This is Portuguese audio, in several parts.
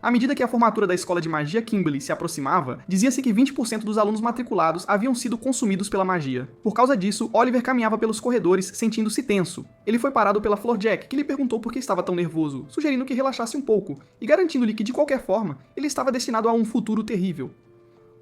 À medida que a formatura da escola de magia Kimberly se aproximava, dizia-se que 20% dos alunos matriculados haviam sido consumidos pela magia. Por causa disso, Oliver caminhava pelos corredores sentindo-se tenso. Ele foi parado pela Flor Jack, que lhe perguntou por que estava tão nervoso, sugerindo que relaxasse um pouco, e garantindo-lhe que, de qualquer forma, ele estava destinado a um futuro terrível.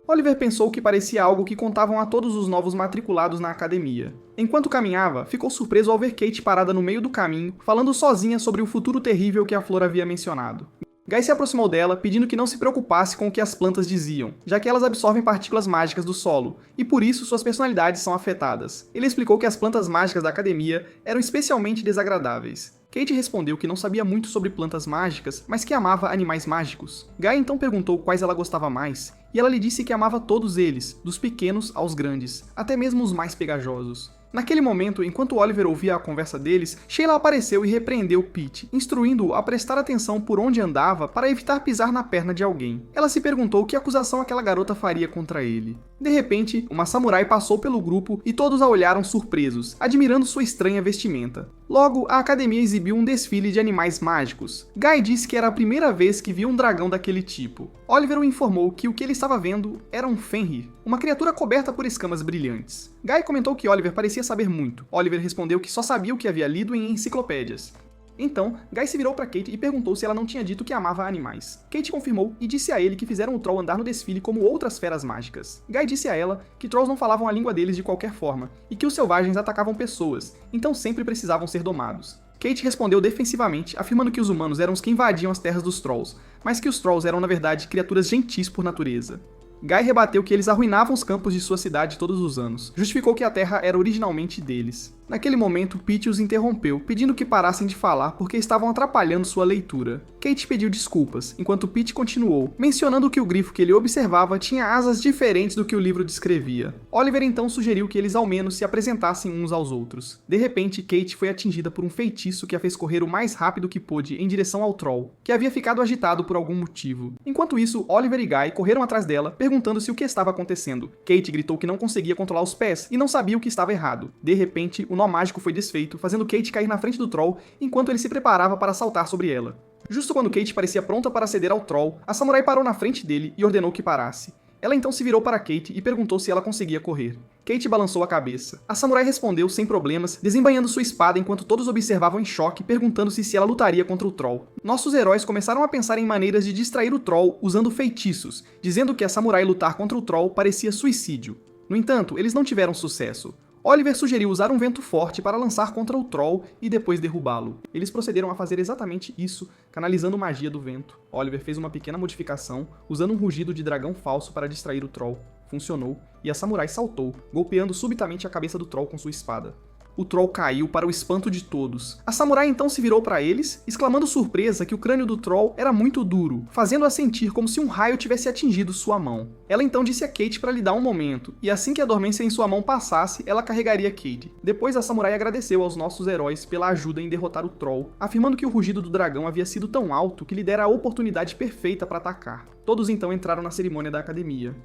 Oliver pensou que parecia algo que contavam a todos os novos matriculados na academia. Enquanto caminhava, ficou surpreso ao ver Kate parada no meio do caminho, falando sozinha sobre o futuro terrível que a Flor havia mencionado. Guy se aproximou dela, pedindo que não se preocupasse com o que as plantas diziam, já que elas absorvem partículas mágicas do solo, e por isso suas personalidades são afetadas. Ele explicou que as plantas mágicas da academia eram especialmente desagradáveis. Kate respondeu que não sabia muito sobre plantas mágicas, mas que amava animais mágicos. Guy então perguntou quais ela gostava mais, e ela lhe disse que amava todos eles, dos pequenos aos grandes, até mesmo os mais pegajosos. Naquele momento, enquanto Oliver ouvia a conversa deles, Sheila apareceu e repreendeu Pete, instruindo-o a prestar atenção por onde andava para evitar pisar na perna de alguém. Ela se perguntou que acusação aquela garota faria contra ele. De repente, uma samurai passou pelo grupo e todos a olharam surpresos, admirando sua estranha vestimenta. Logo, a academia exibiu um desfile de animais mágicos. Guy disse que era a primeira vez que viu um dragão daquele tipo. Oliver o informou que o que ele estava vendo era um Fenrir, uma criatura coberta por escamas brilhantes. Guy comentou que Oliver parecia saber muito. Oliver respondeu que só sabia o que havia lido em enciclopédias. Então, Guy se virou para Kate e perguntou se ela não tinha dito que amava animais. Kate confirmou e disse a ele que fizeram o Troll andar no desfile como outras feras mágicas. Guy disse a ela que Trolls não falavam a língua deles de qualquer forma, e que os selvagens atacavam pessoas, então sempre precisavam ser domados. Kate respondeu defensivamente, afirmando que os humanos eram os que invadiam as terras dos Trolls, mas que os Trolls eram na verdade criaturas gentis por natureza. Guy rebateu que eles arruinavam os campos de sua cidade todos os anos. Justificou que a terra era originalmente deles. Naquele momento, Pete os interrompeu, pedindo que parassem de falar porque estavam atrapalhando sua leitura. Kate pediu desculpas, enquanto Pete continuou, mencionando que o grifo que ele observava tinha asas diferentes do que o livro descrevia. Oliver então sugeriu que eles ao menos se apresentassem uns aos outros. De repente, Kate foi atingida por um feitiço que a fez correr o mais rápido que pôde em direção ao Troll, que havia ficado agitado por algum motivo. Enquanto isso, Oliver e Guy correram atrás dela, perguntando-se o que estava acontecendo. Kate gritou que não conseguia controlar os pés e não sabia o que estava errado. De repente, o nó mágico foi desfeito, fazendo Kate cair na frente do Troll enquanto ele se preparava para saltar sobre ela. Justo quando Kate parecia pronta para ceder ao Troll, a samurai parou na frente dele e ordenou que parasse. Ela então se virou para Kate e perguntou se ela conseguia correr. Kate balançou a cabeça. A samurai respondeu sem problemas, desembainhando sua espada enquanto todos observavam em choque, perguntando-se se ela lutaria contra o Troll. Nossos heróis começaram a pensar em maneiras de distrair o Troll usando feitiços, dizendo que a samurai lutar contra o Troll parecia suicídio. No entanto, eles não tiveram sucesso. Oliver sugeriu usar um vento forte para lançar contra o Troll e depois derrubá-lo. Eles procederam a fazer exatamente isso, canalizando magia do vento. Oliver fez uma pequena modificação, usando um rugido de dragão falso para distrair o Troll. Funcionou, e a samurai saltou, golpeando subitamente a cabeça do Troll com sua espada. O Troll caiu para o espanto de todos. A samurai então se virou para eles, exclamando surpresa que o crânio do Troll era muito duro, fazendo-a sentir como se um raio tivesse atingido sua mão. Ela então disse a Kate para lhe dar um momento, e assim que a dormência em sua mão passasse, ela carregaria Kate. Depois a samurai agradeceu aos nossos heróis pela ajuda em derrotar o Troll, afirmando que o rugido do dragão havia sido tão alto que lhe dera a oportunidade perfeita para atacar. Todos então entraram na cerimônia da academia.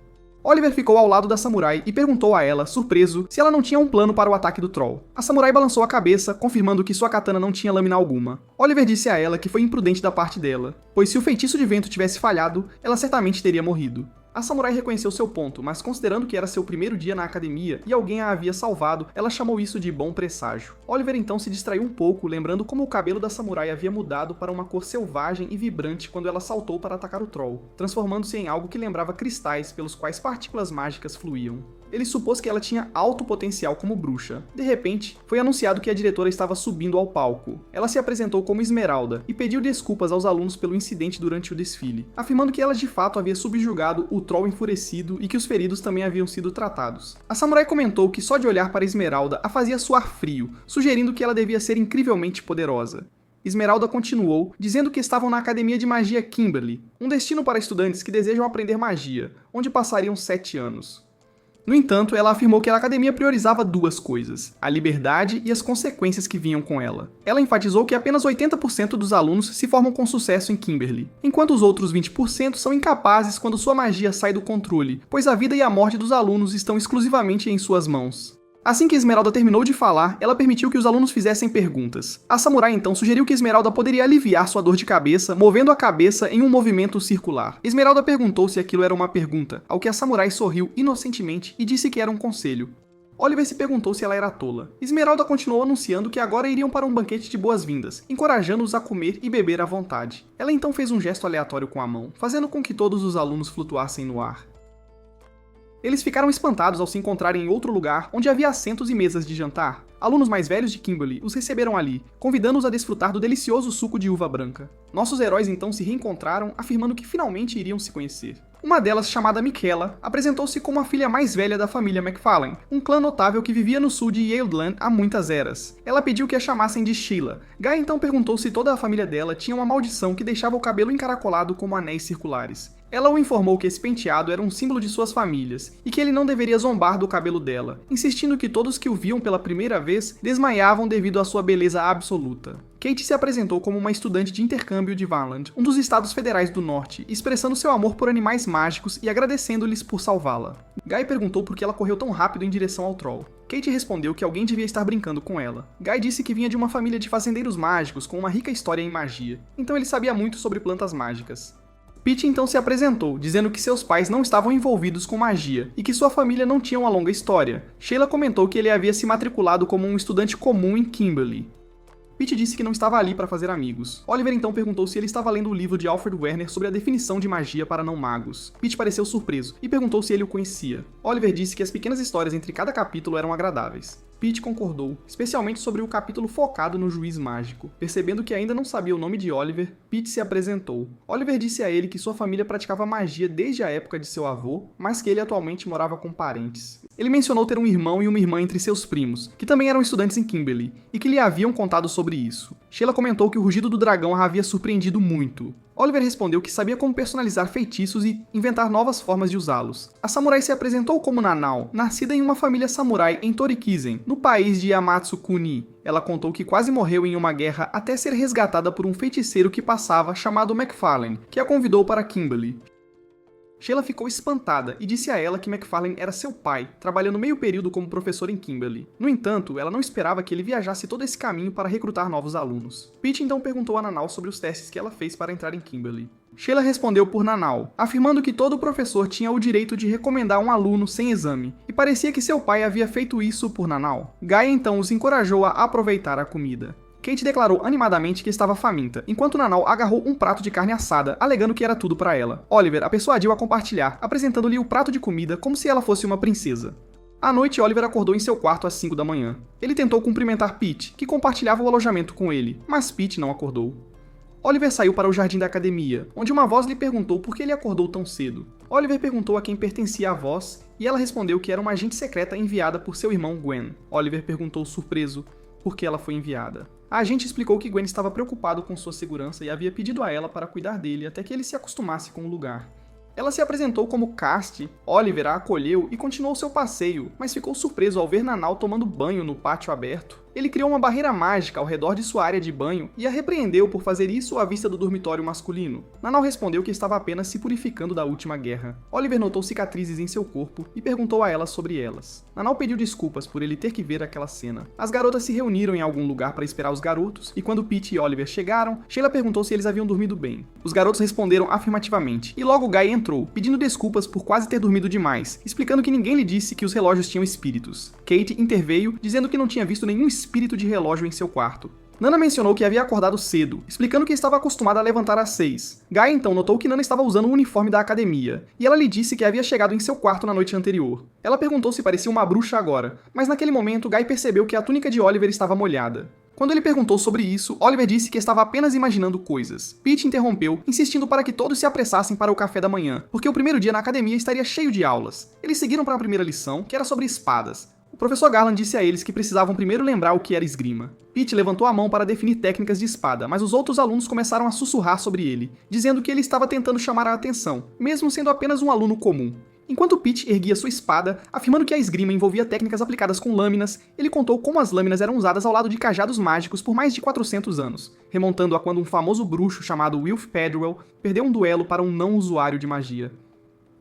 Oliver ficou ao lado da samurai e perguntou a ela, surpreso, se ela não tinha um plano para o ataque do Troll. A samurai balançou a cabeça, confirmando que sua katana não tinha lâmina alguma. Oliver disse a ela que foi imprudente da parte dela, pois se o feitiço de vento tivesse falhado, ela certamente teria morrido. A samurai reconheceu seu ponto, mas considerando que era seu primeiro dia na academia e alguém a havia salvado, ela chamou isso de bom presságio. Oliver então se distraiu um pouco, lembrando como o cabelo da samurai havia mudado para uma cor selvagem e vibrante quando ela saltou para atacar o Troll, transformando-se em algo que lembrava cristais pelos quais partículas mágicas fluíam. Ele supôs que ela tinha alto potencial como bruxa. De repente, foi anunciado que a diretora estava subindo ao palco. Ela se apresentou como Esmeralda e pediu desculpas aos alunos pelo incidente durante o desfile, afirmando que ela de fato havia subjugado o Troll enfurecido e que os feridos também haviam sido tratados. A samurai comentou que só de olhar para Esmeralda a fazia suar frio, sugerindo que ela devia ser incrivelmente poderosa. Esmeralda continuou, dizendo que estavam na Academia de Magia Kimberly, um destino para estudantes que desejam aprender magia, onde passariam 7 anos. No entanto, ela afirmou que a academia priorizava duas coisas, a liberdade e as consequências que vinham com ela. Ela enfatizou que apenas 80% dos alunos se formam com sucesso em Kimberly, enquanto os outros 20% são incapazes quando sua magia sai do controle, pois a vida e a morte dos alunos estão exclusivamente em suas mãos. Assim que Esmeralda terminou de falar, ela permitiu que os alunos fizessem perguntas. A samurai então sugeriu que Esmeralda poderia aliviar sua dor de cabeça, movendo a cabeça em um movimento circular. Esmeralda perguntou se aquilo era uma pergunta, ao que a samurai sorriu inocentemente e disse que era um conselho. Oliver se perguntou se ela era tola. Esmeralda continuou anunciando que agora iriam para um banquete de boas-vindas, encorajando-os a comer e beber à vontade. Ela então fez um gesto aleatório com a mão, fazendo com que todos os alunos flutuassem no ar. Eles ficaram espantados ao se encontrarem em outro lugar, onde havia assentos e mesas de jantar. Alunos mais velhos de Kimberly os receberam ali, convidando-os a desfrutar do delicioso suco de uva branca. Nossos heróis então se reencontraram, afirmando que finalmente iriam se conhecer. Uma delas, chamada Michaela, apresentou-se como a filha mais velha da família McFarlane, um clã notável que vivia no sul de Yaleland há muitas eras. Ela pediu que a chamassem de Sheila. Guy então perguntou se toda a família dela tinha uma maldição que deixava o cabelo encaracolado como anéis circulares. Ela o informou que esse penteado era um símbolo de suas famílias, e que ele não deveria zombar do cabelo dela, insistindo que todos que o viam pela primeira vez desmaiavam devido à sua beleza absoluta. Kate se apresentou como uma estudante de intercâmbio de Vanland, um dos estados federais do norte, expressando seu amor por animais mágicos e agradecendo-lhes por salvá-la. Guy perguntou por que ela correu tão rápido em direção ao troll. Kate respondeu que alguém devia estar brincando com ela. Guy disse que vinha de uma família de fazendeiros mágicos com uma rica história em magia, então ele sabia muito sobre plantas mágicas. Pete então se apresentou, dizendo que seus pais não estavam envolvidos com magia e que sua família não tinha uma longa história. Sheila comentou que ele havia se matriculado como um estudante comum em Kimberly. Pete disse que não estava ali para fazer amigos. Oliver então perguntou se ele estava lendo o livro de Alfred Werner sobre a definição de magia para não-magos. Pete pareceu surpreso e perguntou se ele o conhecia. Oliver disse que as pequenas histórias entre cada capítulo eram agradáveis. Pete concordou, especialmente sobre o capítulo focado no juiz mágico. Percebendo que ainda não sabia o nome de Oliver, Pete se apresentou. Oliver disse a ele que sua família praticava magia desde a época de seu avô, mas que ele atualmente morava com parentes. Ele mencionou ter um irmão e uma irmã entre seus primos, que também eram estudantes em Kimberly, e que lhe haviam contado sobre isso. Sheila comentou que o rugido do dragão a havia surpreendido muito. Oliver respondeu que sabia como personalizar feitiços e inventar novas formas de usá-los. A samurai se apresentou como Nanao, nascida em uma família samurai em Torikizen, no país de Yamatsu-kuni. Ela contou que quase morreu em uma guerra até ser resgatada por um feiticeiro que passava chamado McFarlane, que a convidou para Kimberly. Sheila ficou espantada e disse a ela que McFarlane era seu pai, trabalhando meio período como professor em Kimberly. No entanto, ela não esperava que ele viajasse todo esse caminho para recrutar novos alunos. Pete então perguntou a Nanao sobre os testes que ela fez para entrar em Kimberly. Sheila respondeu por Nanao, afirmando que todo professor tinha o direito de recomendar um aluno sem exame, e parecia que seu pai havia feito isso por Nanao. Guy então os encorajou a aproveitar a comida. Kate declarou animadamente que estava faminta, enquanto Nanao agarrou um prato de carne assada, alegando que era tudo para ela. Oliver a persuadiu a compartilhar, apresentando-lhe o prato de comida como se ela fosse uma princesa. À noite, Oliver acordou em seu quarto às 5 da manhã. Ele tentou cumprimentar Pete, que compartilhava o alojamento com ele, mas Pete não acordou. Oliver saiu para o jardim da academia, onde uma voz lhe perguntou por que ele acordou tão cedo. Oliver perguntou a quem pertencia a voz, e ela respondeu que era uma agente secreta enviada por seu irmão Gwen. Oliver perguntou surpreso por que ela foi enviada. A agente explicou que Gwen estava preocupado com sua segurança e havia pedido a ela para cuidar dele até que ele se acostumasse com o lugar. Ela se apresentou como Casti, Oliver a acolheu e continuou seu passeio, mas ficou surpreso ao ver Nanao tomando banho no pátio aberto. Ele criou uma barreira mágica ao redor de sua área de banho e a repreendeu por fazer isso à vista do dormitório masculino. Nanao respondeu que estava apenas se purificando da última guerra. Oliver notou cicatrizes em seu corpo e perguntou a ela sobre elas. Nanao pediu desculpas por ele ter que ver aquela cena. As garotas se reuniram em algum lugar para esperar os garotos, e quando Pete e Oliver chegaram, Sheila perguntou se eles haviam dormido bem. Os garotos responderam afirmativamente, e logo Guy entrou, pedindo desculpas por quase ter dormido demais, explicando que ninguém lhe disse que os relógios tinham espíritos. Kate interveio, dizendo que não tinha visto nenhum espírito de relógio em seu quarto. Nana mencionou que havia acordado cedo, explicando que estava acostumada a levantar às 6. Guy então notou que Nana estava usando o uniforme da academia, e ela lhe disse que havia chegado em seu quarto na noite anterior. Ela perguntou se parecia uma bruxa agora, mas naquele momento Guy percebeu que a túnica de Oliver estava molhada. Quando ele perguntou sobre isso, Oliver disse que estava apenas imaginando coisas. Pete interrompeu, insistindo para que todos se apressassem para o café da manhã, porque o primeiro dia na academia estaria cheio de aulas. Eles seguiram para a primeira lição, que era sobre espadas. O professor Garland disse a eles que precisavam primeiro lembrar o que era esgrima. Pete levantou a mão para definir técnicas de espada, mas os outros alunos começaram a sussurrar sobre ele, dizendo que ele estava tentando chamar a atenção, mesmo sendo apenas um aluno comum. Enquanto Pete erguia sua espada, afirmando que a esgrima envolvia técnicas aplicadas com lâminas, ele contou como as lâminas eram usadas ao lado de cajados mágicos por mais de 400 anos, remontando a quando um famoso bruxo chamado Wilf Padwell perdeu um duelo para um não usuário de magia.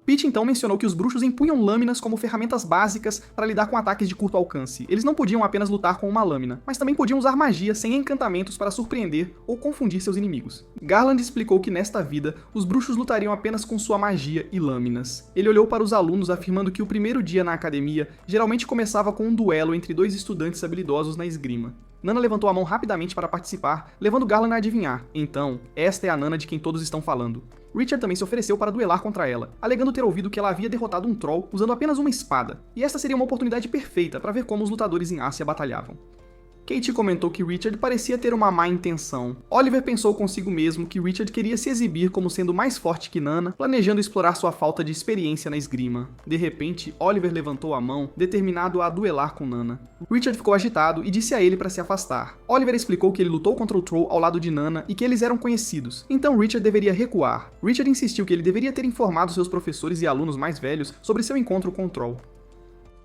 Pete então mencionou que os bruxos empunham lâminas como ferramentas básicas para lidar com ataques de curto alcance. Eles não podiam apenas lutar com uma lâmina, mas também podiam usar magia sem encantamentos para surpreender ou confundir seus inimigos. Garland explicou que nesta vida, os bruxos lutariam apenas com sua magia e lâminas. Ele olhou para os alunos afirmando que o primeiro dia na academia geralmente começava com um duelo entre dois estudantes habilidosos na esgrima. Nana levantou a mão rapidamente para participar, levando Garland a adivinhar. Então, esta é a Nana de quem todos estão falando. Richard também se ofereceu para duelar contra ela, alegando ter ouvido que ela havia derrotado um troll usando apenas uma espada, e esta seria uma oportunidade perfeita para ver como os lutadores em Ásia batalhavam. Kate comentou que Richard parecia ter uma má intenção. Oliver pensou consigo mesmo que Richard queria se exibir como sendo mais forte que Nana, planejando explorar sua falta de experiência na esgrima. De repente, Oliver levantou a mão, determinado a duelar com Nana. Richard ficou agitado e disse a ele para se afastar. Oliver explicou que ele lutou contra o Troll ao lado de Nana e que eles eram conhecidos, então Richard deveria recuar. Richard insistiu que ele deveria ter informado seus professores e alunos mais velhos sobre seu encontro com o Troll.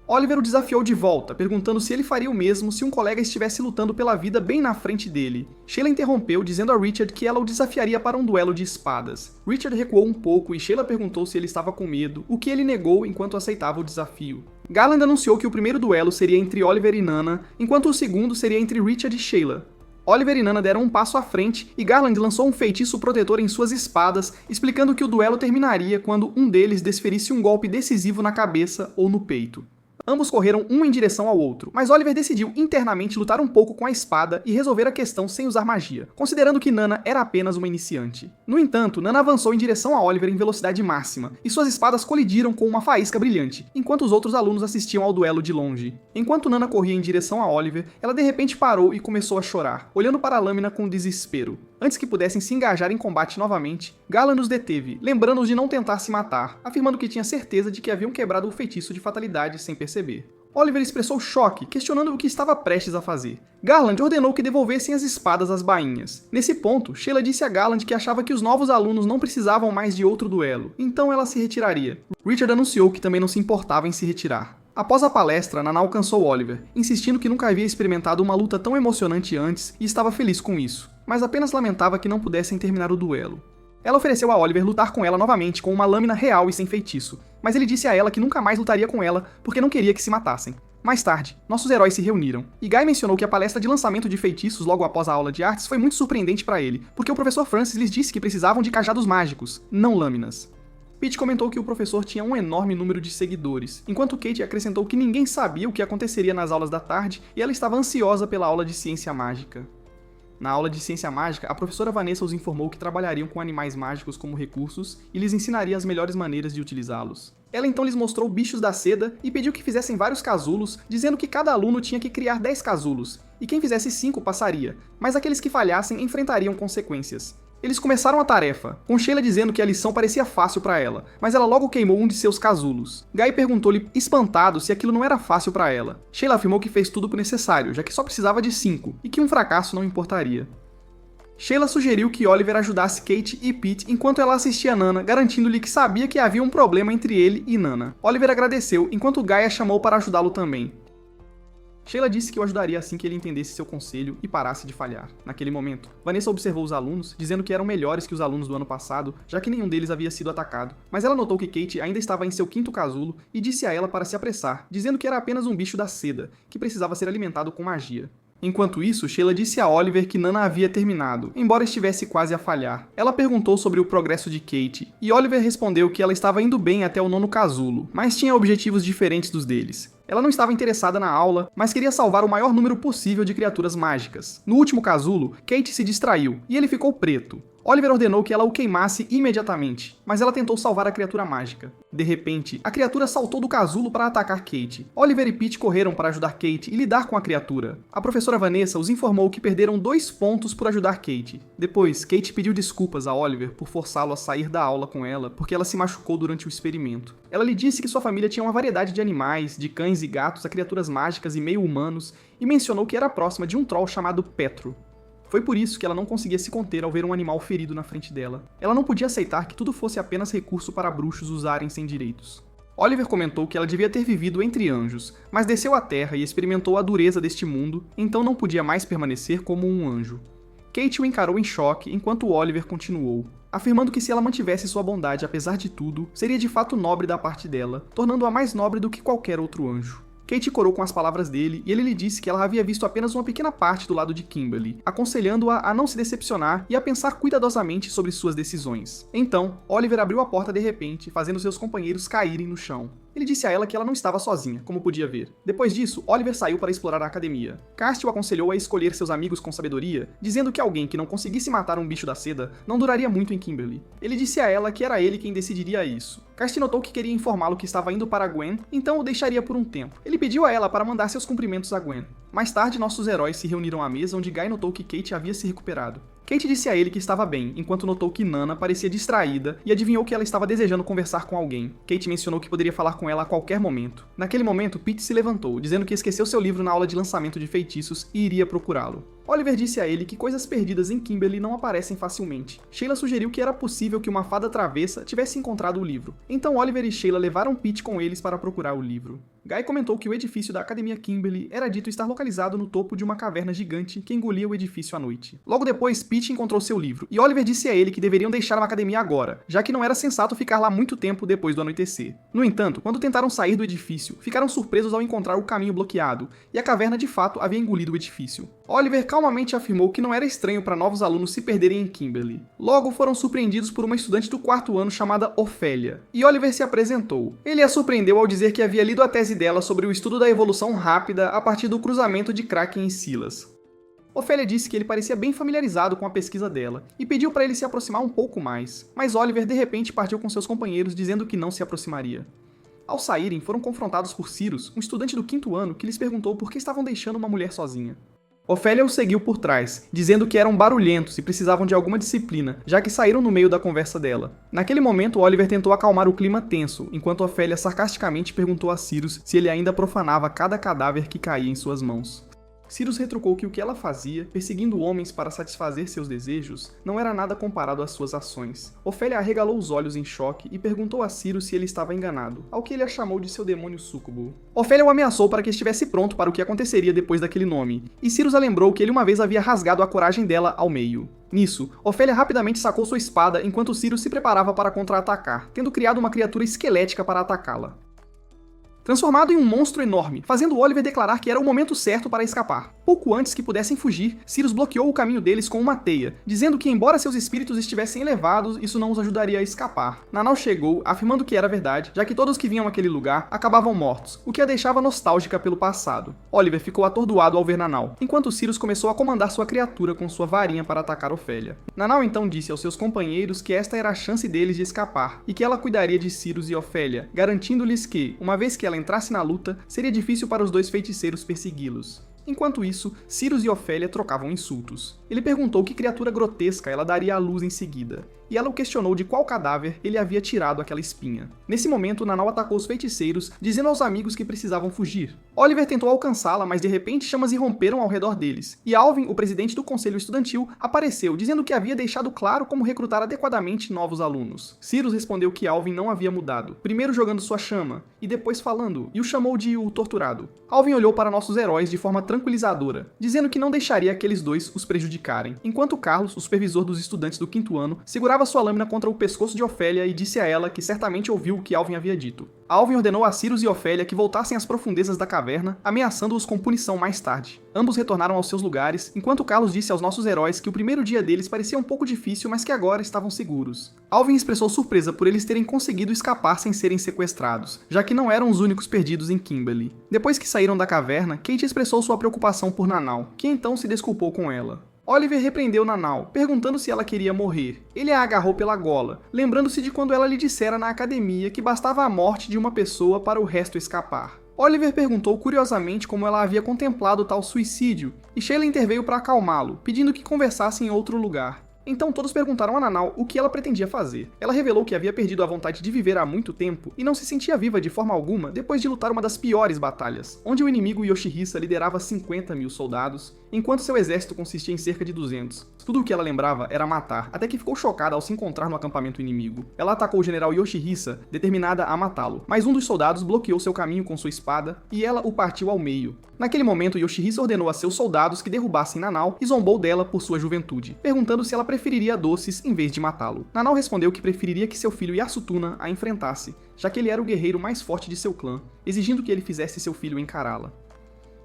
Oliver o desafiou de volta, perguntando se ele faria o mesmo se um colega estivesse lutando pela vida bem na frente dele. Sheila interrompeu, dizendo a Richard que ela o desafiaria para um duelo de espadas. Richard recuou um pouco e Sheila perguntou se ele estava com medo, o que ele negou enquanto aceitava o desafio. Garland anunciou que o primeiro duelo seria entre Oliver e Nana, enquanto o segundo seria entre Richard e Sheila. Oliver e Nana deram um passo à frente e Garland lançou um feitiço protetor em suas espadas, explicando que o duelo terminaria quando um deles desferisse um golpe decisivo na cabeça ou no peito. Ambos correram um em direção ao outro, mas Oliver decidiu internamente lutar um pouco com a espada e resolver a questão sem usar magia, considerando que Nana era apenas uma iniciante. No entanto, Nana avançou em direção a Oliver em velocidade máxima, e suas espadas colidiram com uma faísca brilhante, enquanto os outros alunos assistiam ao duelo de longe. Enquanto Nana corria em direção a Oliver, ela de repente parou e começou a chorar, olhando para a lâmina com desespero. Antes que pudessem se engajar em combate novamente, Garland os deteve, lembrando-os de não tentar se matar, afirmando que tinha certeza de que haviam quebrado o feitiço de fatalidade sem perceber. Oliver expressou choque, questionando o que estava prestes a fazer. Garland ordenou que devolvessem as espadas às bainhas. Nesse ponto, Sheila disse a Garland que achava que os novos alunos não precisavam mais de outro duelo, então ela se retiraria. Richard anunciou que também não se importava em se retirar. Após a palestra, Nana alcançou Oliver, insistindo que nunca havia experimentado uma luta tão emocionante antes e estava feliz com isso, mas apenas lamentava que não pudessem terminar o duelo. Ela ofereceu a Oliver lutar com ela novamente com uma lâmina real e sem feitiço, mas ele disse a ela que nunca mais lutaria com ela porque não queria que se matassem. Mais tarde, nossos heróis se reuniram, e Guy mencionou que a palestra de lançamento de feitiços logo após a aula de artes foi muito surpreendente para ele, porque o professor Francis lhes disse que precisavam de cajados mágicos, não lâminas. Pete comentou que o professor tinha um enorme número de seguidores, enquanto Kate acrescentou que ninguém sabia o que aconteceria nas aulas da tarde e ela estava ansiosa pela aula de ciência mágica. Na aula de ciência mágica, a professora Vanessa os informou que trabalhariam com animais mágicos como recursos e lhes ensinaria as melhores maneiras de utilizá-los. Ela então lhes mostrou bichos da seda e pediu que fizessem vários casulos, dizendo que cada aluno tinha que criar 10 casulos, e quem fizesse 5 passaria, mas aqueles que falhassem enfrentariam consequências. Eles começaram a tarefa, com Sheila dizendo que a lição parecia fácil para ela, mas ela logo queimou um de seus casulos. Guy perguntou-lhe, espantado, se aquilo não era fácil para ela. Sheila afirmou que fez tudo o necessário, já que só precisava de 5, e que um fracasso não importaria. Sheila sugeriu que Oliver ajudasse Kate e Pete enquanto ela assistia a Nana, garantindo-lhe que sabia que havia um problema entre ele e Nana. Oliver agradeceu, enquanto Guy a chamou para ajudá-lo também. Sheila disse que o ajudaria assim que ele entendesse seu conselho e parasse de falhar. Naquele momento, Vanessa observou os alunos, dizendo que eram melhores que os alunos do ano passado, já que nenhum deles havia sido atacado. Mas ela notou que Kate ainda estava em seu 5º casulo e disse a ela para se apressar, dizendo que era apenas um bicho da seda, que precisava ser alimentado com magia. Enquanto isso, Sheila disse a Oliver que Nana havia terminado, embora estivesse quase a falhar. Ela perguntou sobre o progresso de Kate, e Oliver respondeu que ela estava indo bem até o 9º casulo, mas tinha objetivos diferentes dos deles. Ela não estava interessada na aula, mas queria salvar o maior número possível de criaturas mágicas. No último casulo, Kate se distraiu, e ele ficou preto. Oliver ordenou que ela o queimasse imediatamente, mas ela tentou salvar a criatura mágica. De repente, a criatura saltou do casulo para atacar Kate. Oliver e Pete correram para ajudar Kate e lidar com a criatura. A professora Vanessa os informou que perderam 2 pontos por ajudar Kate. Depois, Kate pediu desculpas a Oliver por forçá-lo a sair da aula com ela, porque ela se machucou durante o experimento. Ela lhe disse que sua família tinha uma variedade de animais, de cães e gatos a criaturas mágicas e meio humanos, e mencionou que era próxima de um troll chamado Petro. Foi por isso que ela não conseguia se conter ao ver um animal ferido na frente dela. Ela não podia aceitar que tudo fosse apenas recurso para bruxos usarem sem direitos. Oliver comentou que ela devia ter vivido entre anjos, mas desceu à Terra e experimentou a dureza deste mundo, então não podia mais permanecer como um anjo. Kate o encarou em choque enquanto Oliver continuou, afirmando que se ela mantivesse sua bondade apesar de tudo, seria de fato nobre da parte dela, tornando-a mais nobre do que qualquer outro anjo. Kate corou com as palavras dele e ele lhe disse que ela havia visto apenas uma pequena parte do lado de Kimberly, aconselhando-a a não se decepcionar e a pensar cuidadosamente sobre suas decisões. Então, Oliver abriu a porta de repente, fazendo seus companheiros caírem no chão. Ele disse a ela que ela não estava sozinha, como podia ver. Depois disso, Oliver saiu para explorar a academia. Casti o aconselhou a escolher seus amigos com sabedoria, dizendo que alguém que não conseguisse matar um bicho da seda não duraria muito em Kimberly. Ele disse a ela que era ele quem decidiria isso. Casti notou que queria informá-lo que estava indo para Gwen, então o deixaria por um tempo. Ele pediu a ela para mandar seus cumprimentos a Gwen. Mais tarde, nossos heróis se reuniram à mesa onde Guy notou que Kate havia se recuperado. Kate disse a ele que estava bem, enquanto notou que Nana parecia distraída e adivinhou que ela estava desejando conversar com alguém. Kate mencionou que poderia falar com ela a qualquer momento. Naquele momento, Pete se levantou, dizendo que esqueceu seu livro na aula de lançamento de feitiços e iria procurá-lo. Oliver disse a ele que coisas perdidas em Kimberly não aparecem facilmente. Sheila sugeriu que era possível que uma fada travessa tivesse encontrado o livro. Então Oliver e Sheila levaram Pete com eles para procurar o livro. Guy comentou que o edifício da Academia Kimberly era dito estar localizado no topo de uma caverna gigante que engolia o edifício à noite. Logo depois, Pete encontrou seu livro, e Oliver disse a ele que deveriam deixar a academia agora, já que não era sensato ficar lá muito tempo depois do anoitecer. No entanto, quando tentaram sair do edifício, ficaram surpresos ao encontrar o caminho bloqueado, e a caverna de fato havia engolido o edifício. Oliver calmamente afirmou que não era estranho para novos alunos se perderem em Kimberly. Logo, foram surpreendidos por uma estudante do 4º ano chamada Ofélia, e Oliver se apresentou. Ele a surpreendeu ao dizer que havia lido a tese dela sobre o estudo da evolução rápida a partir do cruzamento de Kraken e Silas. Ofélia disse que ele parecia bem familiarizado com a pesquisa dela, e pediu para ele se aproximar um pouco mais, mas Oliver de repente partiu com seus companheiros dizendo que não se aproximaria. Ao saírem, foram confrontados por Cyrus, um estudante do 5º ano que lhes perguntou por que estavam deixando uma mulher sozinha. Ofélia os seguiu por trás, dizendo que eram barulhentos e precisavam de alguma disciplina, já que saíram no meio da conversa dela. Naquele momento, Oliver tentou acalmar o clima tenso, enquanto Ofélia sarcasticamente perguntou a Cyrus se ele ainda profanava cada cadáver que caía em suas mãos. Cyrus retrucou que o que ela fazia, perseguindo homens para satisfazer seus desejos, não era nada comparado às suas ações. Ofélia arregalou os olhos em choque e perguntou a Cyrus se ele estava enganado, ao que ele a chamou de seu demônio súcubo. Ofélia o ameaçou para que estivesse pronto para o que aconteceria depois daquele nome, e Cyrus a lembrou que ele uma vez havia rasgado a coragem dela ao meio. Nisso, Ofélia rapidamente sacou sua espada enquanto Cyrus se preparava para contra-atacar, tendo criado uma criatura esquelética para atacá-la. Transformado em um monstro enorme, fazendo Oliver declarar que era o momento certo para escapar. Pouco antes que pudessem fugir, Cyrus bloqueou o caminho deles com uma teia, dizendo que embora seus espíritos estivessem elevados, isso não os ajudaria a escapar. Nanau chegou, afirmando que era verdade, já que todos que vinham àquele lugar acabavam mortos, o que a deixava nostálgica pelo passado. Oliver ficou atordoado ao ver Nanau, enquanto Cyrus começou a comandar sua criatura com sua varinha para atacar Ofélia. Nanau então disse aos seus companheiros que esta era a chance deles de escapar, e que ela cuidaria de Cyrus e Ofélia, garantindo-lhes que, uma vez que ela entrasse na luta, seria difícil para os dois feiticeiros persegui-los. Enquanto isso, Cyrus e Ofélia trocavam insultos. Ele perguntou que criatura grotesca ela daria à luz em seguida, e ela o questionou de qual cadáver ele havia tirado aquela espinha. Nesse momento, Nanau atacou os feiticeiros, dizendo aos amigos que precisavam fugir. Oliver tentou alcançá-la, mas de repente chamas irromperam ao redor deles, e Alvin, o presidente do conselho estudantil, apareceu, dizendo que havia deixado claro como recrutar adequadamente novos alunos. Cyrus respondeu que Alvin não havia mudado, primeiro jogando sua chama, e depois falando, e o chamou de o torturado. Alvin olhou para nossos heróis de forma tranquilizadora, dizendo que não deixaria aqueles dois os prejudicarem, enquanto Carlos, o supervisor dos estudantes do 5º ano, segurava sua lâmina contra o pescoço de Ofélia e disse a ela que certamente ouviu o que Alvin havia dito. Alvin ordenou a Cyrus e Ofélia que voltassem às profundezas da caverna, ameaçando-os com punição mais tarde. Ambos retornaram aos seus lugares, enquanto Carlos disse aos nossos heróis que o primeiro dia deles parecia um pouco difícil, mas que agora estavam seguros. Alvin expressou surpresa por eles terem conseguido escapar sem serem sequestrados, já que não eram os únicos perdidos em Kimberly. Depois que saíram da caverna, Kate expressou sua preocupação por Nanau, que então se desculpou com ela. Oliver repreendeu Nanau, perguntando se ela queria morrer. Ele a agarrou pela gola, lembrando-se de quando ela lhe dissera na academia que bastava a morte de uma pessoa para o resto escapar. Oliver perguntou curiosamente como ela havia contemplado tal suicídio, e Sheila interveio para acalmá-lo, pedindo que conversassem em outro lugar. Então todos perguntaram a Nanau o que ela pretendia fazer. Ela revelou que havia perdido a vontade de viver há muito tempo e não se sentia viva de forma alguma depois de lutar uma das piores batalhas, onde o inimigo Yoshihisa liderava 50.000 soldados, enquanto seu exército consistia em cerca de 200. Tudo o que ela lembrava era matar, até que ficou chocada ao se encontrar no acampamento inimigo. Ela atacou o general Yoshihisa, determinada a matá-lo, mas um dos soldados bloqueou seu caminho com sua espada e ela o partiu ao meio. Naquele momento, Yoshihisa ordenou a seus soldados que derrubassem Nanau e zombou dela por sua juventude, perguntando se ela preferiria doces em vez de matá-lo. Nanau respondeu que preferiria que seu filho Yasutuna a enfrentasse, já que ele era o guerreiro mais forte de seu clã, exigindo que ele fizesse seu filho encará-la.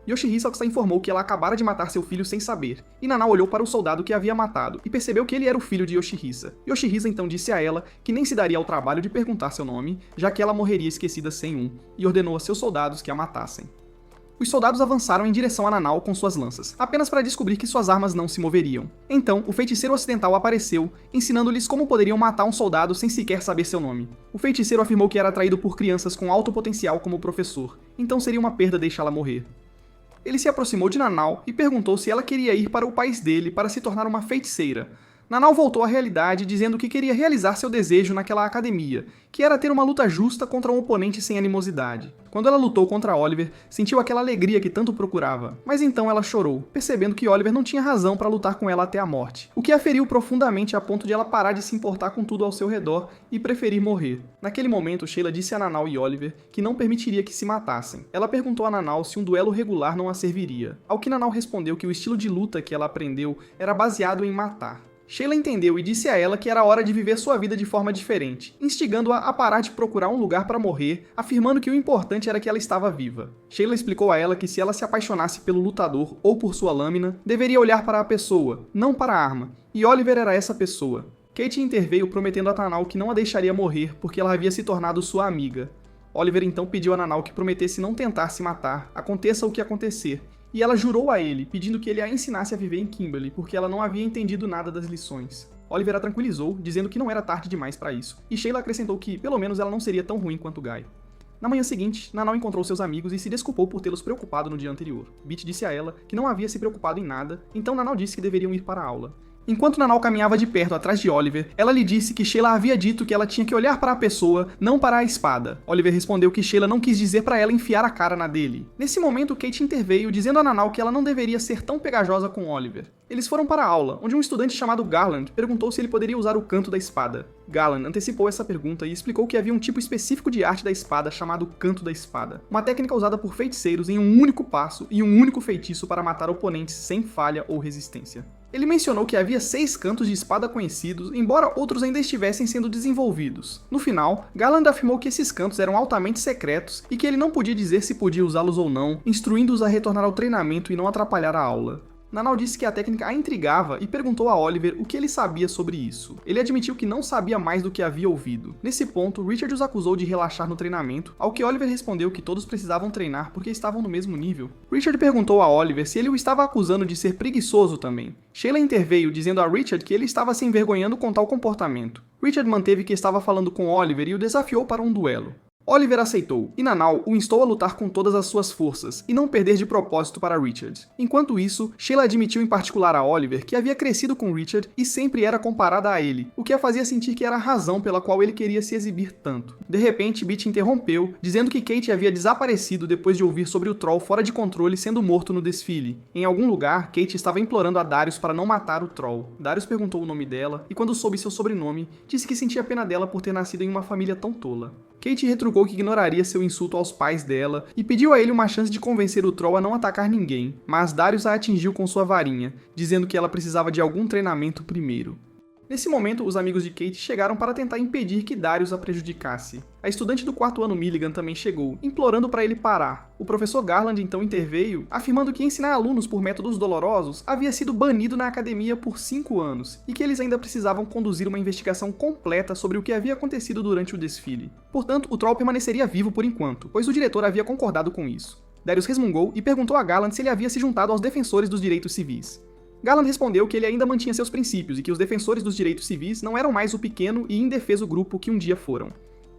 Yoshihisa informou que ela acabara de matar seu filho sem saber, e Nanau olhou para o soldado que havia matado e percebeu que ele era o filho de Yoshihisa. Yoshihisa então disse a ela que nem se daria ao trabalho de perguntar seu nome, já que ela morreria esquecida sem um, e ordenou a seus soldados que a matassem. Os soldados avançaram em direção a Nanau com suas lanças, apenas para descobrir que suas armas não se moveriam. Então, o feiticeiro ocidental apareceu, ensinando-lhes como poderiam matar um soldado sem sequer saber seu nome. O feiticeiro afirmou que era atraído por crianças com alto potencial como professor, então seria uma perda deixá-la morrer. Ele se aproximou de Nanau e perguntou se ela queria ir para o país dele para se tornar uma feiticeira. Nanau voltou à realidade dizendo que queria realizar seu desejo naquela academia, que era ter uma luta justa contra um oponente sem animosidade. Quando ela lutou contra Oliver, sentiu aquela alegria que tanto procurava, mas então ela chorou, percebendo que Oliver não tinha razão para lutar com ela até a morte, o que a feriu profundamente a ponto de ela parar de se importar com tudo ao seu redor e preferir morrer. Naquele momento, Sheila disse a Nanau e Oliver que não permitiria que se matassem. Ela perguntou a Nanau se um duelo regular não a serviria, ao que Nanau respondeu que o estilo de luta que ela aprendeu era baseado em matar. Sheila entendeu e disse a ela que era hora de viver sua vida de forma diferente, instigando-a a parar de procurar um lugar para morrer, afirmando que o importante era que ela estava viva. Sheila explicou a ela que se ela se apaixonasse pelo lutador ou por sua lâmina, deveria olhar para a pessoa, não para a arma, e Oliver era essa pessoa. Kate interveio prometendo a Nanau que não a deixaria morrer porque ela havia se tornado sua amiga. Oliver então pediu a Nanau que prometesse não tentar se matar, aconteça o que acontecer, e ela jurou a ele, pedindo que ele a ensinasse a viver em Kimberly, porque ela não havia entendido nada das lições. Oliver a tranquilizou, dizendo que não era tarde demais para isso, e Sheila acrescentou que, pelo menos, ela não seria tão ruim quanto Guy. Na manhã seguinte, Nanau encontrou seus amigos e se desculpou por tê-los preocupado no dia anterior. Beat disse a ela que não havia se preocupado em nada, então Nanau disse que deveriam ir para a aula. Enquanto Nanau caminhava de perto atrás de Oliver, ela lhe disse que Sheila havia dito que ela tinha que olhar para a pessoa, não para a espada. Oliver respondeu que Sheila não quis dizer para ela enfiar a cara na dele. Nesse momento, Kate interveio, dizendo a Nanau que ela não deveria ser tão pegajosa com Oliver. Eles foram para a aula, onde um estudante chamado Garland perguntou se ele poderia usar o canto da espada. Garland antecipou essa pergunta e explicou que havia um tipo específico de arte da espada chamado canto da espada, uma técnica usada por feiticeiros em um único passo e um único feitiço para matar oponentes sem falha ou resistência. Ele mencionou que havia 6 cantos de espada conhecidos, embora outros ainda estivessem sendo desenvolvidos. No final, Garland afirmou que esses cantos eram altamente secretos e que ele não podia dizer se podia usá-los ou não, instruindo-os a retornar ao treinamento e não atrapalhar a aula. Nanau disse que a técnica a intrigava e perguntou a Oliver o que ele sabia sobre isso. Ele admitiu que não sabia mais do que havia ouvido. Nesse ponto, Richard os acusou de relaxar no treinamento, ao que Oliver respondeu que todos precisavam treinar porque estavam no mesmo nível. Richard perguntou a Oliver se ele o estava acusando de ser preguiçoso também. Sheila interveio, dizendo a Richard que ele estava se envergonhando com tal comportamento. Richard manteve que estava falando com Oliver e o desafiou para um duelo. Oliver aceitou, e Nanau o instou a lutar com todas as suas forças, e não perder de propósito para Richard. Enquanto isso, Sheila admitiu em particular a Oliver que havia crescido com Richard e sempre era comparada a ele, o que a fazia sentir que era a razão pela qual ele queria se exibir tanto. De repente, Beat interrompeu, dizendo que Kate havia desaparecido depois de ouvir sobre o Troll fora de controle sendo morto no desfile. Em algum lugar, Kate estava implorando a Darius para não matar o Troll. Darius perguntou o nome dela, e quando soube seu sobrenome, disse que sentia pena dela por ter nascido em uma família tão tola. Kate retrucou que ignoraria seu insulto aos pais dela e pediu a ele uma chance de convencer o Troll a não atacar ninguém, mas Darius a atingiu com sua varinha, dizendo que ela precisava de algum treinamento primeiro. Nesse momento, os amigos de Kate chegaram para tentar impedir que Darius a prejudicasse. A estudante do 4º ano Milligan também chegou, implorando para ele parar. O professor Garland então interveio, afirmando que ensinar alunos por métodos dolorosos havia sido banido na academia por 5 anos, e que eles ainda precisavam conduzir uma investigação completa sobre o que havia acontecido durante o desfile. Portanto, o Troll permaneceria vivo por enquanto, pois o diretor havia concordado com isso. Darius resmungou e perguntou a Garland se ele havia se juntado aos defensores dos direitos civis. Garland respondeu que ele ainda mantinha seus princípios e que os defensores dos direitos civis não eram mais o pequeno e indefeso grupo que um dia foram.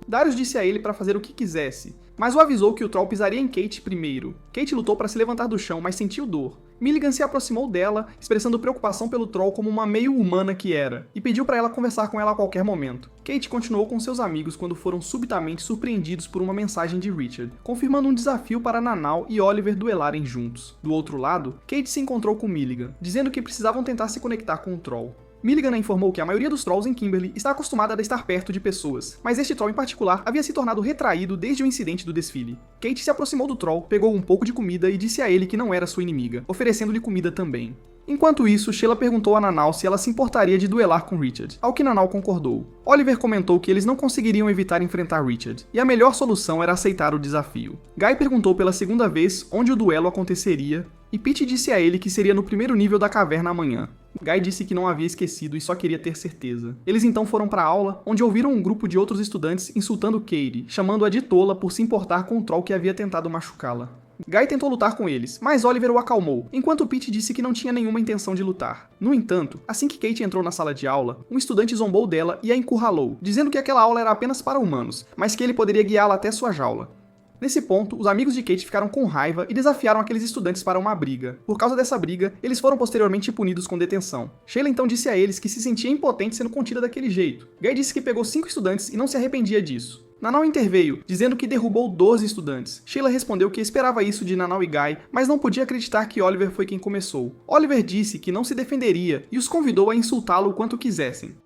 Darius disse a ele para fazer o que quisesse, mas o avisou que o Troll pisaria em Kate primeiro. Kate lutou para se levantar do chão, mas sentiu dor. Milligan se aproximou dela, expressando preocupação pelo Troll como uma meio-humana que era, e pediu para ela conversar com ela a qualquer momento. Kate continuou com seus amigos quando foram subitamente surpreendidos por uma mensagem de Richard, confirmando um desafio para Nanau e Oliver duelarem juntos. Do outro lado, Kate se encontrou com Milligan, dizendo que precisavam tentar se conectar com o Troll. Milligan informou que a maioria dos Trolls em Kimberly está acostumada a estar perto de pessoas, mas este Troll em particular havia se tornado retraído desde o incidente do desfile. Kate se aproximou do Troll, pegou um pouco de comida e disse a ele que não era sua inimiga, oferecendo-lhe comida também. Enquanto isso, Sheila perguntou a Nanau se ela se importaria de duelar com Richard, ao que Nanau concordou. Oliver comentou que eles não conseguiriam evitar enfrentar Richard, e a melhor solução era aceitar o desafio. Guy perguntou pela segunda vez onde o duelo aconteceria, e Pete disse a ele que seria no primeiro nível da caverna amanhã. Guy disse que não havia esquecido e só queria ter certeza. Eles então foram para a aula, onde ouviram um grupo de outros estudantes insultando Katie, chamando-a de tola por se importar com o Troll que havia tentado machucá-la. Guy tentou lutar com eles, mas Oliver o acalmou, enquanto Pete disse que não tinha nenhuma intenção de lutar. No entanto, assim que Kate entrou na sala de aula, um estudante zombou dela e a encurralou, dizendo que aquela aula era apenas para humanos, mas que ele poderia guiá-la até sua jaula. Nesse ponto, os amigos de Kate ficaram com raiva e desafiaram aqueles estudantes para uma briga. Por causa dessa briga, eles foram posteriormente punidos com detenção. Sheila então disse a eles que se sentia impotente sendo contida daquele jeito. Guy disse que pegou 5 estudantes e não se arrependia disso. Nanau interveio, dizendo que derrubou 12 estudantes. Sheila respondeu que esperava isso de Nanau e Guy, mas não podia acreditar que Oliver foi quem começou. Oliver disse que não se defenderia e os convidou a insultá-lo o quanto quisessem.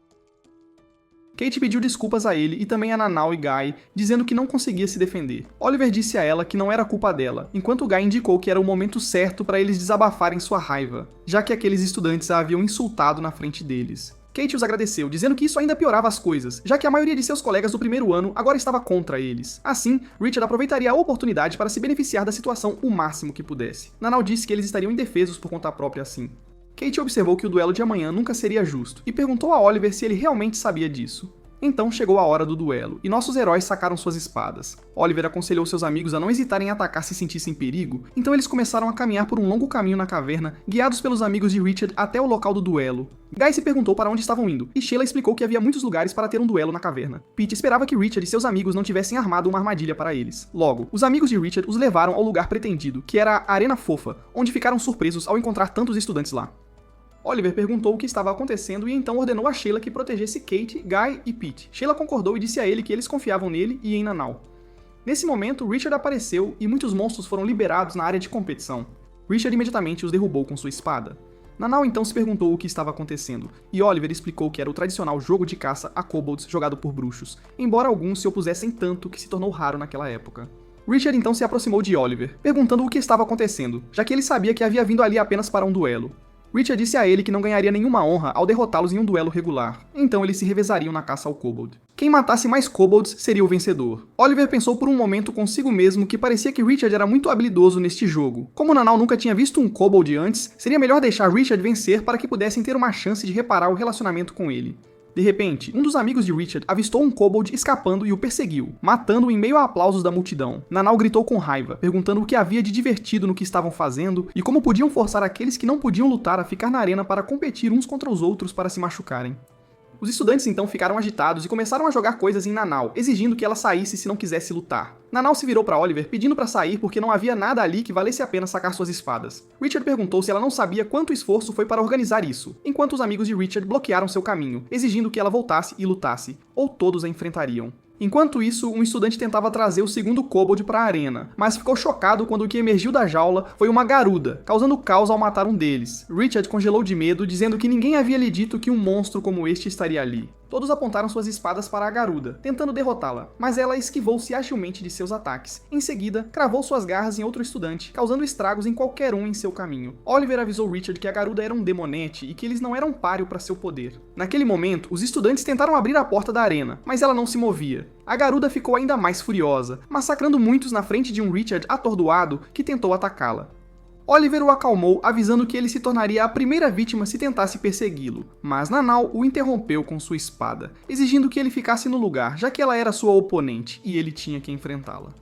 Kate pediu desculpas a ele e também a Nanau e Guy, dizendo que não conseguia se defender. Oliver disse a ela que não era culpa dela, enquanto Guy indicou que era o momento certo para eles desabafarem sua raiva, já que aqueles estudantes a haviam insultado na frente deles. Kate os agradeceu, dizendo que isso ainda piorava as coisas, já que a maioria de seus colegas do primeiro ano agora estava contra eles. Assim, Richard aproveitaria a oportunidade para se beneficiar da situação o máximo que pudesse. Nanau disse que eles estariam indefesos por conta própria assim. Kate observou que o duelo de amanhã nunca seria justo, e perguntou a Oliver se ele realmente sabia disso. Então chegou a hora do duelo, e nossos heróis sacaram suas espadas. Oliver aconselhou seus amigos a não hesitarem em atacar se sentissem perigo, então eles começaram a caminhar por um longo caminho na caverna, guiados pelos amigos de Richard até o local do duelo. Guy se perguntou para onde estavam indo, e Sheila explicou que havia muitos lugares para ter um duelo na caverna. Pete esperava que Richard e seus amigos não tivessem armado uma armadilha para eles. Logo, os amigos de Richard os levaram ao lugar pretendido, que era a Arena Fofa, onde ficaram surpresos ao encontrar tantos estudantes lá. Oliver perguntou o que estava acontecendo e então ordenou a Sheila que protegesse Kate, Guy e Pete. Sheila concordou e disse a ele que eles confiavam nele e em Nanau. Nesse momento, Richard apareceu e muitos monstros foram liberados na área de competição. Richard imediatamente os derrubou com sua espada. Nanau então se perguntou o que estava acontecendo, e Oliver explicou que era o tradicional jogo de caça a kobolds jogado por bruxos, embora alguns se opusessem tanto que se tornou raro naquela época. Richard então se aproximou de Oliver, perguntando o que estava acontecendo, já que ele sabia que havia vindo ali apenas para um duelo. Richard disse a ele que não ganharia nenhuma honra ao derrotá-los em um duelo regular, então eles se revezariam na caça ao kobold. Quem matasse mais kobolds seria o vencedor. Oliver pensou por um momento consigo mesmo que parecia que Richard era muito habilidoso neste jogo. Como Nanau nunca tinha visto um kobold antes, seria melhor deixar Richard vencer para que pudessem ter uma chance de reparar o relacionamento com ele. De repente, um dos amigos de Richard avistou um kobold escapando e o perseguiu, matando-o em meio a aplausos da multidão. Nanau gritou com raiva, perguntando o que havia de divertido no que estavam fazendo e como podiam forçar aqueles que não podiam lutar a ficar na arena para competir uns contra os outros para se machucarem. Os estudantes então ficaram agitados e começaram a jogar coisas em Nanau, exigindo que ela saísse se não quisesse lutar. Nanau se virou para Oliver pedindo para sair porque não havia nada ali que valesse a pena sacar suas espadas. Richard perguntou se ela não sabia quanto esforço foi para organizar isso, enquanto os amigos de Richard bloquearam seu caminho, exigindo que ela voltasse e lutasse, ou todos a enfrentariam. Enquanto isso, um estudante tentava trazer o segundo kobold para a arena, mas ficou chocado quando o que emergiu da jaula foi uma garuda, causando caos ao matar um deles. Richard congelou de medo, dizendo que ninguém havia lhe dito que um monstro como este estaria ali. Todos apontaram suas espadas para a garuda, tentando derrotá-la, mas ela esquivou-se agilmente de seus ataques. Em seguida, cravou suas garras em outro estudante, causando estragos em qualquer um em seu caminho. Oliver avisou Richard que a garuda era um demonete e que eles não eram páreo para seu poder. Naquele momento, os estudantes tentaram abrir a porta da arena, mas ela não se movia. A garuda ficou ainda mais furiosa, massacrando muitos na frente de um Richard atordoado que tentou atacá-la. Oliver o acalmou, avisando que ele se tornaria a primeira vítima se tentasse persegui-lo, mas Nanau o interrompeu com sua espada, exigindo que ele ficasse no lugar, já que ela era sua oponente e ele tinha que enfrentá-la.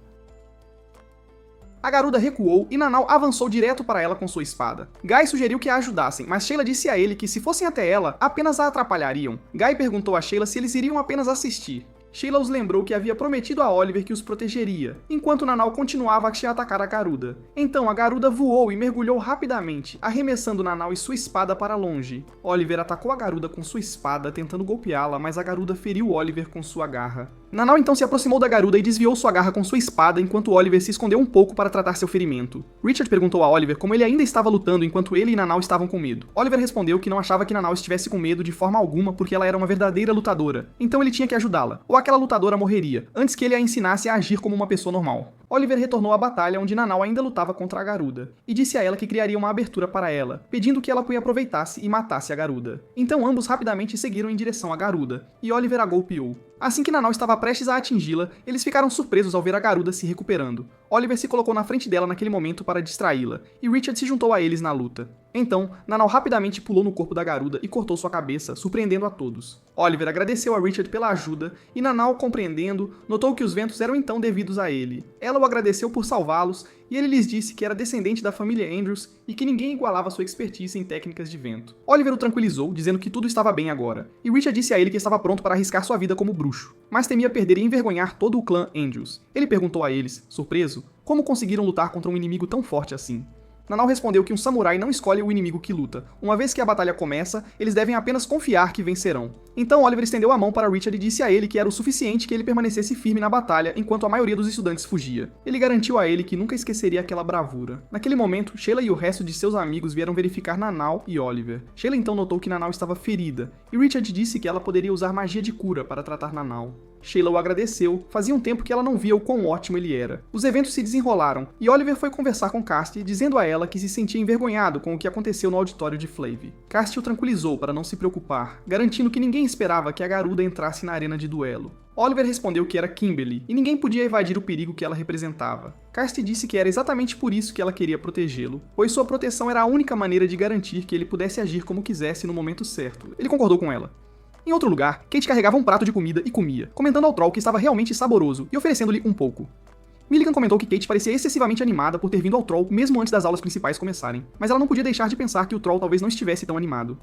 A garuda recuou e Nanau avançou direto para ela com sua espada. Guy sugeriu que a ajudassem, mas Sheila disse a ele que se fossem até ela, apenas a atrapalhariam. Guy perguntou a Sheila se eles iriam apenas assistir. Sheila os lembrou que havia prometido a Oliver que os protegeria, enquanto Nanau continuava a atacar a garuda. Então a garuda voou e mergulhou rapidamente, arremessando Nanau e sua espada para longe. Oliver atacou a garuda com sua espada, tentando golpeá-la, mas a garuda feriu Oliver com sua garra. Nanau então se aproximou da garuda e desviou sua garra com sua espada, enquanto Oliver se escondeu um pouco para tratar seu ferimento. Richard perguntou a Oliver como ele ainda estava lutando enquanto ele e Nanau estavam com medo. Oliver respondeu que não achava que Nanau estivesse com medo de forma alguma porque ela era uma verdadeira lutadora, então ele tinha que ajudá-la, ou aquela lutadora morreria, antes que ele a ensinasse a agir como uma pessoa normal. Oliver retornou à batalha onde Nanau ainda lutava contra a garuda, e disse a ela que criaria uma abertura para ela, pedindo que ela a aproveitasse e matasse a garuda. Então ambos rapidamente seguiram em direção à garuda, e Oliver a golpeou. Assim que Nanau estava prestes a atingi-la, eles ficaram surpresos ao ver a garuda se recuperando. Oliver se colocou na frente dela naquele momento para distraí-la, e Richard se juntou a eles na luta. Então, Nanau rapidamente pulou no corpo da garuda e cortou sua cabeça, surpreendendo a todos. Oliver agradeceu a Richard pela ajuda, e Nanau, compreendendo, notou que os ventos eram então devidos a ele. Ela o agradeceu por salvá-los, e ele lhes disse que era descendente da família Andrews e que ninguém igualava sua expertise em técnicas de vento. Oliver o tranquilizou, dizendo que tudo estava bem agora, e Richard disse a ele que estava pronto para arriscar sua vida como bruxo, mas temia perder e envergonhar todo o clã Andrews. Ele perguntou a eles, surpreso, como conseguiram lutar contra um inimigo tão forte assim. Nanau respondeu que um samurai não escolhe o inimigo que luta. Uma vez que a batalha começa, eles devem apenas confiar que vencerão. Então Oliver estendeu a mão para Richard e disse a ele que era o suficiente que ele permanecesse firme na batalha enquanto a maioria dos estudantes fugia. Ele garantiu a ele que nunca esqueceria aquela bravura. Naquele momento, Sheila e o resto de seus amigos vieram verificar Nanau e Oliver. Sheila então notou que Nanau estava ferida, e Richard disse que ela poderia usar magia de cura para tratar Nanau. Sheila o agradeceu, fazia um tempo que ela não via o quão ótimo ele era. Os eventos se desenrolaram, e Oliver foi conversar com Casti, dizendo a ela que se sentia envergonhado com o que aconteceu no auditório de Flavie. Casti o tranquilizou para não se preocupar, garantindo que ninguém esperava que a garuda entrasse na arena de duelo. Oliver respondeu que era Kimberly, e ninguém podia evadir o perigo que ela representava. Casti disse que era exatamente por isso que ela queria protegê-lo, pois sua proteção era a única maneira de garantir que ele pudesse agir como quisesse no momento certo. Ele concordou com ela. Em outro lugar, Kate carregava um prato de comida e comia, comentando ao Troll que estava realmente saboroso e oferecendo-lhe um pouco. Milligan comentou que Kate parecia excessivamente animada por ter vindo ao Troll mesmo antes das aulas principais começarem, mas ela não podia deixar de pensar que o Troll talvez não estivesse tão animado.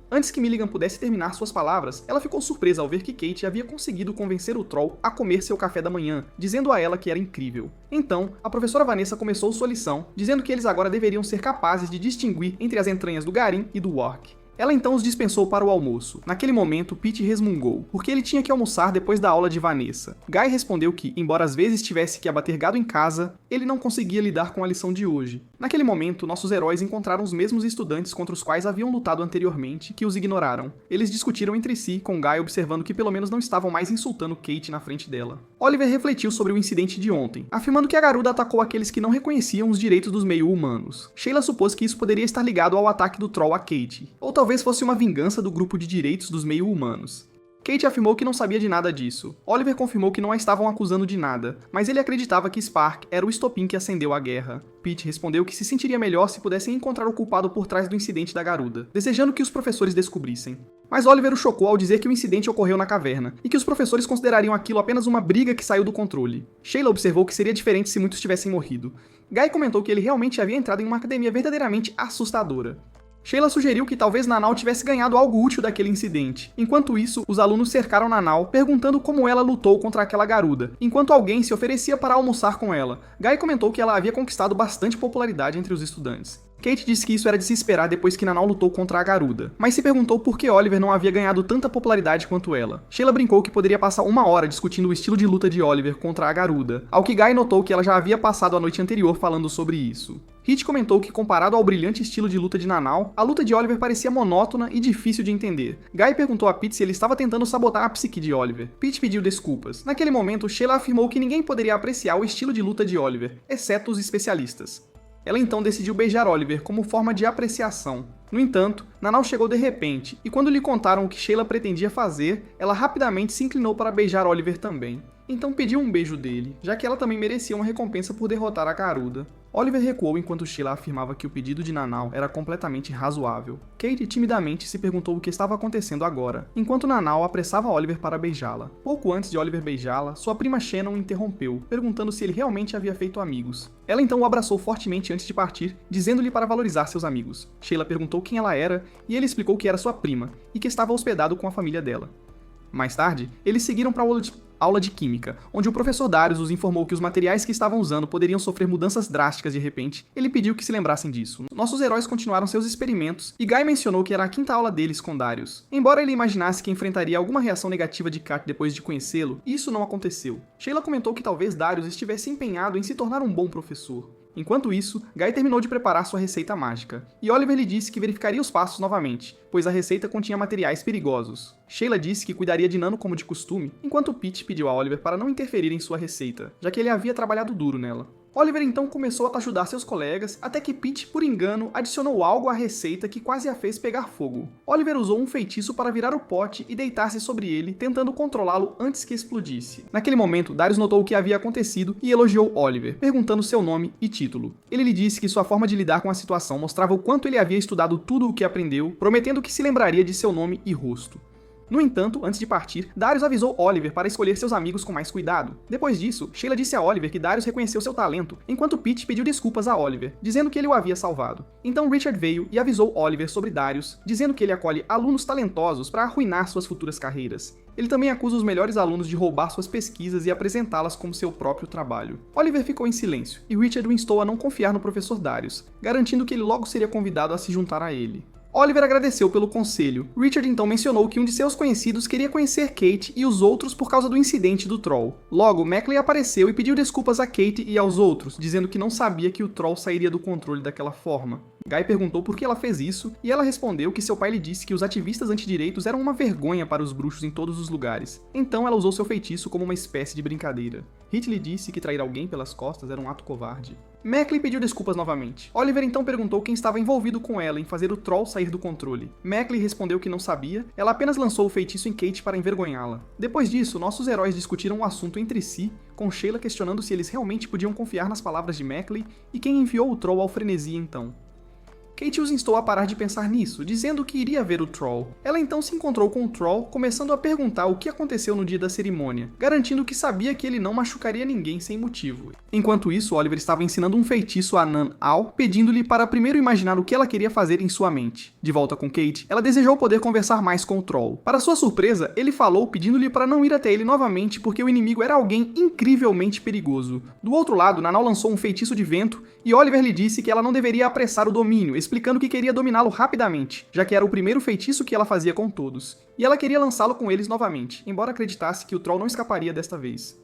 Antes que Milligan pudesse terminar suas palavras, ela ficou surpresa ao ver que Kate havia conseguido convencer o Troll a comer seu café da manhã, dizendo a ela que era incrível. Então, a professora Vanessa começou sua lição, dizendo que eles agora deveriam ser capazes de distinguir entre as entranhas do Garim e do Orc. Ela então os dispensou para o almoço. Naquele momento, Pete resmungou, porque ele tinha que almoçar depois da aula de Vanessa. Guy respondeu que, embora às vezes tivesse que abater gado em casa, ele não conseguia lidar com a lição de hoje. Naquele momento, nossos heróis encontraram os mesmos estudantes contra os quais haviam lutado anteriormente, que os ignoraram. Eles discutiram entre si, com Guy observando que pelo menos não estavam mais insultando Kate na frente dela. Oliver refletiu sobre o incidente de ontem, afirmando que a garuda atacou aqueles que não reconheciam os direitos dos meio-humanos. Sheila supôs que isso poderia estar ligado ao ataque do Troll a Kate, ou talvez fosse uma vingança do grupo de direitos dos meio-humanos. Kate afirmou que não sabia de nada disso. Oliver confirmou que não a estavam acusando de nada, mas ele acreditava que Spark era o estopim que acendeu a guerra. Pete respondeu que se sentiria melhor se pudessem encontrar o culpado por trás do incidente da garuda, desejando que os professores descobrissem. Mas Oliver o chocou ao dizer que o incidente ocorreu na caverna, e que os professores considerariam aquilo apenas uma briga que saiu do controle. Sheila observou que seria diferente se muitos tivessem morrido. Guy comentou que ele realmente havia entrado em uma academia verdadeiramente assustadora. Sheila sugeriu que talvez Nanau tivesse ganhado algo útil daquele incidente. Enquanto isso, os alunos cercaram Nanau, perguntando como ela lutou contra aquela garuda, enquanto alguém se oferecia para almoçar com ela. Guy comentou que ela havia conquistado bastante popularidade entre os estudantes. Kate disse que isso era de se esperar depois que Nanau lutou contra a garuda, mas se perguntou por que Oliver não havia ganhado tanta popularidade quanto ela. Sheila brincou que poderia passar uma hora discutindo o estilo de luta de Oliver contra a garuda, ao que Guy notou que ela já havia passado a noite anterior falando sobre isso. Hit comentou que, comparado ao brilhante estilo de luta de Nanau, a luta de Oliver parecia monótona e difícil de entender. Guy perguntou a Pete se ele estava tentando sabotar a psique de Oliver. Pete pediu desculpas. Naquele momento, Sheila afirmou que ninguém poderia apreciar o estilo de luta de Oliver, exceto os especialistas. Ela então decidiu beijar Oliver como forma de apreciação. No entanto, Nanau chegou de repente, e quando lhe contaram o que Sheila pretendia fazer, ela rapidamente se inclinou para beijar Oliver também. Então pediu um beijo dele, já que ela também merecia uma recompensa por derrotar a garuda. Oliver recuou enquanto Sheila afirmava que o pedido de Nanau era completamente razoável. Kate timidamente se perguntou o que estava acontecendo agora, enquanto Nanau apressava Oliver para beijá-la. Pouco antes de Oliver beijá-la, sua prima Shannon o interrompeu, perguntando se ele realmente havia feito amigos. Ela então o abraçou fortemente antes de partir, dizendo-lhe para valorizar seus amigos. Sheila perguntou quem ela era, e ele explicou que era sua prima, e que estava hospedado com a família dela. Mais tarde, eles seguiram para o aula de química, onde o professor Darius os informou que os materiais que estavam usando poderiam sofrer mudanças drásticas de repente. Ele pediu que se lembrassem disso. Nossos heróis continuaram seus experimentos, e Guy mencionou que era a quinta aula deles com Darius. Embora ele imaginasse que enfrentaria alguma reação negativa de Kat depois de conhecê-lo, isso não aconteceu. Sheila comentou que talvez Darius estivesse empenhado em se tornar um bom professor. Enquanto isso, Guy terminou de preparar sua receita mágica, e Oliver lhe disse que verificaria os passos novamente, pois a receita continha materiais perigosos. Sheila disse que cuidaria de Nano como de costume, enquanto Pete pediu a Oliver para não interferir em sua receita, já que ele havia trabalhado duro nela. Oliver então começou a ajudar seus colegas, até que Pete, por engano, adicionou algo à receita que quase a fez pegar fogo. Oliver usou um feitiço para virar o pote e deitar-se sobre ele, tentando controlá-lo antes que explodisse. Naquele momento, Darius notou o que havia acontecido e elogiou Oliver, perguntando seu nome e título. Ele lhe disse que sua forma de lidar com a situação mostrava o quanto ele havia estudado tudo o que aprendeu, prometendo que se lembraria de seu nome e rosto. No entanto, antes de partir, Darius avisou Oliver para escolher seus amigos com mais cuidado. Depois disso, Sheila disse a Oliver que Darius reconheceu seu talento, enquanto Pete pediu desculpas a Oliver, dizendo que ele o havia salvado. Então Richard veio e avisou Oliver sobre Darius, dizendo que ele acolhe alunos talentosos para arruinar suas futuras carreiras. Ele também acusa os melhores alunos de roubar suas pesquisas e apresentá-las como seu próprio trabalho. Oliver ficou em silêncio, e Richard o instou a não confiar no professor Darius, garantindo que ele logo seria convidado a se juntar a ele. Oliver agradeceu pelo conselho. Richard então mencionou que um de seus conhecidos queria conhecer Kate e os outros por causa do incidente do Troll. Logo, Mackley apareceu e pediu desculpas a Kate e aos outros, dizendo que não sabia que o Troll sairia do controle daquela forma. Guy perguntou por que ela fez isso, e ela respondeu que seu pai lhe disse que os ativistas antidireitos eram uma vergonha para os bruxos em todos os lugares. Então ela usou seu feitiço como uma espécie de brincadeira. Hit lhe disse que trair alguém pelas costas era um ato covarde. Mackley pediu desculpas novamente. Oliver então perguntou quem estava envolvido com ela em fazer o Troll sair do controle. Mackley respondeu que não sabia, ela apenas lançou o feitiço em Kate para envergonhá-la. Depois disso, nossos heróis discutiram o assunto entre si, com Sheila questionando se eles realmente podiam confiar nas palavras de Mackley e quem enviou o Troll ao frenesi então. Kate os instou a parar de pensar nisso, dizendo que iria ver o Troll. Ela então se encontrou com o Troll, começando a perguntar o que aconteceu no dia da cerimônia, garantindo que sabia que ele não machucaria ninguém sem motivo. Enquanto isso, Oliver estava ensinando um feitiço a Nan-Al, pedindo-lhe para primeiro imaginar o que ela queria fazer em sua mente. De volta com Kate, ela desejou poder conversar mais com o Troll. Para sua surpresa, ele falou pedindo-lhe para não ir até ele novamente porque o inimigo era alguém incrivelmente perigoso. Do outro lado, Nanal lançou um feitiço de vento e Oliver lhe disse que ela não deveria apressar o domínio, explicando que queria dominá-lo rapidamente, já que era o primeiro feitiço que ela fazia com todos, e ela queria lançá-lo com eles novamente, embora acreditasse que o Troll não escaparia desta vez.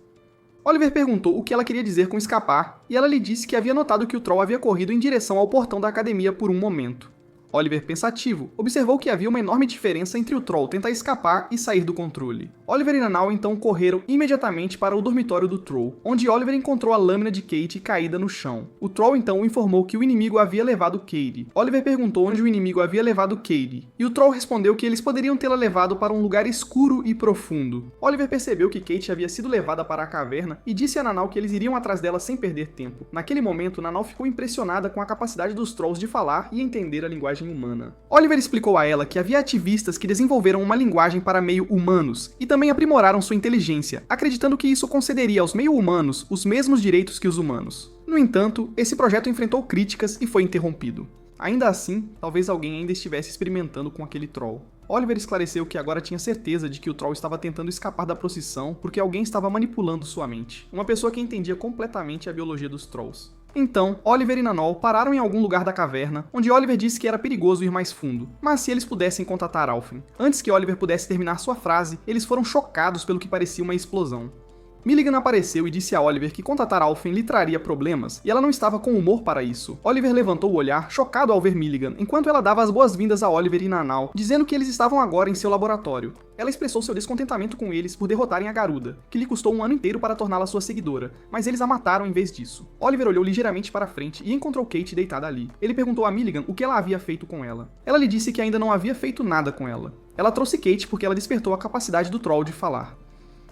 Oliver perguntou o que ela queria dizer com escapar, e ela lhe disse que havia notado que o Troll havia corrido em direção ao portão da academia por um momento. Oliver, pensativo, observou que havia uma enorme diferença entre o Troll tentar escapar e sair do controle. Oliver e Nanal então correram imediatamente para o dormitório do Troll, onde Oliver encontrou a lâmina de Kate caída no chão. O Troll então informou que o inimigo havia levado Kate. Oliver perguntou onde o inimigo havia levado Kate, e o Troll respondeu que eles poderiam tê-la levado para um lugar escuro e profundo. Oliver percebeu que Kate havia sido levada para a caverna e disse a Nanal que eles iriam atrás dela sem perder tempo. Naquele momento, Nanal ficou impressionada com a capacidade dos Trolls de falar e entender a linguagem humana. Oliver explicou a ela que havia ativistas que desenvolveram uma linguagem para meio-humanos e também aprimoraram sua inteligência, acreditando que isso concederia aos meio-humanos os mesmos direitos que os humanos. No entanto, esse projeto enfrentou críticas e foi interrompido. Ainda assim, talvez alguém ainda estivesse experimentando com aquele Troll. Oliver esclareceu que agora tinha certeza de que o Troll estava tentando escapar da procissão porque alguém estava manipulando sua mente. Uma pessoa que entendia completamente a biologia dos Trolls. Então, Oliver e Nanol pararam em algum lugar da caverna, onde Oliver disse que era perigoso ir mais fundo, mas se eles pudessem contatar Alphen. Antes que Oliver pudesse terminar sua frase, eles foram chocados pelo que parecia uma explosão. Milligan apareceu e disse a Oliver que contatar Alphen lhe traria problemas, e ela não estava com humor para isso. Oliver levantou o olhar, chocado ao ver Milligan, enquanto ela dava as boas-vindas a Oliver e Nanal, dizendo que eles estavam agora em seu laboratório. Ela expressou seu descontentamento com eles por derrotarem a Garuda, que lhe custou um ano inteiro para torná-la sua seguidora, mas eles a mataram em vez disso. Oliver olhou ligeiramente para frente e encontrou Kate deitada ali. Ele perguntou a Milligan o que ela havia feito com ela. Ela lhe disse que ainda não havia feito nada com ela. Ela trouxe Kate porque ela despertou a capacidade do Troll de falar.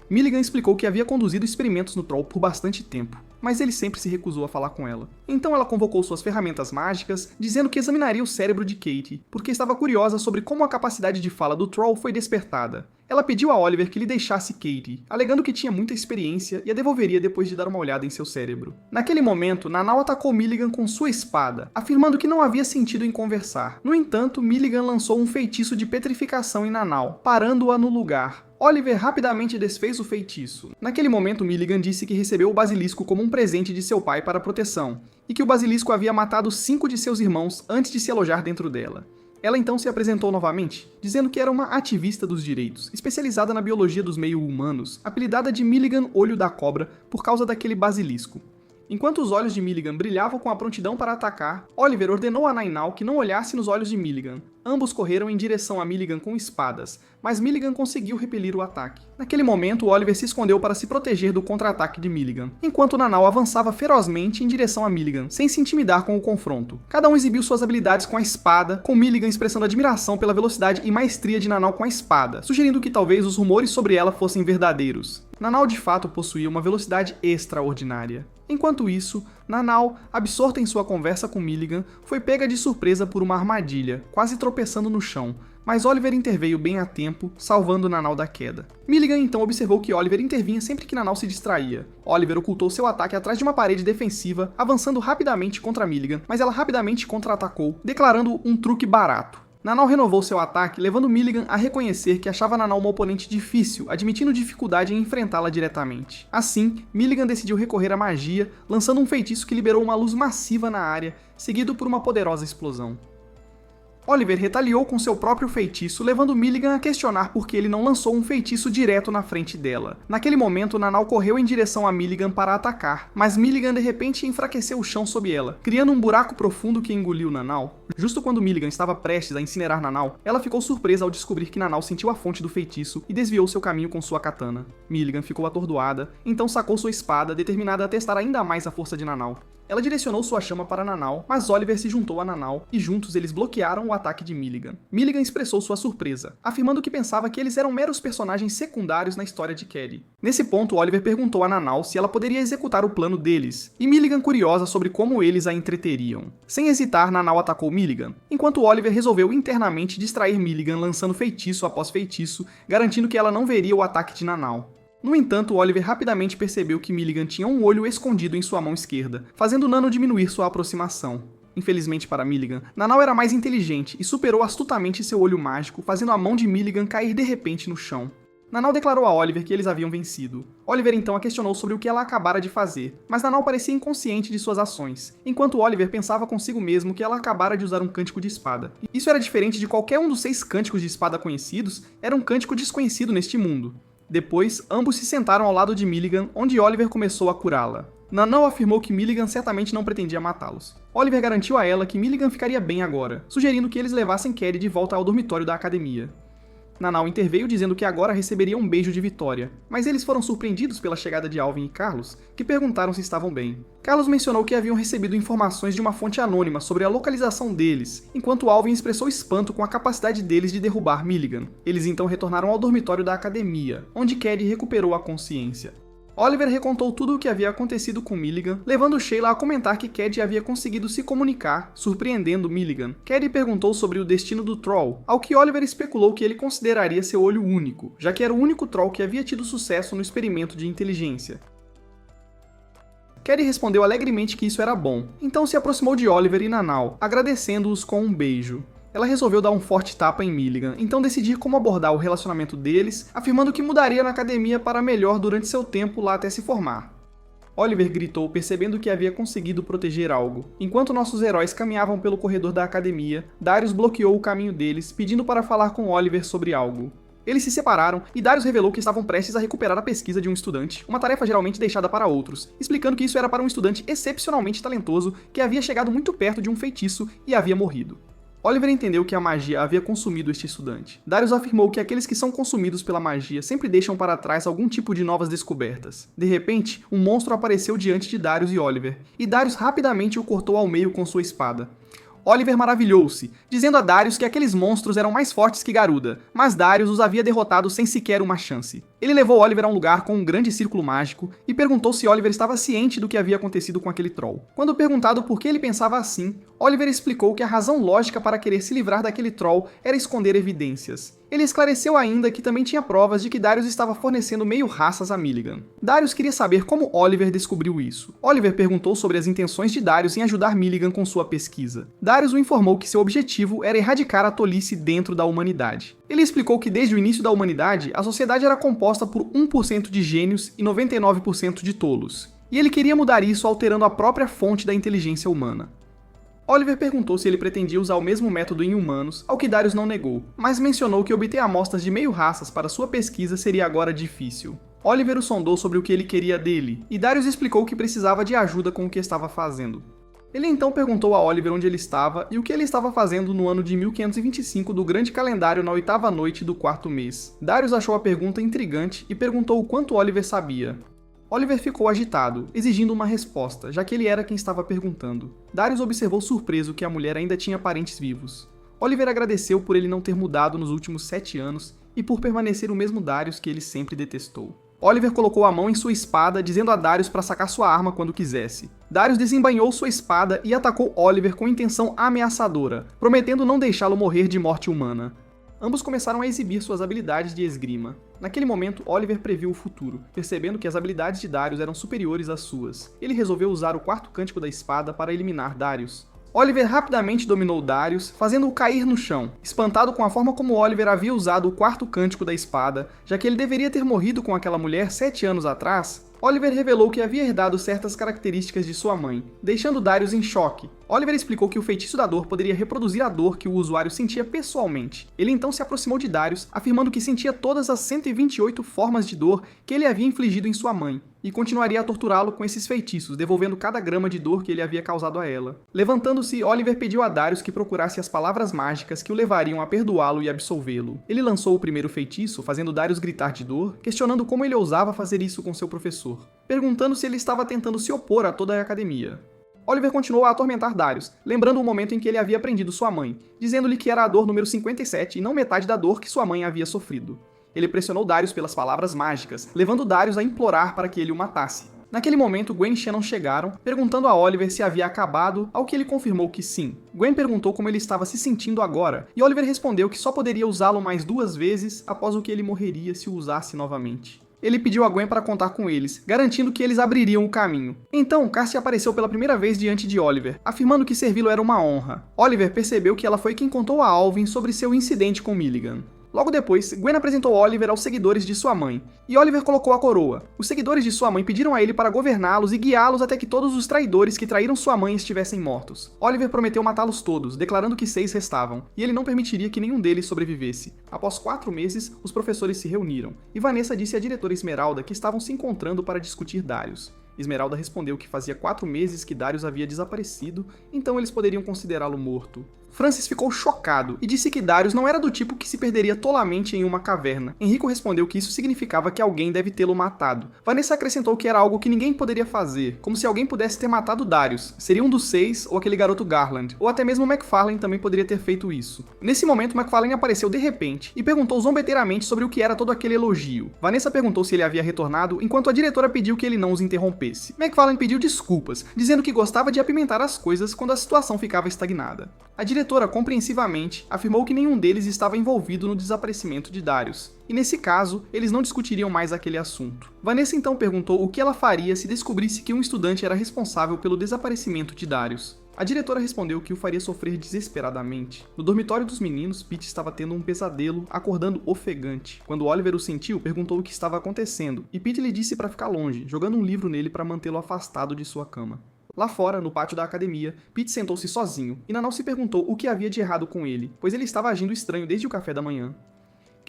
Milligan explicou que havia conduzido experimentos no Troll por bastante tempo, mas ele sempre se recusou a falar com ela. Então ela convocou suas ferramentas mágicas, dizendo que examinaria o cérebro de Kate, porque estava curiosa sobre como a capacidade de fala do Troll foi despertada. Ela pediu a Oliver que lhe deixasse Katie, alegando que tinha muita experiência e a devolveria depois de dar uma olhada em seu cérebro. Naquele momento, Nanau atacou Milligan com sua espada, afirmando que não havia sentido em conversar. No entanto, Milligan lançou um feitiço de petrificação em Nanau, parando-a no lugar. Oliver rapidamente desfez o feitiço. Naquele momento, Milligan disse que recebeu o basilisco como um presente de seu pai para proteção, e que o basilisco havia matado 5 de seus irmãos antes de se alojar dentro dela. Ela então se apresentou novamente, dizendo que era uma ativista dos direitos, especializada na biologia dos meio-humanos, apelidada de Milligan Olho da Cobra por causa daquele basilisco. Enquanto os olhos de Milligan brilhavam com a prontidão para atacar, Oliver ordenou a Nainal que não olhasse nos olhos de Milligan. Ambos correram em direção a Milligan com espadas, mas Milligan conseguiu repelir o ataque. Naquele momento, Oliver se escondeu para se proteger do contra-ataque de Milligan, enquanto Nanau avançava ferozmente em direção a Milligan, sem se intimidar com o confronto. Cada um exibiu suas habilidades com a espada, com Milligan expressando admiração pela velocidade e maestria de Nanau com a espada, sugerindo que talvez os rumores sobre ela fossem verdadeiros. Nanau de fato possuía uma velocidade extraordinária. Enquanto isso, Nanau, absorta em sua conversa com Milligan, foi pega de surpresa por uma armadilha, quase tropeçando no chão, mas Oliver interveio bem a tempo, salvando Nanau da queda. Milligan então observou que Oliver intervinha sempre que Nanau se distraía. Oliver ocultou seu ataque atrás de uma parede defensiva, avançando rapidamente contra Milligan, mas ela rapidamente contra-atacou, declarando um truque barato. Nanau renovou seu ataque, levando Milligan a reconhecer que achava Nanau uma oponente difícil, admitindo dificuldade em enfrentá-la diretamente. Assim, Milligan decidiu recorrer à magia, lançando um feitiço que liberou uma luz massiva na área, seguido por uma poderosa explosão. Oliver retaliou com seu próprio feitiço, levando Milligan a questionar por que ele não lançou um feitiço direto na frente dela. Naquele momento, Nanau correu em direção a Milligan para atacar, mas Milligan de repente enfraqueceu o chão sob ela, criando um buraco profundo que engoliu Nanau. Justo quando Milligan estava prestes a incinerar Nanau, ela ficou surpresa ao descobrir que Nanau sentiu a fonte do feitiço e desviou seu caminho com sua katana. Milligan ficou atordoada, então sacou sua espada, determinada a testar ainda mais a força de Nanau. Ela direcionou sua chama para Nanau, mas Oliver se juntou a Nanau e juntos eles bloquearam o ataque de Milligan. Milligan expressou sua surpresa, afirmando que pensava que eles eram meros personagens secundários na história de Cady. Nesse ponto, Oliver perguntou a Nanau se ela poderia executar o plano deles, e Milligan curiosa sobre como eles a entreteriam. Sem hesitar, Nanau atacou Milligan, enquanto Oliver resolveu internamente distrair Milligan lançando feitiço após feitiço, garantindo que ela não veria o ataque de Nanau. No entanto, Oliver rapidamente percebeu que Milligan tinha um olho escondido em sua mão esquerda, fazendo Nano diminuir sua aproximação. Infelizmente para Milligan, Nanau era mais inteligente e superou astutamente seu olho mágico, fazendo a mão de Milligan cair de repente no chão. Nanau declarou a Oliver que eles haviam vencido. Oliver então a questionou sobre o que ela acabara de fazer, mas Nanau parecia inconsciente de suas ações, enquanto Oliver pensava consigo mesmo que ela acabara de usar um cântico de espada. Isso era diferente de qualquer um dos 6 cânticos de espada conhecidos, era um cântico desconhecido neste mundo. Depois, ambos se sentaram ao lado de Milligan, onde Oliver começou a curá-la. Nanau afirmou que Milligan certamente não pretendia matá-los. Oliver garantiu a ela que Milligan ficaria bem agora, sugerindo que eles levassem Cady de volta ao dormitório da academia. Nanau interveio dizendo que agora receberia um beijo de vitória, mas eles foram surpreendidos pela chegada de Alvin e Carlos, que perguntaram se estavam bem. Carlos mencionou que haviam recebido informações de uma fonte anônima sobre a localização deles, enquanto Alvin expressou espanto com a capacidade deles de derrubar Milligan. Eles então retornaram ao dormitório da academia, onde Cady recuperou a consciência. Oliver recontou tudo o que havia acontecido com Milligan, levando Sheila a comentar que Cady havia conseguido se comunicar, surpreendendo Milligan. Cady perguntou sobre o destino do Troll, ao que Oliver especulou que ele consideraria seu olho único, já que era o único Troll que havia tido sucesso no experimento de inteligência. Cady respondeu alegremente que isso era bom, então se aproximou de Oliver e Nanau, agradecendo-os com um beijo. Ela resolveu dar um forte tapa em Milligan, então decidir como abordar o relacionamento deles, afirmando que mudaria na academia para melhor durante seu tempo lá até se formar. Oliver gritou, percebendo que havia conseguido proteger algo. Enquanto nossos heróis caminhavam pelo corredor da academia, Darius bloqueou o caminho deles, pedindo para falar com Oliver sobre algo. Eles se separaram e Darius revelou que estavam prestes a recuperar a pesquisa de um estudante, uma tarefa geralmente deixada para outros, explicando que isso era para um estudante excepcionalmente talentoso que havia chegado muito perto de um feitiço e havia morrido. Oliver entendeu que a magia havia consumido este estudante. Darius afirmou que aqueles que são consumidos pela magia sempre deixam para trás algum tipo de novas descobertas. De repente, um monstro apareceu diante de Darius e Oliver, e Darius rapidamente o cortou ao meio com sua espada. Oliver maravilhou-se, dizendo a Darius que aqueles monstros eram mais fortes que Garuda, mas Darius os havia derrotado sem sequer uma chance. Ele levou Oliver a um lugar com um grande círculo mágico e perguntou se Oliver estava ciente do que havia acontecido com aquele troll. Quando perguntado por que ele pensava assim, Oliver explicou que a razão lógica para querer se livrar daquele troll era esconder evidências. Ele esclareceu ainda que também tinha provas de que Darius estava fornecendo meio-raças a Milligan. Darius queria saber como Oliver descobriu isso. Oliver perguntou sobre as intenções de Darius em ajudar Milligan com sua pesquisa. Darius o informou que seu objetivo era erradicar a tolice dentro da humanidade. Ele explicou que desde o início da humanidade, a sociedade era composta por 1% de gênios e 99% de tolos. E ele queria mudar isso alterando a própria fonte da inteligência humana. Oliver perguntou se ele pretendia usar o mesmo método em humanos, ao que Darius não negou, mas mencionou que obter amostras de meio-raças para sua pesquisa seria agora difícil. Oliver o sondou sobre o que ele queria dele, e Darius explicou que precisava de ajuda com o que estava fazendo. Ele então perguntou a Oliver onde ele estava e o que ele estava fazendo no ano de 1525 do grande calendário na 8ª noite do 4º mês. Darius achou a pergunta intrigante e perguntou o quanto Oliver sabia. Oliver ficou agitado, exigindo uma resposta, já que ele era quem estava perguntando. Darius observou surpreso que a mulher ainda tinha parentes vivos. Oliver agradeceu por ele não ter mudado nos últimos 7 anos e por permanecer o mesmo Darius que ele sempre detestou. Oliver colocou a mão em sua espada, dizendo a Darius para sacar sua arma quando quisesse. Darius desembainhou sua espada e atacou Oliver com intenção ameaçadora, prometendo não deixá-lo morrer de morte humana. Ambos começaram a exibir suas habilidades de esgrima. Naquele momento, Oliver previu o futuro, percebendo que as habilidades de Darius eram superiores às suas. Ele resolveu usar o 4º cântico da espada para eliminar Darius. Oliver rapidamente dominou Darius, fazendo-o cair no chão, espantado com a forma como Oliver havia usado o 4º cântico da espada, já que ele deveria ter morrido com aquela mulher 7 anos atrás. Oliver revelou que havia herdado certas características de sua mãe, deixando Darius em choque. Oliver explicou que o feitiço da dor poderia reproduzir a dor que o usuário sentia pessoalmente. Ele então se aproximou de Darius, afirmando que sentia todas as 128 formas de dor que ele havia infligido em sua mãe, e continuaria a torturá-lo com esses feitiços, devolvendo cada grama de dor que ele havia causado a ela. Levantando-se, Oliver pediu a Darius que procurasse as palavras mágicas que o levariam a perdoá-lo e absolvê-lo. Ele lançou o primeiro feitiço, fazendo Darius gritar de dor, questionando como ele ousava fazer isso com seu professor, perguntando se ele estava tentando se opor a toda a academia. Oliver continuou a atormentar Darius, lembrando o momento em que ele havia prendido sua mãe, dizendo-lhe que era a dor número 57 e não metade da dor que sua mãe havia sofrido. Ele pressionou Darius pelas palavras mágicas, levando Darius a implorar para que ele o matasse. Naquele momento, Gwen e Shannon chegaram, perguntando a Oliver se havia acabado, ao que ele confirmou que sim. Gwen perguntou como ele estava se sentindo agora, e Oliver respondeu que só poderia usá-lo mais 2 vezes após o que ele morreria se o usasse novamente. Ele pediu a Gwen para contar com eles, garantindo que eles abririam o caminho. Então, Cassie apareceu pela primeira vez diante de Oliver, afirmando que servi-lo era uma honra. Oliver percebeu que ela foi quem contou a Alvin sobre seu incidente com Milligan. Logo depois, Gwen apresentou Oliver aos seguidores de sua mãe, e Oliver colocou a coroa. Os seguidores de sua mãe pediram a ele para governá-los e guiá-los até que todos os traidores que traíram sua mãe estivessem mortos. Oliver prometeu matá-los todos, declarando que 6 restavam, e ele não permitiria que nenhum deles sobrevivesse. Após 4 meses, os professores se reuniram, e Vanessa disse à diretora Esmeralda que estavam se encontrando para discutir Darius. Esmeralda respondeu que fazia 4 meses que Darius havia desaparecido, então eles poderiam considerá-lo morto. Francis ficou chocado e disse que Darius não era do tipo que se perderia tolamente em uma caverna. Enrico respondeu que isso significava que alguém deve tê-lo matado. Vanessa acrescentou que era algo que ninguém poderia fazer, como se alguém pudesse ter matado Darius. Seria um dos 6 ou aquele garoto Garland, ou até mesmo McFarlane também poderia ter feito isso. Nesse momento, McFarlane apareceu de repente e perguntou zombeteiramente sobre o que era todo aquele elogio. Vanessa perguntou se ele havia retornado, enquanto a diretora pediu que ele não os interrompesse. McFarlane pediu desculpas, dizendo que gostava de apimentar as coisas quando a situação ficava estagnada. A diretora, compreensivamente, afirmou que nenhum deles estava envolvido no desaparecimento de Darius, e nesse caso, eles não discutiriam mais aquele assunto. Vanessa então perguntou o que ela faria se descobrisse que um estudante era responsável pelo desaparecimento de Darius. A diretora respondeu que o faria sofrer desesperadamente. No dormitório dos meninos, Pete estava tendo um pesadelo, acordando ofegante. Quando Oliver o sentiu, perguntou o que estava acontecendo, e Pete lhe disse para ficar longe, jogando um livro nele para mantê-lo afastado de sua cama. Lá fora, no pátio da academia, Pete sentou-se sozinho, e Nanau se perguntou o que havia de errado com ele, pois ele estava agindo estranho desde o café da manhã.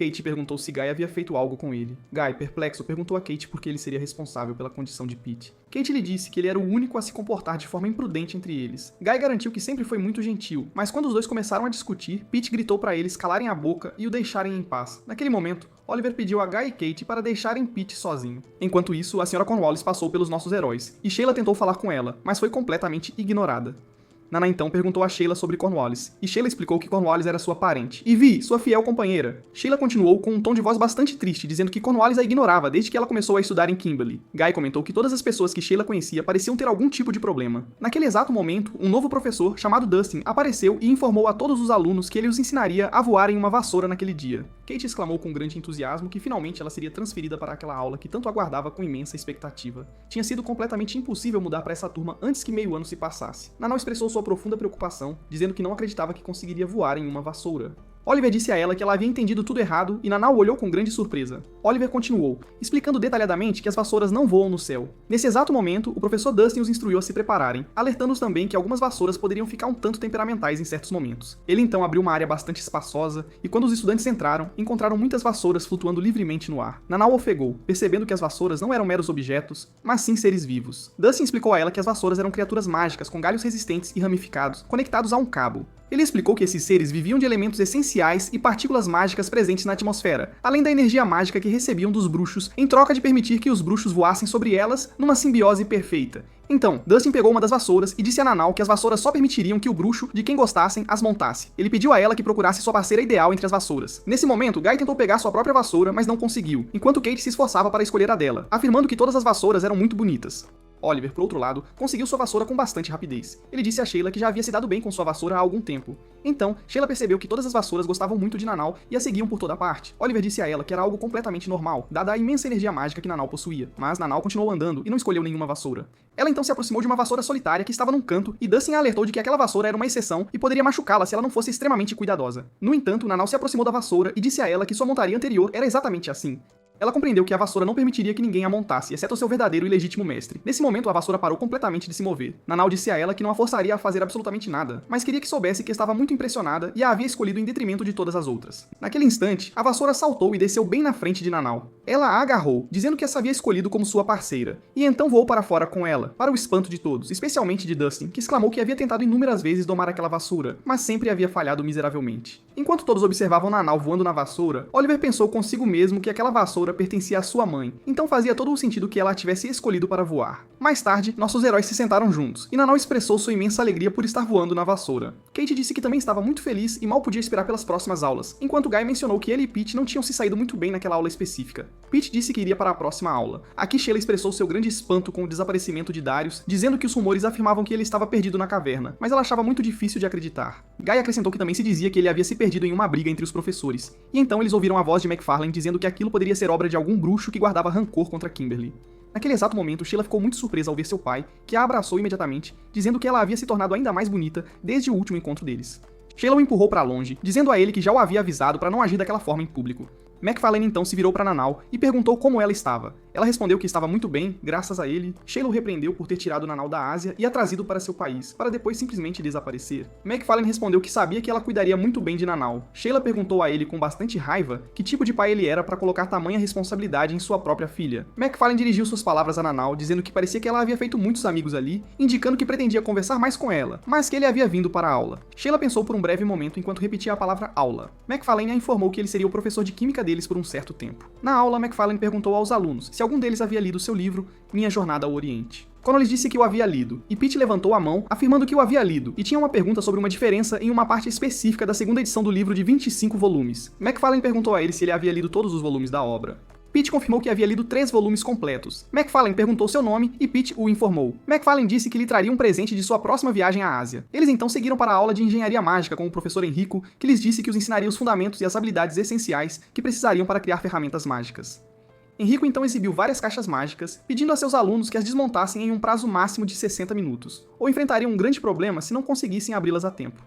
Kate perguntou se Guy havia feito algo com ele. Guy, perplexo, perguntou a Kate por que ele seria responsável pela condição de Pete. Kate lhe disse que ele era o único a se comportar de forma imprudente entre eles. Guy garantiu que sempre foi muito gentil, mas quando os dois começaram a discutir, Pete gritou para eles calarem a boca e o deixarem em paz. Naquele momento, Oliver pediu a Guy e Kate para deixarem Pete sozinho. Enquanto isso, a Sra. Cornwallis passou pelos nossos heróis, e Sheila tentou falar com ela, mas foi completamente ignorada. Nana então perguntou a Sheila sobre Cornwallis, e Sheila explicou que Cornwallis era sua parente. E Vi, sua fiel companheira. Sheila continuou com um tom de voz bastante triste, dizendo que Cornwallis a ignorava desde que ela começou a estudar em Kimberley. Guy comentou que todas as pessoas que Sheila conhecia pareciam ter algum tipo de problema. Naquele exato momento, um novo professor, chamado Dustin, apareceu e informou a todos os alunos que ele os ensinaria a voar em uma vassoura naquele dia. Kate exclamou com grande entusiasmo que finalmente ela seria transferida para aquela aula que tanto aguardava com imensa expectativa. Tinha sido completamente impossível mudar para essa turma antes que meio ano se passasse. Nana expressou sua profunda preocupação, dizendo que não acreditava que conseguiria voar em uma vassoura. Oliver disse a ela que ela havia entendido tudo errado e Nanau olhou com grande surpresa. Oliver continuou, explicando detalhadamente que as vassouras não voam no céu. Nesse exato momento, o professor Dustin os instruiu a se prepararem, alertando-os também que algumas vassouras poderiam ficar um tanto temperamentais em certos momentos. Ele então abriu uma área bastante espaçosa e quando os estudantes entraram, encontraram muitas vassouras flutuando livremente no ar. Nanau ofegou, percebendo que as vassouras não eram meros objetos, mas sim seres vivos. Dustin explicou a ela que as vassouras eram criaturas mágicas com galhos resistentes e ramificados, conectados a um cabo. Ele explicou que esses seres viviam de elementos essenciais e partículas mágicas presentes na atmosfera, além da energia mágica que recebiam dos bruxos, em troca de permitir que os bruxos voassem sobre elas numa simbiose perfeita. Então, Dustin pegou uma das vassouras e disse a Nanau que as vassouras só permitiriam que o bruxo, de quem gostassem, as montasse. Ele pediu a ela que procurasse sua parceira ideal entre as vassouras. Nesse momento, Guy tentou pegar sua própria vassoura, mas não conseguiu, enquanto Kate se esforçava para escolher a dela, afirmando que todas as vassouras eram muito bonitas. Oliver, por outro lado, conseguiu sua vassoura com bastante rapidez. Ele disse a Sheila que já havia se dado bem com sua vassoura há algum tempo. Então, Sheila percebeu que todas as vassouras gostavam muito de Nanau e a seguiam por toda parte. Oliver disse a ela que era algo completamente normal, dada a imensa energia mágica que Nanau possuía. Mas Nanau continuou andando e não escolheu nenhuma vassoura. Ela então se aproximou de uma vassoura solitária que estava num canto e Dustin a alertou de que aquela vassoura era uma exceção e poderia machucá-la se ela não fosse extremamente cuidadosa. No entanto, Nanau se aproximou da vassoura e disse a ela que sua montaria anterior era exatamente assim. Ela compreendeu que a vassoura não permitiria que ninguém a montasse, exceto seu verdadeiro e legítimo mestre. Nesse momento, a vassoura parou completamente de se mover. Nanau disse a ela que não a forçaria a fazer absolutamente nada, mas queria que soubesse que estava muito impressionada e a havia escolhido em detrimento de todas as outras. Naquele instante, a vassoura saltou e desceu bem na frente de Nanau. Ela a agarrou, dizendo que essa havia escolhido como sua parceira, e então voou para fora com ela, para o espanto de todos, especialmente de Dustin, que exclamou que havia tentado inúmeras vezes domar aquela vassoura, mas sempre havia falhado miseravelmente. Enquanto todos observavam Nanau voando na vassoura, Oliver pensou consigo mesmo que aquela vassoura pertencia à sua mãe, então fazia todo o sentido que ela a tivesse escolhido para voar. Mais tarde, nossos heróis se sentaram juntos, e Nanau expressou sua imensa alegria por estar voando na vassoura. Kate disse que também estava muito feliz e mal podia esperar pelas próximas aulas, enquanto Guy mencionou que ele e Pete não tinham se saído muito bem naquela aula específica. Pete disse que iria para a próxima aula. Aqui Sheila expressou seu grande espanto com o desaparecimento de Darius, dizendo que os rumores afirmavam que ele estava perdido na caverna, mas ela achava muito difícil de acreditar. Guy acrescentou que também se dizia que ele havia se perdido em uma briga entre os professores, e então eles ouviram a voz de McFarlane dizendo que aquilo poderia ser obra de algum bruxo que guardava rancor contra Kimberley. Naquele exato momento, Sheila ficou muito surpresa ao ver seu pai, que a abraçou imediatamente, dizendo que ela havia se tornado ainda mais bonita desde o último encontro deles. Sheila o empurrou para longe, dizendo a ele que já o havia avisado para não agir daquela forma em público. McFarlane então se virou para Nanau e perguntou como ela estava. Ela respondeu que estava muito bem, graças a ele. Sheila o repreendeu por ter tirado Nanau da Ásia e a trazido para seu país, para depois simplesmente desaparecer. McFarlane respondeu que sabia que ela cuidaria muito bem de Nanau. Sheila perguntou a ele com bastante raiva que tipo de pai ele era para colocar tamanha responsabilidade em sua própria filha. McFarlane dirigiu suas palavras a Nanau, dizendo que parecia que ela havia feito muitos amigos ali, indicando que pretendia conversar mais com ela, mas que ele havia vindo para a aula. Sheila pensou por um breve momento enquanto repetia a palavra aula. McFarlane a informou que ele seria o professor de química deles por um certo tempo. Na aula, McFarlane perguntou aos alunos se algum deles havia lido seu livro Minha Jornada ao Oriente. Connolly disse que o havia lido, e Pete levantou a mão, afirmando que o havia lido, e tinha uma pergunta sobre uma diferença em uma parte específica da segunda edição do livro de 25 volumes. McFarlane perguntou a ele se ele havia lido todos os volumes da obra. Pete confirmou que havia lido 3 volumes completos. McFarlane perguntou seu nome e Pete o informou. McFarlane disse que lhe traria um presente de sua próxima viagem à Ásia. Eles então seguiram para a aula de engenharia mágica com o professor Enrico, que lhes disse que os ensinaria os fundamentos e as habilidades essenciais que precisariam para criar ferramentas mágicas. Enrico então exibiu várias caixas mágicas, pedindo a seus alunos que as desmontassem em um prazo máximo de 60 minutos, ou enfrentariam um grande problema se não conseguissem abri-las a tempo.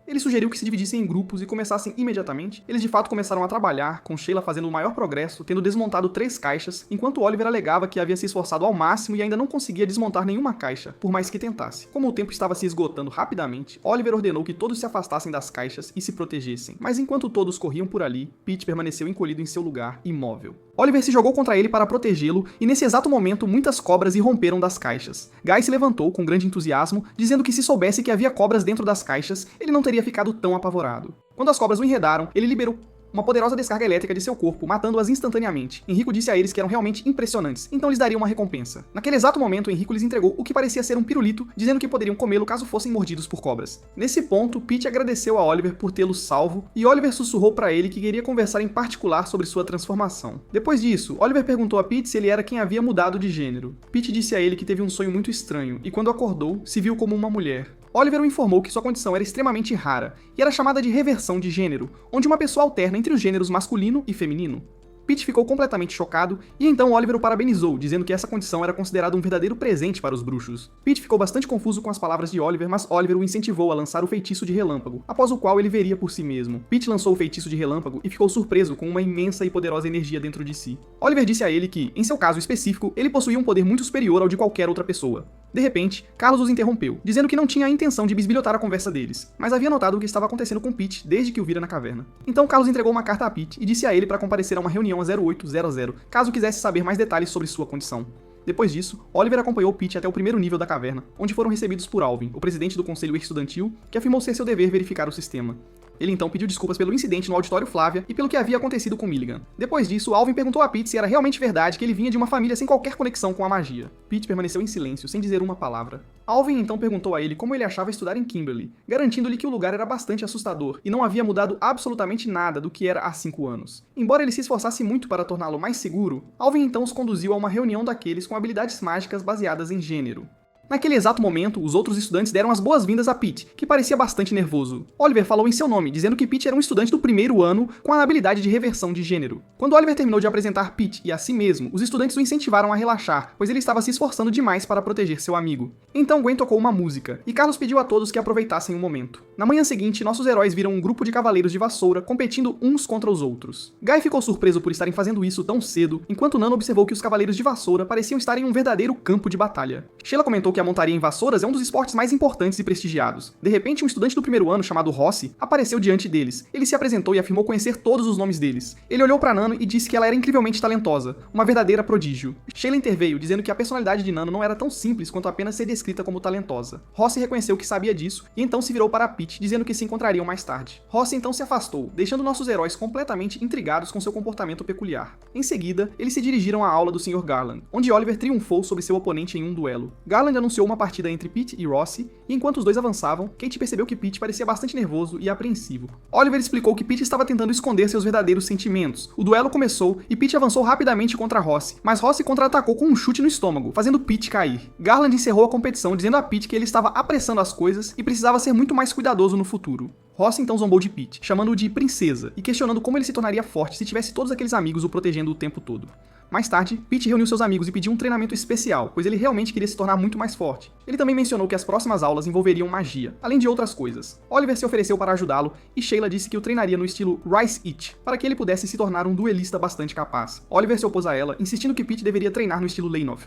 Ele sugeriu que se dividissem em grupos e começassem imediatamente. Eles de fato começaram a trabalhar, com Sheila fazendo o maior progresso, tendo desmontado 3 caixas, enquanto Oliver alegava que havia se esforçado ao máximo e ainda não conseguia desmontar nenhuma caixa, por mais que tentasse. Como o tempo estava se esgotando rapidamente, Oliver ordenou que todos se afastassem das caixas e se protegessem. Mas enquanto todos corriam por ali, Pete permaneceu encolhido em seu lugar, imóvel. Oliver se jogou contra ele para protegê-lo, e nesse exato momento muitas cobras irromperam das caixas. Guy se levantou com grande entusiasmo, dizendo que se soubesse que havia cobras dentro das caixas, ele não teria ficado tão apavorado. Quando as cobras o enredaram, ele liberou uma poderosa descarga elétrica de seu corpo, matando-as instantaneamente. Enrico disse a eles que eram realmente impressionantes, então lhes daria uma recompensa. Naquele exato momento, Enrico lhes entregou o que parecia ser um pirulito, dizendo que poderiam comê-lo caso fossem mordidos por cobras. Nesse ponto, Pete agradeceu a Oliver por tê-lo salvo, e Oliver sussurrou para ele que queria conversar em particular sobre sua transformação. Depois disso, Oliver perguntou a Pete se ele era quem havia mudado de gênero. Pete disse a ele que teve um sonho muito estranho, e quando acordou, se viu como uma mulher. Oliver o informou que sua condição era extremamente rara, e era chamada de reversão de gênero, onde uma pessoa alterna entre os gêneros masculino e feminino. Pete ficou completamente chocado, e então Oliver o parabenizou, dizendo que essa condição era considerada um verdadeiro presente para os bruxos. Pete ficou bastante confuso com as palavras de Oliver, mas Oliver o incentivou a lançar o feitiço de relâmpago, após o qual ele veria por si mesmo. Pete lançou o feitiço de relâmpago e ficou surpreso com uma imensa e poderosa energia dentro de si. Oliver disse a ele que, em seu caso específico, ele possuía um poder muito superior ao de qualquer outra pessoa. De repente, Carlos os interrompeu, dizendo que não tinha a intenção de bisbilhotar a conversa deles, mas havia notado o que estava acontecendo com Pete desde que o vira na caverna. Então Carlos entregou uma carta a Pete e disse a ele para comparecer a uma reunião a 0800, caso quisesse saber mais detalhes sobre sua condição. Depois disso, Oliver acompanhou Pete até o primeiro nível da caverna, onde foram recebidos por Alvin, o presidente do conselho estudantil, que afirmou ser seu dever verificar o sistema. Ele então pediu desculpas pelo incidente no auditório Flávia e pelo que havia acontecido com Milligan. Depois disso, Alvin perguntou a Pete se era realmente verdade que ele vinha de uma família sem qualquer conexão com a magia. Pete permaneceu em silêncio, sem dizer uma palavra. Alvin então perguntou a ele como ele achava estudar em Kimberly, garantindo-lhe que o lugar era bastante assustador e não havia mudado absolutamente nada do que era há 5 anos. Embora ele se esforçasse muito para torná-lo mais seguro, Alvin então os conduziu a uma reunião daqueles com habilidades mágicas baseadas em gênero. Naquele exato momento, os outros estudantes deram as boas-vindas a Pete, que parecia bastante nervoso. Oliver falou em seu nome, dizendo que Pete era um estudante do primeiro ano com a habilidade de reversão de gênero. Quando Oliver terminou de apresentar Pete e a si mesmo, os estudantes o incentivaram a relaxar, pois ele estava se esforçando demais para proteger seu amigo. Então Gwen tocou uma música, e Carlos pediu a todos que aproveitassem o momento. Na manhã seguinte, nossos heróis viram um grupo de cavaleiros de vassoura competindo uns contra os outros. Guy ficou surpreso por estarem fazendo isso tão cedo, enquanto Nano observou que os cavaleiros de vassoura pareciam estar em um verdadeiro campo de batalha. Sheila comentou que a montaria em vassouras é um dos esportes mais importantes e prestigiados. De repente, um estudante do primeiro ano chamado Rossi apareceu diante deles. Ele se apresentou e afirmou conhecer todos os nomes deles. Ele olhou para Nano e disse que ela era incrivelmente talentosa, uma verdadeira prodígio. Sheila interveio, dizendo que a personalidade de Nano não era tão simples quanto apenas ser descrita como talentosa. Rossi reconheceu que sabia disso e então se virou para Pete, dizendo que se encontrariam mais tarde. Rossi então se afastou, deixando nossos heróis completamente intrigados com seu comportamento peculiar. Em seguida, eles se dirigiram à aula do Sr. Garland, onde Oliver triunfou sobre seu oponente em um duelo. Garland anunciou uma partida entre Pete e Rossi, e enquanto os dois avançavam, Kate percebeu que Pete parecia bastante nervoso e apreensivo. Oliver explicou que Pete estava tentando esconder seus verdadeiros sentimentos. O duelo começou e Pete avançou rapidamente contra Rossi, mas Rossi contra-atacou com um chute no estômago, fazendo Pete cair. Garland encerrou a competição dizendo a Pete que ele estava apressando as coisas e precisava ser muito mais cuidadoso no futuro. Rossi então zombou de Pete, chamando-o de princesa e questionando como ele se tornaria forte se tivesse todos aqueles amigos o protegendo o tempo todo. Mais tarde, Pete reuniu seus amigos e pediu um treinamento especial, pois ele realmente queria se tornar muito mais forte. Ele também mencionou que as próximas aulas envolveriam magia, além de outras coisas. Oliver se ofereceu para ajudá-lo e Sheila disse que o treinaria no estilo Rice It, para que ele pudesse se tornar um duelista bastante capaz. Oliver se opôs a ela, insistindo que Pete deveria treinar no estilo Leynov.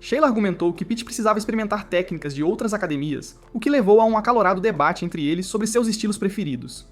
Sheila argumentou que Pete precisava experimentar técnicas de outras academias, o que levou a um acalorado debate entre eles sobre seus estilos preferidos.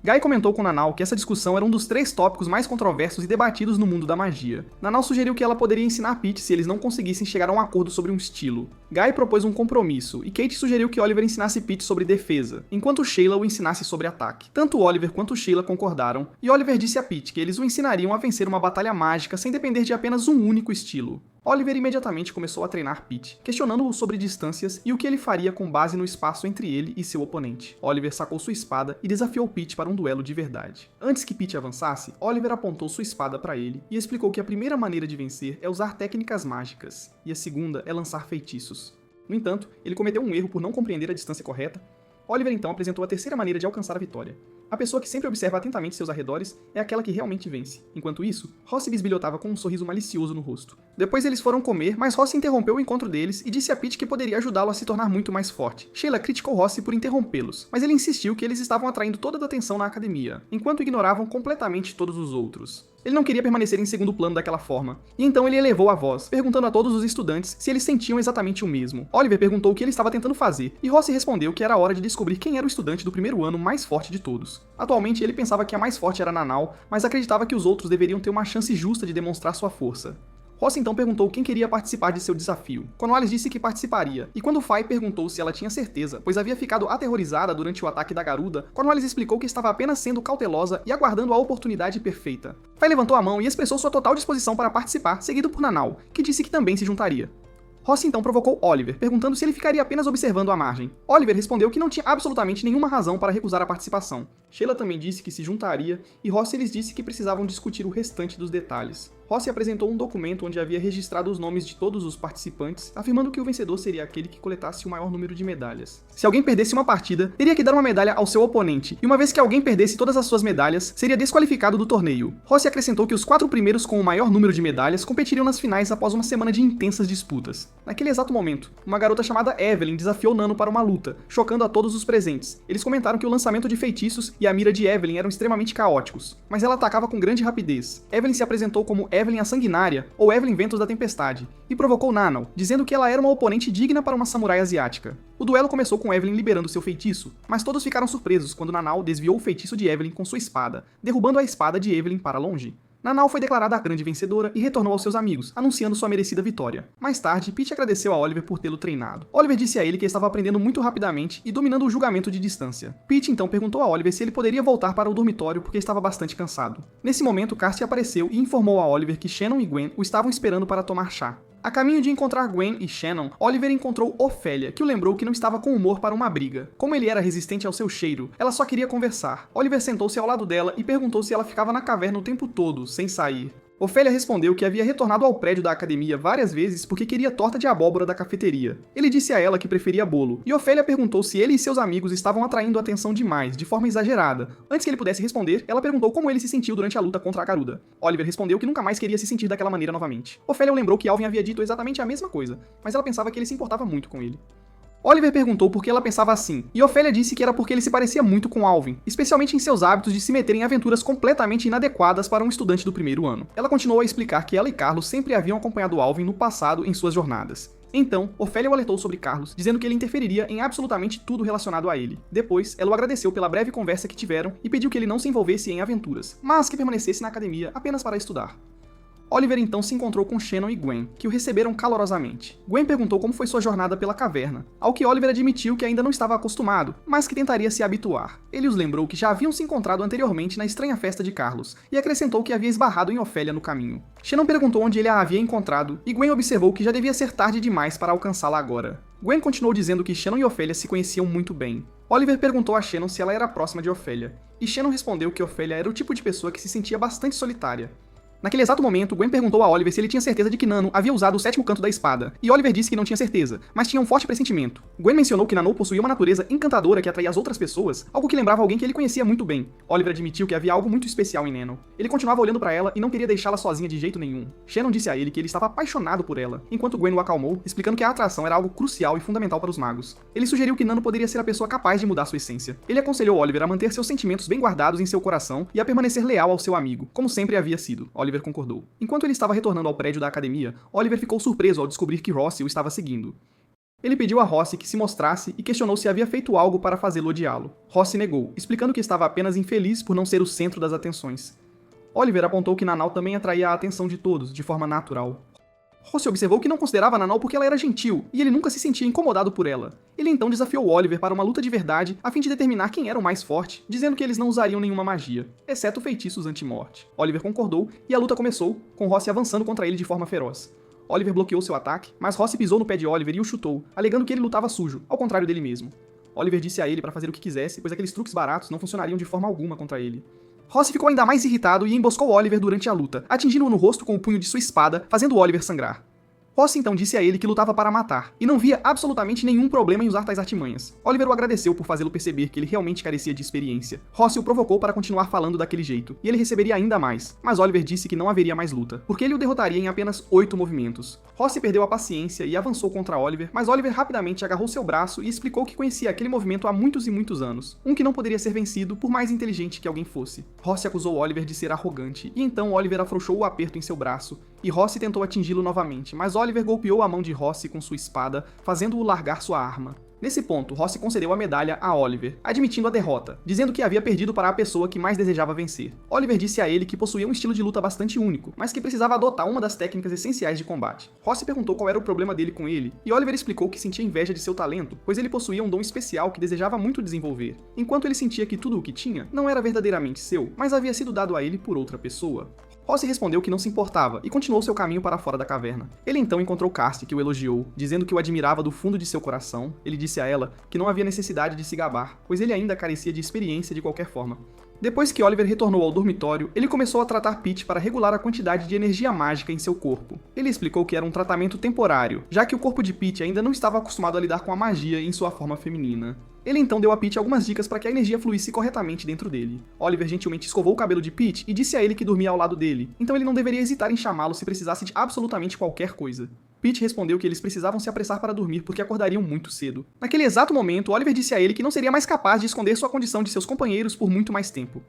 Guy comentou com Nanau que essa discussão era um dos 3 tópicos mais controversos e debatidos no mundo da magia. Nanau sugeriu que ela poderia ensinar Pete se eles não conseguissem chegar a um acordo sobre um estilo. Guy propôs um compromisso, e Kate sugeriu que Oliver ensinasse Pete sobre defesa, enquanto Sheila o ensinasse sobre ataque. Tanto Oliver quanto Sheila concordaram, e Oliver disse a Pete que eles o ensinariam a vencer uma batalha mágica sem depender de apenas um único estilo. Oliver imediatamente começou a treinar Pete, questionando-o sobre distâncias e o que ele faria com base no espaço entre ele e seu oponente. Oliver sacou sua espada e desafiou Pete para um duelo de verdade. Antes que Pete avançasse, Oliver apontou sua espada para ele e explicou que a primeira maneira de vencer é usar técnicas mágicas, e a segunda é lançar feitiços. No entanto, ele cometeu um erro por não compreender a distância correta. Oliver então apresentou a terceira maneira de alcançar a vitória. A pessoa que sempre observa atentamente seus arredores é aquela que realmente vence. Enquanto isso, Rossi bisbilhotava com um sorriso malicioso no rosto. Depois eles foram comer, mas Rossi interrompeu o encontro deles e disse a Pete que poderia ajudá-lo a se tornar muito mais forte. Sheila criticou Rossi por interrompê-los, mas ele insistiu que eles estavam atraindo toda a atenção na academia, enquanto ignoravam completamente todos os outros. Ele não queria permanecer em segundo plano daquela forma, e então ele elevou a voz, perguntando a todos os estudantes se eles sentiam exatamente o mesmo. Oliver perguntou o que ele estava tentando fazer, e Rossi respondeu que era hora de descobrir quem era o estudante do primeiro ano mais forte de todos. Atualmente ele pensava que a mais forte era Nanau, mas acreditava que os outros deveriam ter uma chance justa de demonstrar sua força. Ross então perguntou quem queria participar de seu desafio. Cornwallis disse que participaria, e quando Fay perguntou se ela tinha certeza, pois havia ficado aterrorizada durante o ataque da garuda, Cornwallis explicou que estava apenas sendo cautelosa e aguardando a oportunidade perfeita. Fay levantou a mão e expressou sua total disposição para participar, seguido por Nanau, que disse que também se juntaria. Ross então provocou Oliver, perguntando se ele ficaria apenas observando à margem. Oliver respondeu que não tinha absolutamente nenhuma razão para recusar a participação. Sheila também disse que se juntaria, e Ross lhes disse que precisavam discutir o restante dos detalhes. Ross apresentou um documento onde havia registrado os nomes de todos os participantes, afirmando que o vencedor seria aquele que coletasse o maior número de medalhas. Se alguém perdesse uma partida, teria que dar uma medalha ao seu oponente, e uma vez que alguém perdesse todas as suas medalhas, seria desqualificado do torneio. Ross acrescentou que os 4 primeiros com o maior número de medalhas competiriam nas finais após uma semana de intensas disputas. Naquele exato momento, uma garota chamada Evelyn desafiou Nano para uma luta, chocando a todos os presentes. Eles comentaram que o lançamento de feitiços e a mira de Evelyn eram extremamente caóticos, mas ela atacava com grande rapidez. Evelyn se apresentou como Evelyn a Sanguinária, ou Evelyn Ventos da Tempestade, e provocou Nanau, dizendo que ela era uma oponente digna para uma samurai asiática. O duelo começou com Evelyn liberando seu feitiço, mas todos ficaram surpresos quando Nanau desviou o feitiço de Evelyn com sua espada, derrubando a espada de Evelyn para longe. Nanau foi declarada a grande vencedora e retornou aos seus amigos, anunciando sua merecida vitória. Mais tarde, Pete agradeceu a Oliver por tê-lo treinado. Oliver disse a ele que estava aprendendo muito rapidamente e dominando o julgamento de distância. Pete então perguntou a Oliver se ele poderia voltar para o dormitório porque estava bastante cansado. Nesse momento, Carsey apareceu e informou a Oliver que Shannon e Gwen o estavam esperando para tomar chá. A caminho de encontrar Gwen e Shannon, Oliver encontrou Ofélia, que o lembrou que não estava com humor para uma briga. Como ele era resistente ao seu cheiro, ela só queria conversar. Oliver sentou-se ao lado dela e perguntou se ela ficava na caverna o tempo todo, sem sair. Ofélia respondeu que havia retornado ao prédio da academia várias vezes porque queria torta de abóbora da cafeteria. Ele disse a ela que preferia bolo, e Ofélia perguntou se ele e seus amigos estavam atraindo a atenção demais, de forma exagerada. Antes que ele pudesse responder, ela perguntou como ele se sentiu durante a luta contra a garuda. Oliver respondeu que nunca mais queria se sentir daquela maneira novamente. Ofélia o lembrou que Alvin havia dito exatamente a mesma coisa, mas ela pensava que ele se importava muito com ele. Oliver perguntou por que ela pensava assim, e Ofélia disse que era porque ele se parecia muito com Alvin, especialmente em seus hábitos de se meter em aventuras completamente inadequadas para um estudante do primeiro ano. Ela continuou a explicar que ela e Carlos sempre haviam acompanhado Alvin no passado em suas jornadas. Então, Ofélia o alertou sobre Carlos, dizendo que ele interferiria em absolutamente tudo relacionado a ele. Depois, ela o agradeceu pela breve conversa que tiveram e pediu que ele não se envolvesse em aventuras, mas que permanecesse na academia apenas para estudar. Oliver então se encontrou com Shannon e Gwen, que o receberam calorosamente. Gwen perguntou como foi sua jornada pela caverna, ao que Oliver admitiu que ainda não estava acostumado, mas que tentaria se habituar. Ele os lembrou que já haviam se encontrado anteriormente na estranha festa de Carlos, e acrescentou que havia esbarrado em Ofélia no caminho. Shannon perguntou onde ele a havia encontrado, e Gwen observou que já devia ser tarde demais para alcançá-la agora. Gwen continuou dizendo que Shannon e Ofélia se conheciam muito bem. Oliver perguntou a Shannon se ela era próxima de Ofélia, e Shannon respondeu que Ofélia era o tipo de pessoa que se sentia bastante solitária. Naquele exato momento, Gwen perguntou a Oliver se ele tinha certeza de que Nano havia usado o 7º canto da espada, e Oliver disse que não tinha certeza, mas tinha um forte pressentimento. Gwen mencionou que Nano possuía uma natureza encantadora que atraía as outras pessoas, algo que lembrava alguém que ele conhecia muito bem. Oliver admitiu que havia algo muito especial em Nano. Ele continuava olhando para ela e não queria deixá-la sozinha de jeito nenhum. Shannon disse a ele que ele estava apaixonado por ela, enquanto Gwen o acalmou, explicando que a atração era algo crucial e fundamental para os magos. Ele sugeriu que Nano poderia ser a pessoa capaz de mudar sua essência. Ele aconselhou Oliver a manter seus sentimentos bem guardados em seu coração e a permanecer leal ao seu amigo, como sempre havia sido. Oliver concordou. Enquanto ele estava retornando ao prédio da academia, Oliver ficou surpreso ao descobrir que Rossi o estava seguindo. Ele pediu a Rossi que se mostrasse e questionou se havia feito algo para fazê-lo odiá-lo. Rossi negou, explicando que estava apenas infeliz por não ser o centro das atenções. Oliver apontou que Nanau também atraía a atenção de todos, de forma natural. Rossi observou que não considerava Nanau porque ela era gentil, e ele nunca se sentia incomodado por ela. Ele então desafiou Oliver para uma luta de verdade, a fim de determinar quem era o mais forte, dizendo que eles não usariam nenhuma magia, exceto feitiços anti-morte. Oliver concordou, e a luta começou, com Rossi avançando contra ele de forma feroz. Oliver bloqueou seu ataque, mas Rossi pisou no pé de Oliver e o chutou, alegando que ele lutava sujo, ao contrário dele mesmo. Oliver disse a ele para fazer o que quisesse, pois aqueles truques baratos não funcionariam de forma alguma contra ele. Rossi ficou ainda mais irritado e emboscou Oliver durante a luta, atingindo-o no rosto com o punho de sua espada, fazendo Oliver sangrar. Rossi então disse a ele que lutava para matar, e não via absolutamente nenhum problema em usar tais artimanhas. Oliver o agradeceu por fazê-lo perceber que ele realmente carecia de experiência. Rossi o provocou para continuar falando daquele jeito, e ele receberia ainda mais, mas Oliver disse que não haveria mais luta, porque ele o derrotaria em apenas 8 movimentos. Rossi perdeu a paciência e avançou contra Oliver, mas Oliver rapidamente agarrou seu braço e explicou que conhecia aquele movimento há muitos e muitos anos, um que não poderia ser vencido por mais inteligente que alguém fosse. Rossi acusou Oliver de ser arrogante, e então Oliver afrouxou o aperto em seu braço, e Rossi tentou atingi-lo novamente, mas Oliver golpeou a mão de Rossi com sua espada, fazendo-o largar sua arma. Nesse ponto, Rossi concedeu a medalha a Oliver, admitindo a derrota, dizendo que havia perdido para a pessoa que mais desejava vencer. Oliver disse a ele que possuía um estilo de luta bastante único, mas que precisava adotar uma das técnicas essenciais de combate. Rossi perguntou qual era o problema dele com ele, e Oliver explicou que sentia inveja de seu talento, pois ele possuía um dom especial que desejava muito desenvolver, enquanto ele sentia que tudo o que tinha não era verdadeiramente seu, mas havia sido dado a ele por outra pessoa. Rossi respondeu que não se importava e continuou seu caminho para fora da caverna. Ele então encontrou Cassie, que o elogiou, dizendo que o admirava do fundo de seu coração. Ele disse a ela que não havia necessidade de se gabar, pois ele ainda carecia de experiência de qualquer forma. Depois que Oliver retornou ao dormitório, ele começou a tratar Pete para regular a quantidade de energia mágica em seu corpo. Ele explicou que era um tratamento temporário, já que o corpo de Pete ainda não estava acostumado a lidar com a magia em sua forma feminina. Ele então deu a Pete algumas dicas para que a energia fluísse corretamente dentro dele. Oliver gentilmente escovou o cabelo de Pete e disse a ele que dormia ao lado dele, então ele não deveria hesitar em chamá-lo se precisasse de absolutamente qualquer coisa. Pete respondeu que eles precisavam se apressar para dormir porque acordariam muito cedo. Naquele exato momento, Oliver disse a ele que não seria mais capaz de esconder sua condição de seus companheiros por muito mais tempo.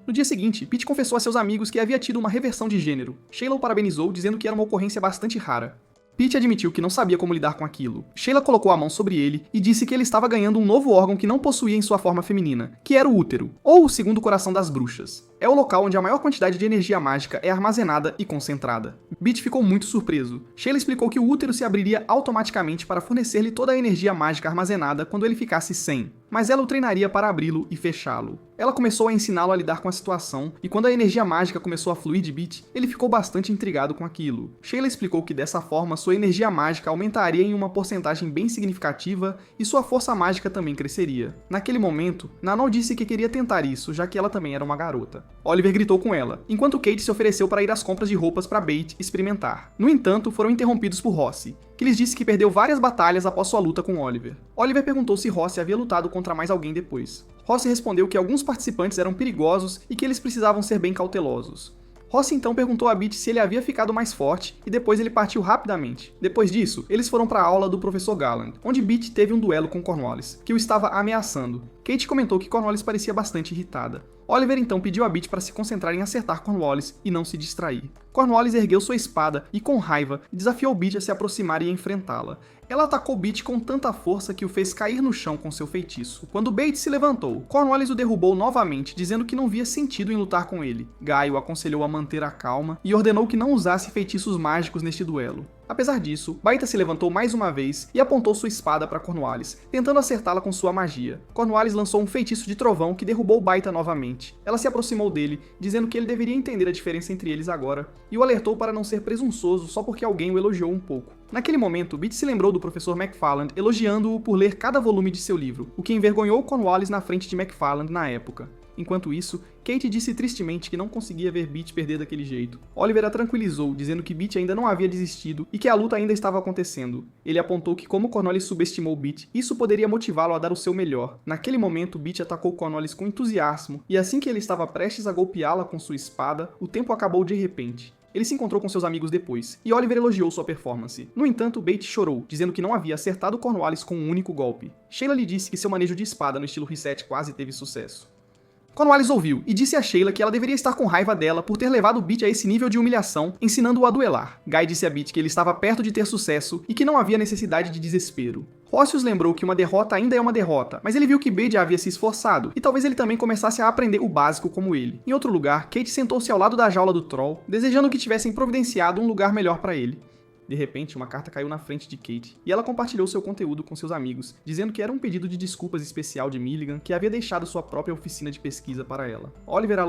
No dia seguinte, Pete confessou a seus amigos que havia tido uma reversão de gênero. Sheila o parabenizou, dizendo que era uma ocorrência bastante rara. Pete admitiu que não sabia como lidar com aquilo. Sheila colocou a mão sobre ele e disse que ele estava ganhando um novo órgão que não possuía em sua forma feminina, que era o útero, ou o segundo coração das bruxas. É o local onde a maior quantidade de energia mágica é armazenada e concentrada. Pete ficou muito surpreso. Sheila explicou que o útero se abriria automaticamente para fornecer-lhe toda a energia mágica armazenada quando ele ficasse sem, mas ela o treinaria para abri-lo e fechá-lo. Ela começou a ensiná-lo a lidar com a situação, e quando a energia mágica começou a fluir de Pete, ele ficou bastante intrigado com aquilo. Sheila explicou que dessa forma sua energia mágica aumentaria em uma porcentagem bem significativa e sua força mágica também cresceria. Naquele momento, Nanau disse que queria tentar isso, já que ela também era uma garota. Oliver gritou com ela, enquanto Kate se ofereceu para ir às compras de roupas para Bate experimentar. No entanto, foram interrompidos por Rossi, que lhes disse que perdeu várias batalhas após sua luta com Oliver. Oliver perguntou se Rossi havia lutado contra mais alguém depois. Rossi respondeu que alguns participantes eram perigosos e que eles precisavam ser bem cautelosos. Rossi então perguntou a Bate se ele havia ficado mais forte e depois ele partiu rapidamente. Depois disso, eles foram para a aula do professor Garland, onde Bate teve um duelo com Cornwallis, que o estava ameaçando. Kate comentou que Cornwallis parecia bastante irritada. Oliver então pediu a Bate para se concentrar em acertar Cornwallis e não se distrair. Cornwallis ergueu sua espada e, com raiva, desafiou Bate a se aproximar e enfrentá-la. Ela atacou Bate com tanta força que o fez cair no chão com seu feitiço. Quando Bate se levantou, Cornwallis o derrubou novamente, dizendo que não via sentido em lutar com ele. Guy o aconselhou a manter a calma e ordenou que não usasse feitiços mágicos neste duelo. Apesar disso, Baita se levantou mais uma vez e apontou sua espada para Cornwallis, tentando acertá-la com sua magia. Cornwallis lançou um feitiço de trovão que derrubou Baita novamente. Ela se aproximou dele, dizendo que ele deveria entender a diferença entre eles agora, e o alertou para não ser presunçoso só porque alguém o elogiou um pouco. Naquele momento, Bate se lembrou do professor McFarland elogiando-o por ler cada volume de seu livro, o que envergonhou Cornwallis na frente de McFarland na época. Enquanto isso, Kate disse tristemente que não conseguia ver Bate perder daquele jeito. Oliver a tranquilizou, dizendo que Bate ainda não havia desistido e que a luta ainda estava acontecendo. Ele apontou que como Cornwallis subestimou Bate, isso poderia motivá-lo a dar o seu melhor. Naquele momento, Bate atacou Cornwallis com entusiasmo, e assim que ele estava prestes a golpeá-la com sua espada, o tempo acabou de repente. Ele se encontrou com seus amigos depois, e Oliver elogiou sua performance. No entanto, Bate chorou, dizendo que não havia acertado Cornwallis com um único golpe. Sheila lhe disse que seu manejo de espada no estilo reset quase teve sucesso. Cornwallis ouviu e disse a Sheila que ela deveria estar com raiva dela por ter levado Bate a esse nível de humilhação, ensinando-o a duelar. Guy disse a Bate que ele estava perto de ter sucesso e que não havia necessidade de desespero. Rossi os lembrou que uma derrota ainda é uma derrota, mas ele viu que Bate já havia se esforçado, e talvez ele também começasse a aprender o básico como ele. Em outro lugar, Kate sentou-se ao lado da jaula do Troll, desejando que tivessem providenciado um lugar melhor para ele. De repente, uma carta caiu na frente de Kate, e ela compartilhou seu conteúdo com seus amigos, dizendo que era um pedido de desculpas especial de Milligan, que havia deixado sua própria oficina de pesquisa para ela. Oliver a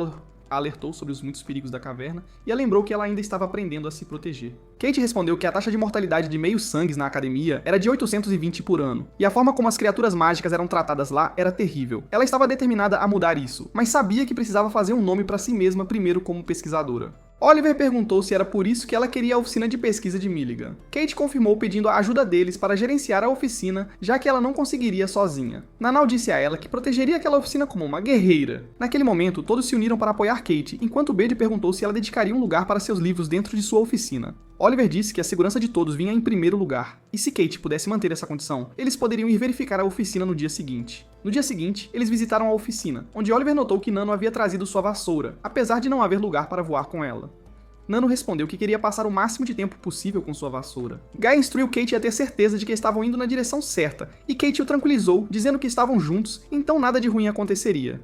alertou sobre os muitos perigos da caverna, e a lembrou que ela ainda estava aprendendo a se proteger. Kate respondeu que a taxa de mortalidade de meios-sangues na academia era de 820 por ano, e a forma como as criaturas mágicas eram tratadas lá era terrível. Ela estava determinada a mudar isso, mas sabia que precisava fazer um nome para si mesma primeiro como pesquisadora. Oliver perguntou se era por isso que ela queria a oficina de pesquisa de Milligan. Kate confirmou pedindo a ajuda deles para gerenciar a oficina, já que ela não conseguiria sozinha. Nanau disse a ela que protegeria aquela oficina como uma guerreira. Naquele momento, todos se uniram para apoiar Kate, enquanto Bede perguntou se ela dedicaria um lugar para seus livros dentro de sua oficina. Oliver disse que a segurança de todos vinha em primeiro lugar, e se Kate pudesse manter essa condição, eles poderiam ir verificar a oficina no dia seguinte. No dia seguinte, eles visitaram a oficina, onde Oliver notou que Nano havia trazido sua vassoura, apesar de não haver lugar para voar com ela. Nano respondeu que queria passar o máximo de tempo possível com sua vassoura. Guy instruiu Kate a ter certeza de que estavam indo na direção certa, e Kate o tranquilizou, dizendo que estavam juntos, então nada de ruim aconteceria.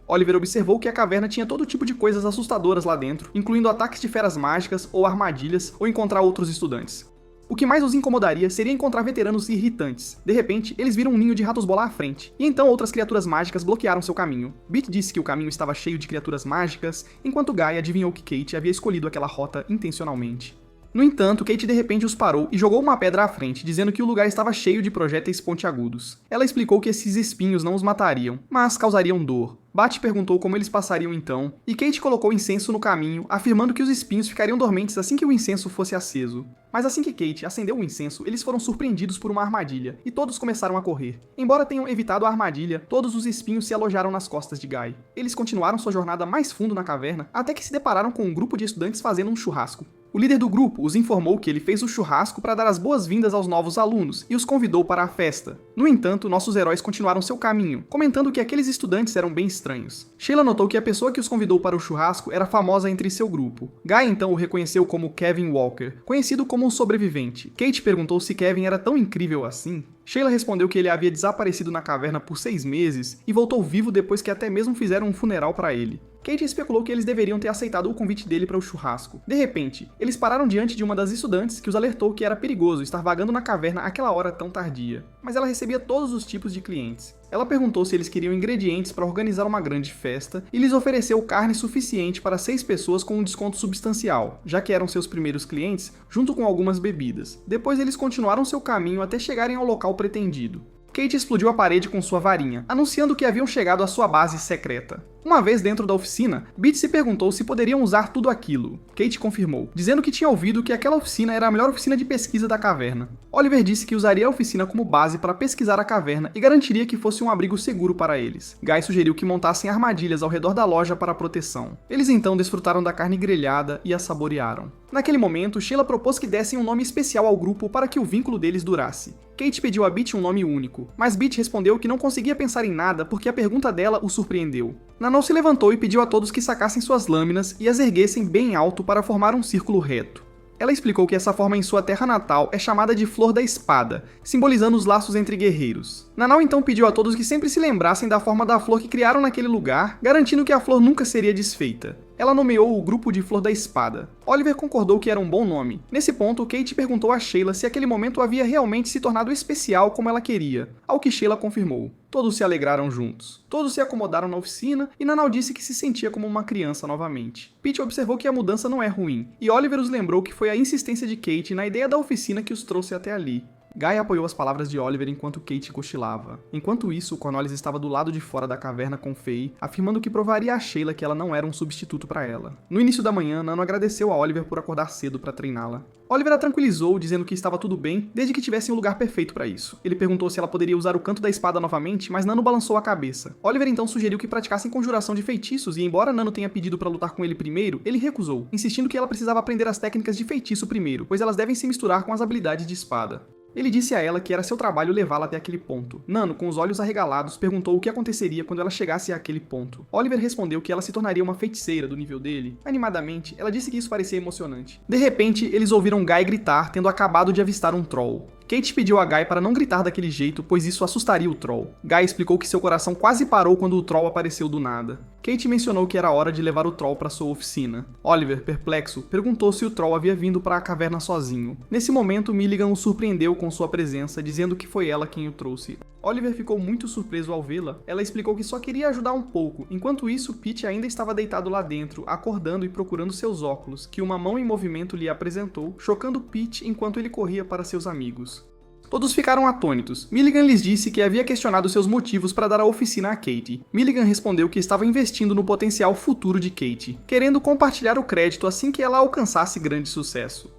Oliver observou que a caverna tinha todo tipo de coisas assustadoras lá dentro, incluindo ataques de feras mágicas ou armadilhas, ou encontrar outros estudantes. O que mais os incomodaria seria encontrar veteranos irritantes. De repente, eles viram um ninho de ratos-bola à frente, e então outras criaturas mágicas bloquearam seu caminho. Beat disse que o caminho estava cheio de criaturas mágicas, enquanto Guy adivinhou que Kate havia escolhido aquela rota intencionalmente. No entanto, Kate de repente os parou e jogou uma pedra à frente, dizendo que o lugar estava cheio de projéteis pontiagudos. Ela explicou que esses espinhos não os matariam, mas causariam dor. Bat perguntou como eles passariam então, e Kate colocou incenso no caminho, afirmando que os espinhos ficariam dormentes assim que o incenso fosse aceso. Mas assim que Kate acendeu o incenso, eles foram surpreendidos por uma armadilha, e todos começaram a correr. Embora tenham evitado a armadilha, todos os espinhos se alojaram nas costas de Guy. Eles continuaram sua jornada mais fundo na caverna, até que se depararam com um grupo de estudantes fazendo um churrasco. O líder do grupo os informou que ele fez o churrasco para dar as boas-vindas aos novos alunos e os convidou para a festa. No entanto, nossos heróis continuaram seu caminho, comentando que aqueles estudantes eram bem estranhos. Sheila notou que a pessoa que os convidou para o churrasco era famosa entre seu grupo. Guy então o reconheceu como Kevin Walker, conhecido como um sobrevivente. Kate perguntou se Kevin era tão incrível assim. Sheila respondeu que ele havia desaparecido na caverna por 6 meses e voltou vivo depois que até mesmo fizeram um funeral para ele. Kate especulou que eles deveriam ter aceitado o convite dele para o churrasco. De repente, eles pararam diante de uma das estudantes que os alertou que era perigoso estar vagando na caverna àquela hora tão tardia. Mas ela recebia todos os tipos de clientes. Ela perguntou se eles queriam ingredientes para organizar uma grande festa e lhes ofereceu carne suficiente para 6 pessoas com um desconto substancial, já que eram seus primeiros clientes, junto com algumas bebidas. Depois eles continuaram seu caminho até chegarem ao local pretendido. Kate explodiu a parede com sua varinha, anunciando que haviam chegado à sua base secreta. Uma vez dentro da oficina, Beat se perguntou se poderiam usar tudo aquilo. Kate confirmou, dizendo que tinha ouvido que aquela oficina era a melhor oficina de pesquisa da caverna. Oliver disse que usaria a oficina como base para pesquisar a caverna e garantiria que fosse um abrigo seguro para eles. Guy sugeriu que montassem armadilhas ao redor da loja para proteção. Eles então desfrutaram da carne grelhada e a saborearam. Naquele momento, Sheila propôs que dessem um nome especial ao grupo para que o vínculo deles durasse. Kate pediu a Beat um nome único, mas Beat respondeu que não conseguia pensar em nada porque a pergunta dela o surpreendeu. Nanou se levantou e pediu a todos que sacassem suas lâminas e as erguessem bem alto para formar um círculo reto. Ela explicou que essa forma em sua terra natal é chamada de Flor da Espada, simbolizando os laços entre guerreiros. Nanau então pediu a todos que sempre se lembrassem da forma da flor que criaram naquele lugar, garantindo que a flor nunca seria desfeita. Ela nomeou o grupo de Flor da Espada. Oliver concordou que era um bom nome. Nesse ponto, Kate perguntou a Sheila se aquele momento havia realmente se tornado especial como ela queria, ao que Sheila confirmou. Todos se alegraram juntos. Todos se acomodaram na oficina e Nanau disse que se sentia como uma criança novamente. Pete observou que a mudança não é ruim, e Oliver os lembrou que foi a insistência de Kate na ideia da oficina que os trouxe até ali. Guy apoiou as palavras de Oliver enquanto Kate cochilava. Enquanto isso, Cornelius estava do lado de fora da caverna com Faye, afirmando que provaria a Sheila que ela não era um substituto para ela. No início da manhã, Nano agradeceu a Oliver por acordar cedo para treiná-la. Oliver a tranquilizou, dizendo que estava tudo bem, desde que tivesse um lugar perfeito para isso. Ele perguntou se ela poderia usar o canto da espada novamente, mas Nano balançou a cabeça. Oliver então sugeriu que praticassem conjuração de feitiços e, embora Nano tenha pedido para lutar com ele primeiro, ele recusou, insistindo que ela precisava aprender as técnicas de feitiço primeiro, pois elas devem se misturar com as habilidades de espada. Ele disse a ela que era seu trabalho levá-la até aquele ponto. Nano, com os olhos arregalados, perguntou o que aconteceria quando ela chegasse àquele ponto. Oliver respondeu que ela se tornaria uma feiticeira do nível dele. Animadamente, ela disse que isso parecia emocionante. De repente, eles ouviram Guy gritar, tendo acabado de avistar um troll. Kate pediu a Guy para não gritar daquele jeito, pois isso assustaria o troll. Guy explicou que seu coração quase parou quando o troll apareceu do nada. Kate mencionou que era hora de levar o troll para sua oficina. Oliver, perplexo, perguntou se o troll havia vindo para a caverna sozinho. Nesse momento, Milligan o surpreendeu com sua presença, dizendo que foi ela quem o trouxe. Oliver ficou muito surpreso ao vê-la. Ela explicou que só queria ajudar um pouco. Enquanto isso, Pete ainda estava deitado lá dentro, acordando e procurando seus óculos, que uma mão em movimento lhe apresentou, chocando Pete enquanto ele corria para seus amigos. Todos ficaram atônitos. Milligan lhes disse que havia questionado seus motivos para dar a oficina a Kate. Milligan respondeu que estava investindo no potencial futuro de Kate, querendo compartilhar o crédito assim que ela alcançasse grande sucesso.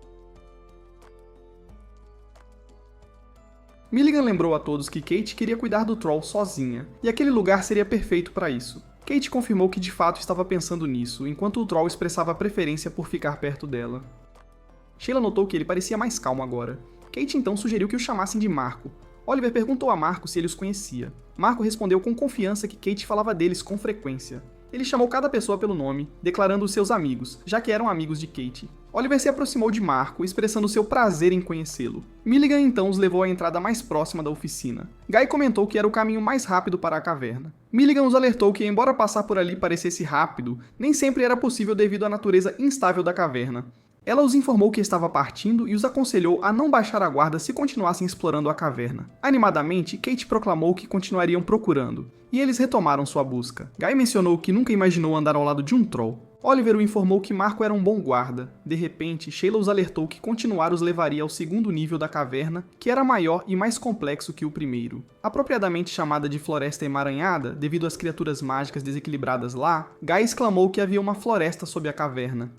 Milligan lembrou a todos que Kate queria cuidar do troll sozinha, e aquele lugar seria perfeito para isso. Kate confirmou que de fato estava pensando nisso, enquanto o troll expressava preferência por ficar perto dela. Sheila notou que ele parecia mais calmo agora. Kate então sugeriu que o chamassem de Marco. Oliver perguntou a Marco se ele os conhecia. Marco respondeu com confiança que Kate falava deles com frequência. Ele chamou cada pessoa pelo nome, declarando-os seus amigos, já que eram amigos de Kate. Oliver se aproximou de Marco, expressando seu prazer em conhecê-lo. Milligan então os levou à entrada mais próxima da oficina. Guy comentou que era o caminho mais rápido para a caverna. Milligan os alertou que, embora passar por ali parecesse rápido, nem sempre era possível devido à natureza instável da caverna. Ela os informou que estava partindo e os aconselhou a não baixar a guarda se continuassem explorando a caverna. Animadamente, Kate proclamou que continuariam procurando, e eles retomaram sua busca. Guy mencionou que nunca imaginou andar ao lado de um troll. Oliver o informou que Marco era um bom guarda. De repente, Sheila os alertou que continuar os levaria ao segundo nível da caverna, que era maior e mais complexo que o primeiro. Apropriadamente chamada de Floresta Emaranhada, devido às criaturas mágicas desequilibradas lá, Guy exclamou que havia uma floresta sob a caverna.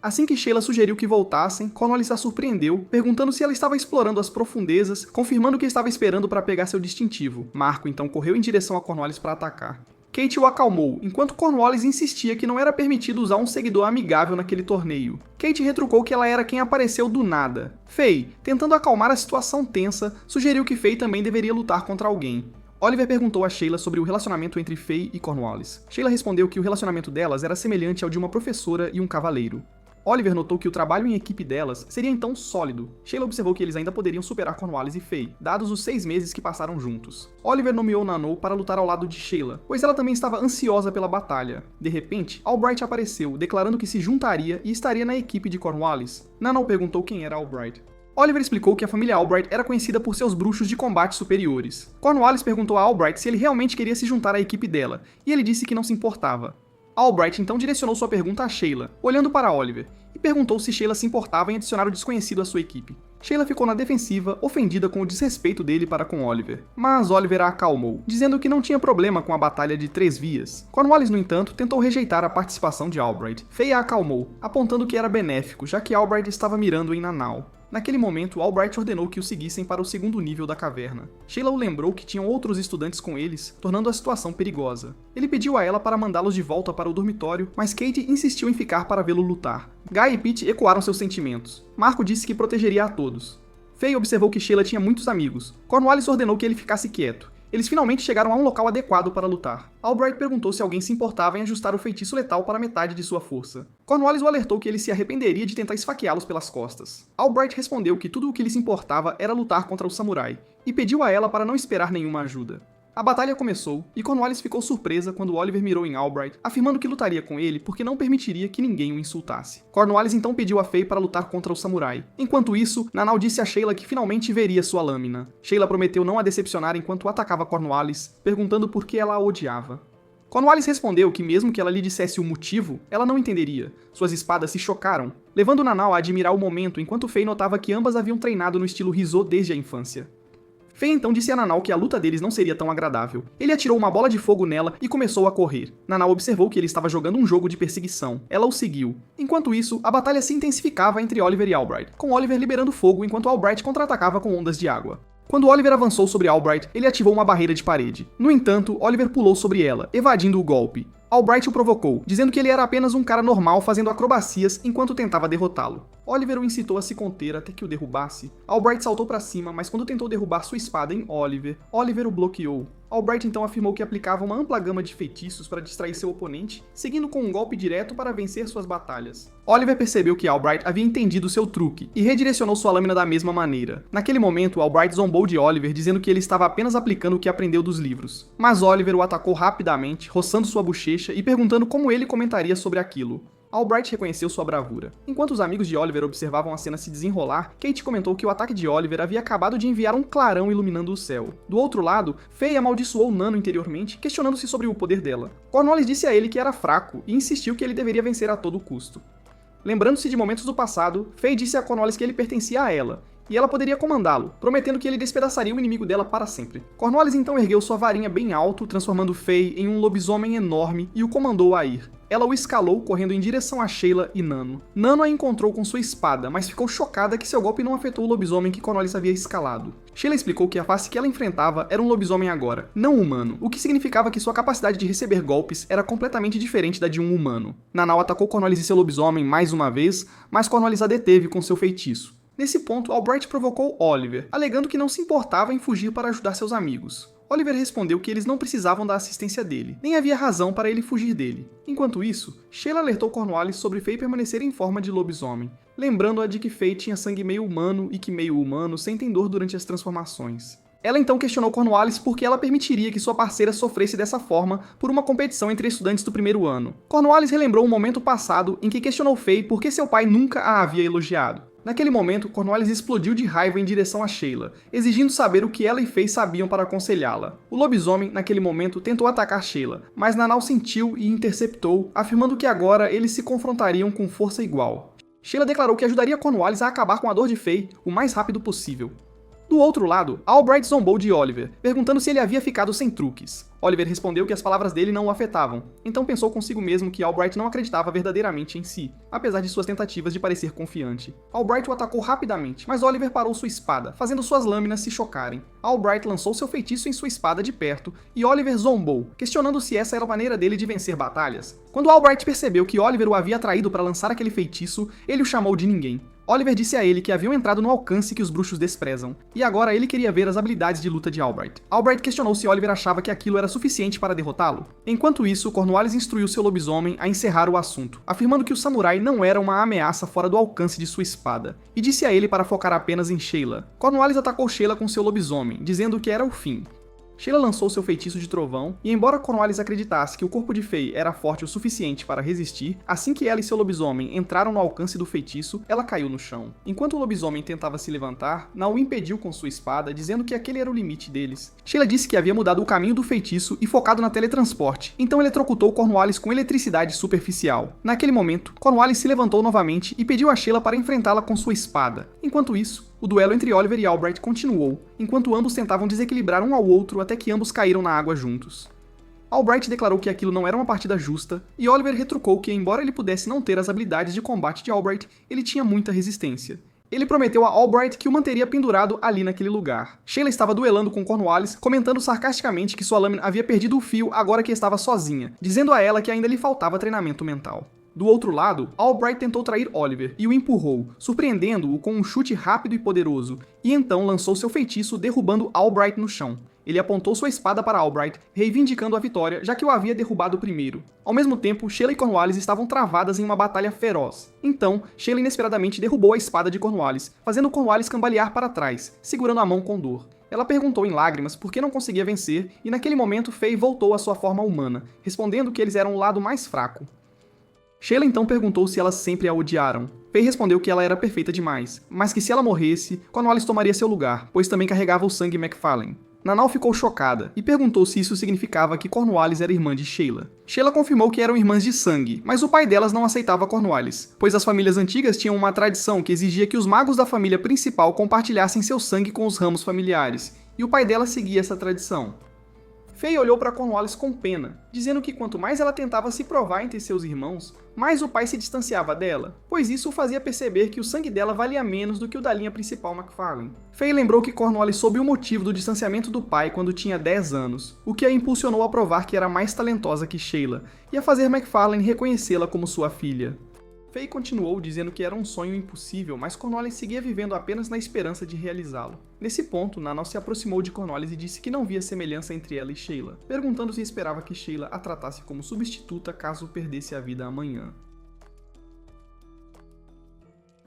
Assim que Sheila sugeriu que voltassem, Cornwallis a surpreendeu, perguntando se ela estava explorando as profundezas, confirmando que estava esperando para pegar seu distintivo. Marco então correu em direção a Cornwallis para atacar. Kate o acalmou, enquanto Cornwallis insistia que não era permitido usar um seguidor amigável naquele torneio. Kate retrucou que ela era quem apareceu do nada. Faye, tentando acalmar a situação tensa, sugeriu que Faye também deveria lutar contra alguém. Oliver perguntou a Sheila sobre o relacionamento entre Faye e Cornwallis. Sheila respondeu que o relacionamento delas era semelhante ao de uma professora e um cavaleiro. Oliver notou que o trabalho em equipe delas seria então sólido. Sheila observou que eles ainda poderiam superar Cornwallis e Faye, dados os 6 meses que passaram juntos. Oliver nomeou Nano para lutar ao lado de Sheila, pois ela também estava ansiosa pela batalha. De repente, Albright apareceu, declarando que se juntaria e estaria na equipe de Cornwallis. Nano perguntou quem era Albright. Oliver explicou que a família Albright era conhecida por seus bruxos de combate superiores. Cornwallis perguntou a Albright se ele realmente queria se juntar à equipe dela, e ele disse que não se importava. Albright então direcionou sua pergunta a Sheila, olhando para Oliver, e perguntou se Sheila se importava em adicionar o desconhecido à sua equipe. Sheila ficou na defensiva, ofendida com o desrespeito dele para com Oliver, mas Oliver a acalmou, dizendo que não tinha problema com a batalha de 3 vias. Cornwallis, no entanto, tentou rejeitar a participação de Albright. Faye a acalmou, apontando que era benéfico, já que Albright estava mirando em Nanau. Naquele momento, Albright ordenou que o seguissem para o segundo nível da caverna. Sheila o lembrou que tinham outros estudantes com eles, tornando a situação perigosa. Ele pediu a ela para mandá-los de volta para o dormitório, mas Kate insistiu em ficar para vê-lo lutar. Guy e Pete ecoaram seus sentimentos. Marco disse que protegeria a todos. Faye observou que Sheila tinha muitos amigos. Cornwallis ordenou que ele ficasse quieto. Eles finalmente chegaram a um local adequado para lutar. Albright perguntou se alguém se importava em ajustar o feitiço letal para metade de sua força. Cornwallis o alertou que ele se arrependeria de tentar esfaqueá-los pelas costas. Albright respondeu que tudo o que lhe se importava era lutar contra o samurai, e pediu a ela para não esperar nenhuma ajuda. A batalha começou, e Cornwallis ficou surpresa quando Oliver mirou em Albright, afirmando que lutaria com ele porque não permitiria que ninguém o insultasse. Cornwallis então pediu a Faye para lutar contra o samurai. Enquanto isso, Nanau disse a Sheila que finalmente veria sua lâmina. Sheila prometeu não a decepcionar enquanto atacava Cornwallis, perguntando por que ela a odiava. Cornwallis respondeu que mesmo que ela lhe dissesse o motivo, ela não entenderia. Suas espadas se chocaram, levando Nanau a admirar o momento enquanto Faye notava que ambas haviam treinado no estilo Rizzo desde a infância. Faye então disse a Nanau que a luta deles não seria tão agradável. Ele atirou uma bola de fogo nela e começou a correr. Nanau observou que ele estava jogando um jogo de perseguição. Ela o seguiu. Enquanto isso, a batalha se intensificava entre Oliver e Albright, com Oliver liberando fogo enquanto Albright contra-atacava com ondas de água. Quando Oliver avançou sobre Albright, ele ativou uma barreira de parede. No entanto, Oliver pulou sobre ela, evadindo o golpe. Albright o provocou, dizendo que ele era apenas um cara normal fazendo acrobacias enquanto tentava derrotá-lo. Oliver o incitou a se conter até que o derrubasse. Albright saltou para cima, mas quando tentou derrubar sua espada em Oliver, Oliver o bloqueou. Albright então afirmou que aplicava uma ampla gama de feitiços para distrair seu oponente, seguindo com um golpe direto para vencer suas batalhas. Oliver percebeu que Albright havia entendido seu truque e redirecionou sua lâmina da mesma maneira. Naquele momento, Albright zombou de Oliver, dizendo que ele estava apenas aplicando o que aprendeu dos livros. Mas Oliver o atacou rapidamente, roçando sua bochecha e perguntando como ele comentaria sobre aquilo. Albright reconheceu sua bravura. Enquanto os amigos de Oliver observavam a cena se desenrolar, Kate comentou que o ataque de Oliver havia acabado de enviar um clarão iluminando o céu. Do outro lado, Faye amaldiçoou Nano interiormente, questionando-se sobre o poder dela. Cornwallis disse a ele que era fraco e insistiu que ele deveria vencer a todo custo. Lembrando-se de momentos do passado, Faye disse a Cornwallis que ele pertencia a ela, e ela poderia comandá-lo, prometendo que ele despedaçaria o inimigo dela para sempre. Cornwallis então ergueu sua varinha bem alto, transformando Faye em um lobisomem enorme e o comandou a ir. Ela o escalou, correndo em direção a Sheila e Nano. Nano a encontrou com sua espada, mas ficou chocada que seu golpe não afetou o lobisomem que Cornwallis havia escalado. Sheila explicou que a face que ela enfrentava era um lobisomem agora, não humano, o que significava que sua capacidade de receber golpes era completamente diferente da de um humano. Nanau atacou Cornwallis e seu lobisomem mais uma vez, mas Cornwallis a deteve com seu feitiço. Nesse ponto, Albright provocou Oliver, alegando que não se importava em fugir para ajudar seus amigos. Oliver respondeu que eles não precisavam da assistência dele, nem havia razão para ele fugir dele. Enquanto isso, Sheila alertou Cornwallis sobre Faye permanecer em forma de lobisomem, lembrando-a de que Faye tinha sangue meio humano e que meio humano sentem dor durante as transformações. Ela então questionou Cornwallis por que ela permitiria que sua parceira sofresse dessa forma por uma competição entre estudantes do primeiro ano. Cornwallis relembrou um momento passado em que questionou Faye por que seu pai nunca a havia elogiado. Naquele momento, Cornwallis explodiu de raiva em direção a Sheila, exigindo saber o que ela e Faye sabiam para aconselhá-la. O lobisomem, naquele momento, tentou atacar Sheila, mas Nanau sentiu e interceptou, afirmando que agora eles se confrontariam com força igual. Sheila declarou que ajudaria Cornwallis a acabar com a dor de Faye o mais rápido possível. Do outro lado, Albright zombou de Oliver, perguntando se ele havia ficado sem truques. Oliver respondeu que as palavras dele não o afetavam, então pensou consigo mesmo que Albright não acreditava verdadeiramente em si, apesar de suas tentativas de parecer confiante. Albright o atacou rapidamente, mas Oliver parou sua espada, fazendo suas lâminas se chocarem. Albright lançou seu feitiço em sua espada de perto, e Oliver zombou, questionando se essa era a maneira dele de vencer batalhas. Quando Albright percebeu que Oliver o havia atraído para lançar aquele feitiço, ele o chamou de ninguém. Oliver disse a ele que haviam entrado no alcance que os bruxos desprezam, e agora ele queria ver as habilidades de luta de Albright. Albright questionou se Oliver achava que aquilo era suficiente para derrotá-lo. Enquanto isso, Cornwallis instruiu seu lobisomem a encerrar o assunto, afirmando que o samurai não era uma ameaça fora do alcance de sua espada, e disse a ele para focar apenas em Sheila. Cornwallis atacou Sheila com seu lobisomem, dizendo que era o fim. Sheila lançou seu feitiço de trovão, e embora Cornwallis acreditasse que o corpo de Faye era forte o suficiente para resistir, assim que ela e seu lobisomem entraram no alcance do feitiço, ela caiu no chão. Enquanto o lobisomem tentava se levantar, Nau o impediu com sua espada, dizendo que aquele era o limite deles. Sheila disse que havia mudado o caminho do feitiço e focado na teletransporte, então eletrocutou Cornwallis com eletricidade superficial. Naquele momento, Cornwallis se levantou novamente e pediu a Sheila para enfrentá-la com sua espada. Enquanto isso, o duelo entre Oliver e Albright continuou, enquanto ambos tentavam desequilibrar um ao outro até que ambos caíram na água juntos. Albright declarou que aquilo não era uma partida justa, e Oliver retrucou que, embora ele pudesse não ter as habilidades de combate de Albright, ele tinha muita resistência. Ele prometeu a Albright que o manteria pendurado ali naquele lugar. Sheila estava duelando com Cornwallis, comentando sarcasticamente que sua lâmina havia perdido o fio agora que estava sozinha, dizendo a ela que ainda lhe faltava treinamento mental. Do outro lado, Albright tentou trair Oliver e o empurrou, surpreendendo-o com um chute rápido e poderoso, e então lançou seu feitiço derrubando Albright no chão. Ele apontou sua espada para Albright, reivindicando a vitória, já que o havia derrubado primeiro. Ao mesmo tempo, Sheila e Cornwallis estavam travadas em uma batalha feroz. Então, Sheila inesperadamente derrubou a espada de Cornwallis, fazendo Cornwallis cambalear para trás, segurando a mão com dor. Ela perguntou em lágrimas por que não conseguia vencer, e naquele momento Faye voltou à sua forma humana, respondendo que eles eram o lado mais fraco. Sheila então perguntou se elas sempre a odiaram. Faye respondeu que ela era perfeita demais, mas que se ela morresse, Cornwallis tomaria seu lugar, pois também carregava o sangue MacFarlane. Nanau ficou chocada e perguntou se isso significava que Cornwallis era irmã de Sheila. Sheila confirmou que eram irmãs de sangue, mas o pai delas não aceitava Cornwallis, pois as famílias antigas tinham uma tradição que exigia que os magos da família principal compartilhassem seu sangue com os ramos familiares, e o pai dela seguia essa tradição. Faye olhou para Cornwallis com pena, dizendo que quanto mais ela tentava se provar entre seus irmãos, mais o pai se distanciava dela, pois isso o fazia perceber que o sangue dela valia menos do que o da linha principal MacFarlane. Faye lembrou que Cornwallis soube o motivo do distanciamento do pai quando tinha 10 anos, o que a impulsionou a provar que era mais talentosa que Sheila, e a fazer MacFarlane reconhecê-la como sua filha. Faye continuou dizendo que era um sonho impossível, mas Cornwallis seguia vivendo apenas na esperança de realizá-lo. Nesse ponto, Nanau se aproximou de Cornwallis e disse que não via semelhança entre ela e Sheila, perguntando se esperava que Sheila a tratasse como substituta caso perdesse a vida amanhã.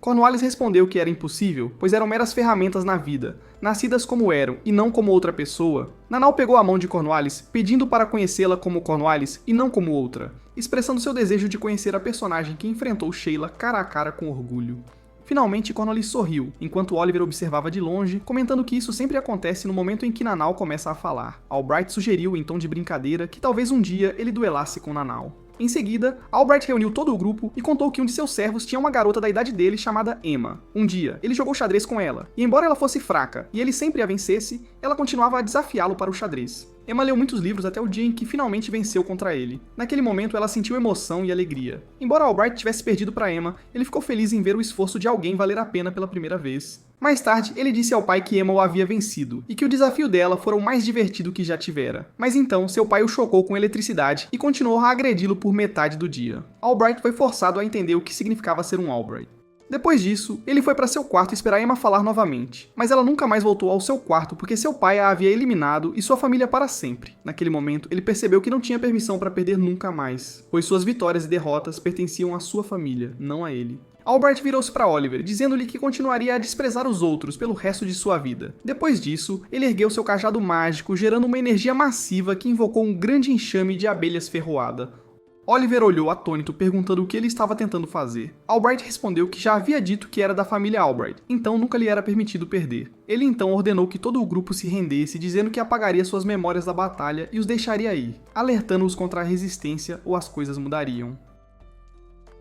Cornwallis respondeu que era impossível, pois eram meras ferramentas na vida, nascidas como eram e não como outra pessoa. Nanau pegou a mão de Cornwallis, pedindo para conhecê-la como Cornwallis e não como outra, expressando seu desejo de conhecer a personagem que enfrentou Sheila cara a cara com orgulho. Finalmente, Cornwallis sorriu, enquanto Oliver observava de longe, comentando que isso sempre acontece no momento em que Nanau começa a falar. Albright sugeriu, em tom de brincadeira, que talvez um dia ele duelasse com Nanau. Em seguida, Albright reuniu todo o grupo e contou que um de seus servos tinha uma garota da idade dele chamada Emma. Um dia, ele jogou xadrez com ela, e embora ela fosse fraca e ele sempre a vencesse, ela continuava a desafiá-lo para o xadrez. Emma leu muitos livros até o dia em que finalmente venceu contra ele. Naquele momento, ela sentiu emoção e alegria. Embora Albright tivesse perdido para Emma, ele ficou feliz em ver o esforço de alguém valer a pena pela primeira vez. Mais tarde, ele disse ao pai que Emma o havia vencido, e que o desafio dela fora o mais divertido que já tivera. Mas então, seu pai o chocou com eletricidade e continuou a agredi-lo por metade do dia. Albright foi forçado a entender o que significava ser um Albright. Depois disso, ele foi para seu quarto esperar Emma falar novamente, mas ela nunca mais voltou ao seu quarto porque seu pai a havia eliminado e sua família para sempre. Naquele momento, ele percebeu que não tinha permissão para perder nunca mais, pois suas vitórias e derrotas pertenciam à sua família, não a ele. Albright virou-se para Oliver, dizendo-lhe que continuaria a desprezar os outros pelo resto de sua vida. Depois disso, ele ergueu seu cajado mágico, gerando uma energia massiva que invocou um grande enxame de abelhas ferroada. Oliver olhou atônito, perguntando o que ele estava tentando fazer. Albright respondeu que já havia dito que era da família Albright, então nunca lhe era permitido perder. Ele então ordenou que todo o grupo se rendesse, dizendo que apagaria suas memórias da batalha e os deixaria ir, alertando-os contra a resistência ou as coisas mudariam.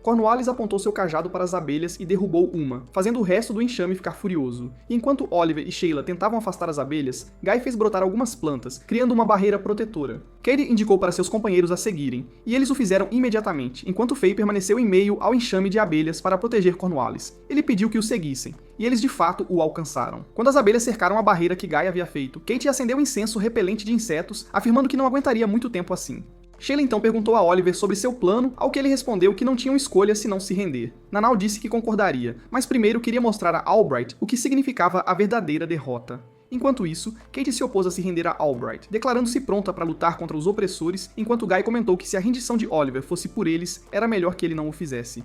Cornwallis apontou seu cajado para as abelhas e derrubou uma, fazendo o resto do enxame ficar furioso. E enquanto Oliver e Sheila tentavam afastar as abelhas, Guy fez brotar algumas plantas, criando uma barreira protetora. Katie indicou para seus companheiros a seguirem, e eles o fizeram imediatamente, enquanto Faye permaneceu em meio ao enxame de abelhas para proteger Cornwallis. Ele pediu que o seguissem, e eles de fato o alcançaram. Quando as abelhas cercaram a barreira que Guy havia feito, Katie acendeu um incenso repelente de insetos, afirmando que não aguentaria muito tempo assim. Sheila então perguntou a Oliver sobre seu plano, ao que ele respondeu que não tinham escolha senão se render. Nanau disse que concordaria, mas primeiro queria mostrar a Albright o que significava a verdadeira derrota. Enquanto isso, Katie se opôs a se render a Albright, declarando-se pronta para lutar contra os opressores, enquanto Guy comentou que se a rendição de Oliver fosse por eles, era melhor que ele não o fizesse.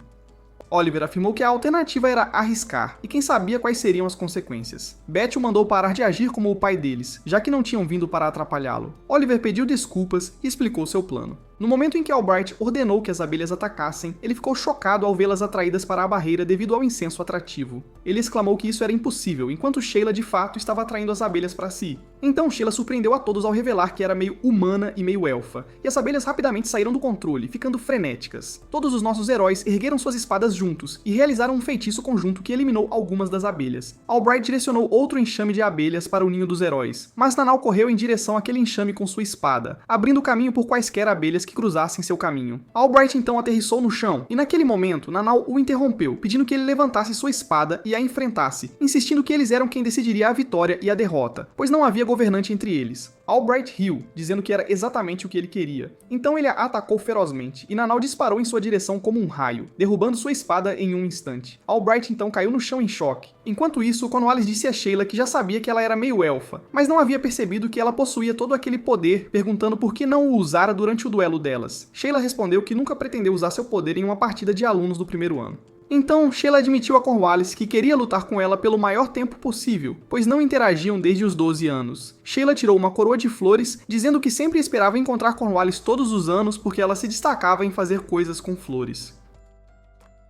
Oliver afirmou que a alternativa era arriscar, e quem sabia quais seriam as consequências. Beth o mandou parar de agir como o pai deles, já que não tinham vindo para atrapalhá-lo. Oliver pediu desculpas e explicou seu plano. No momento em que Albright ordenou que as abelhas atacassem, ele ficou chocado ao vê-las atraídas para a barreira devido ao incenso atrativo. Ele exclamou que isso era impossível, enquanto Sheila de fato estava atraindo as abelhas para si. Então Sheila surpreendeu a todos ao revelar que era meio humana e meio elfa, e as abelhas rapidamente saíram do controle, ficando frenéticas. Todos os nossos heróis ergueram suas espadas juntos e realizaram um feitiço conjunto que eliminou algumas das abelhas. Albright direcionou outro enxame de abelhas para o ninho dos heróis, mas Nanau correu em direção àquele enxame com sua espada, abrindo caminho por quaisquer abelhas que cruzassem seu caminho. Albright então aterrissou no chão, e naquele momento Nanau o interrompeu, pedindo que ele levantasse sua espada e a enfrentasse, insistindo que eles eram quem decidiria a vitória e a derrota, pois não havia governante entre eles. Albright riu, dizendo que era exatamente o que ele queria. Então ele a atacou ferozmente, e Nanau disparou em sua direção como um raio, derrubando sua espada em um instante. Albright então caiu no chão em choque. Enquanto isso, Cornwallis disse a Sheila que já sabia que ela era meio elfa, mas não havia percebido que ela possuía todo aquele poder, perguntando por que não o usara durante o duelo delas. Sheila respondeu que nunca pretendeu usar seu poder em uma partida de alunos do primeiro ano. Então, Sheila admitiu a Cornwallis que queria lutar com ela pelo maior tempo possível, pois não interagiam desde os 12 anos. Sheila tirou uma coroa de flores, dizendo que sempre esperava encontrar Cornwallis todos os anos porque ela se destacava em fazer coisas com flores.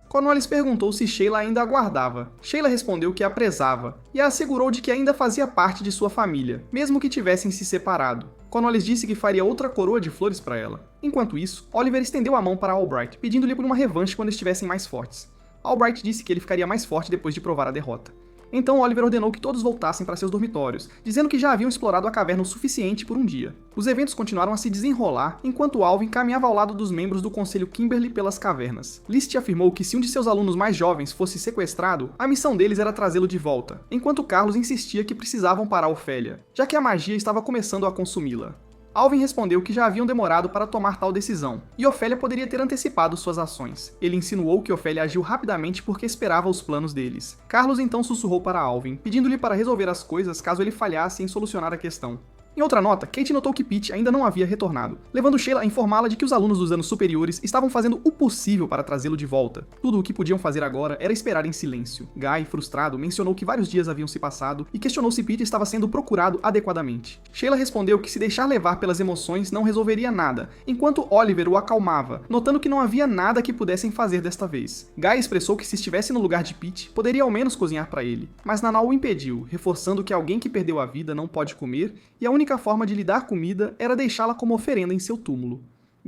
Cornwallis perguntou se Sheila ainda aguardava. Sheila respondeu que a prezava, e a assegurou de que ainda fazia parte de sua família, mesmo que tivessem se separado. Cornwallis disse que faria outra coroa de flores para ela. Enquanto isso, Oliver estendeu a mão para Albright, pedindo-lhe por uma revanche quando estivessem mais fortes. Albright disse que ele ficaria mais forte depois de provar a derrota. Então Oliver ordenou que todos voltassem para seus dormitórios, dizendo que já haviam explorado a caverna o suficiente por um dia. Os eventos continuaram a se desenrolar, enquanto Alvin caminhava ao lado dos membros do Conselho Kimberly pelas cavernas. List afirmou que se um de seus alunos mais jovens fosse sequestrado, a missão deles era trazê-lo de volta, enquanto Carlos insistia que precisavam parar Ofélia, já que a magia estava começando a consumi-la. Alvin respondeu que já haviam demorado para tomar tal decisão, e Ofélia poderia ter antecipado suas ações. Ele insinuou que Ofélia agiu rapidamente porque esperava os planos deles. Carlos então sussurrou para Alvin, pedindo-lhe para resolver as coisas caso ele falhasse em solucionar a questão. Em outra nota, Kate notou que Pete ainda não havia retornado, levando Sheila a informá-la de que os alunos dos anos superiores estavam fazendo o possível para trazê-lo de volta. Tudo o que podiam fazer agora era esperar em silêncio. Guy, frustrado, mencionou que vários dias haviam se passado e questionou se Pete estava sendo procurado adequadamente. Sheila respondeu que se deixar levar pelas emoções não resolveria nada, enquanto Oliver o acalmava, notando que não havia nada que pudessem fazer desta vez. Guy expressou que se estivesse no lugar de Pete, poderia ao menos cozinhar para ele, mas Nanau o impediu, reforçando que alguém que perdeu a vida não pode comer e a única forma de lhe dar comida era deixá-la como oferenda em seu túmulo.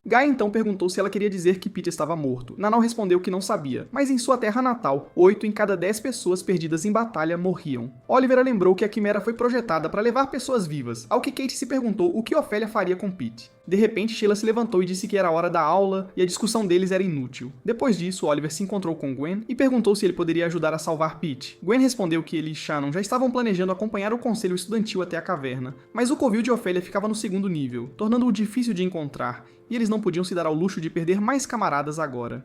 Guy então perguntou se ela queria dizer que Pete estava morto. Nanau respondeu que não sabia, mas em sua terra natal, 8 em cada 10 pessoas perdidas em batalha morriam. Oliver lembrou que a quimera foi projetada para levar pessoas vivas, ao que Kate se perguntou o que Ofélia faria com Pete. De repente, Sheila se levantou e disse que era hora da aula e a discussão deles era inútil. Depois disso, Oliver se encontrou com Gwen e perguntou se ele poderia ajudar a salvar Pete. Gwen respondeu que ele e Shannon já estavam planejando acompanhar o conselho estudantil até a caverna, mas o covil de Ofélia ficava no segundo nível, tornando-o difícil de encontrar, e eles não podiam se dar ao luxo de perder mais camaradas agora.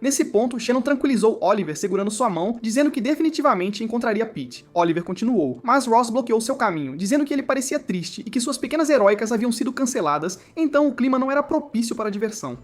Nesse ponto, Shannon tranquilizou Oliver segurando sua mão, dizendo que definitivamente encontraria Pete. Oliver continuou, mas Ross bloqueou seu caminho, dizendo que ele parecia triste e que suas pequenas heróicas haviam sido canceladas, então o clima não era propício para a diversão.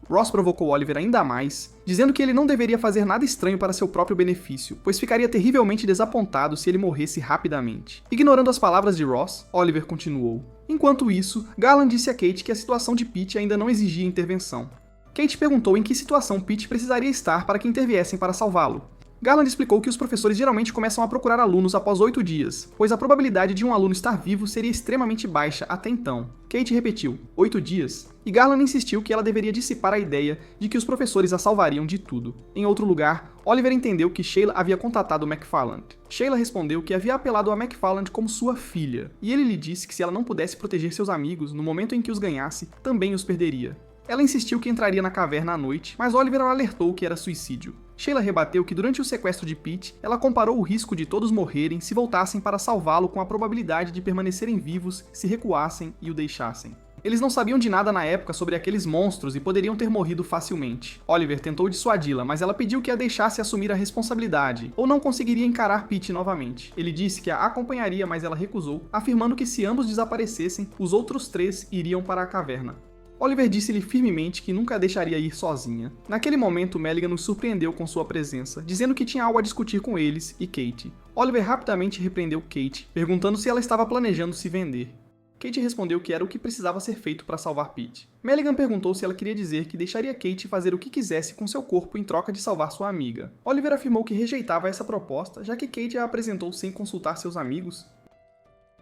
Ross provocou Oliver ainda mais, dizendo que ele não deveria fazer nada estranho para seu próprio benefício, pois ficaria terrivelmente desapontado se ele morresse rapidamente. Ignorando as palavras de Ross, Oliver continuou. Enquanto isso, Garland disse a Kate que a situação de Pete ainda não exigia intervenção. Kate perguntou em que situação Pete precisaria estar para que interviessem para salvá-lo. Garland explicou que os professores geralmente começam a procurar alunos após 8 dias, pois a probabilidade de um aluno estar vivo seria extremamente baixa até então. Kate repetiu, 8 dias, e Garland insistiu que ela deveria dissipar a ideia de que os professores a salvariam de tudo. Em outro lugar, Oliver entendeu que Sheila havia contatado McFarland. Sheila respondeu que havia apelado a McFarland como sua filha, e ele lhe disse que se ela não pudesse proteger seus amigos no momento em que os ganhasse, também os perderia. Ela insistiu que entraria na caverna à noite, mas Oliver a alertou que era suicídio. Sheila rebateu que durante o sequestro de Pete, ela comparou o risco de todos morrerem se voltassem para salvá-lo com a probabilidade de permanecerem vivos se recuassem e o deixassem. Eles não sabiam de nada na época sobre aqueles monstros e poderiam ter morrido facilmente. Oliver tentou dissuadi-la, mas ela pediu que a deixasse assumir a responsabilidade, ou não conseguiria encarar Pete novamente. Ele disse que a acompanharia, mas ela recusou, afirmando que se ambos desaparecessem, os outros 3 iriam para a caverna. Oliver disse-lhe firmemente que nunca a deixaria ir sozinha. Naquele momento, Melligan nos surpreendeu com sua presença, dizendo que tinha algo a discutir com eles e Kate. Oliver rapidamente repreendeu Kate, perguntando se ela estava planejando se vender. Kate respondeu que era o que precisava ser feito para salvar Pete. Melligan perguntou se ela queria dizer que deixaria Kate fazer o que quisesse com seu corpo em troca de salvar sua amiga. Oliver afirmou que rejeitava essa proposta, já que Kate a apresentou sem consultar seus amigos.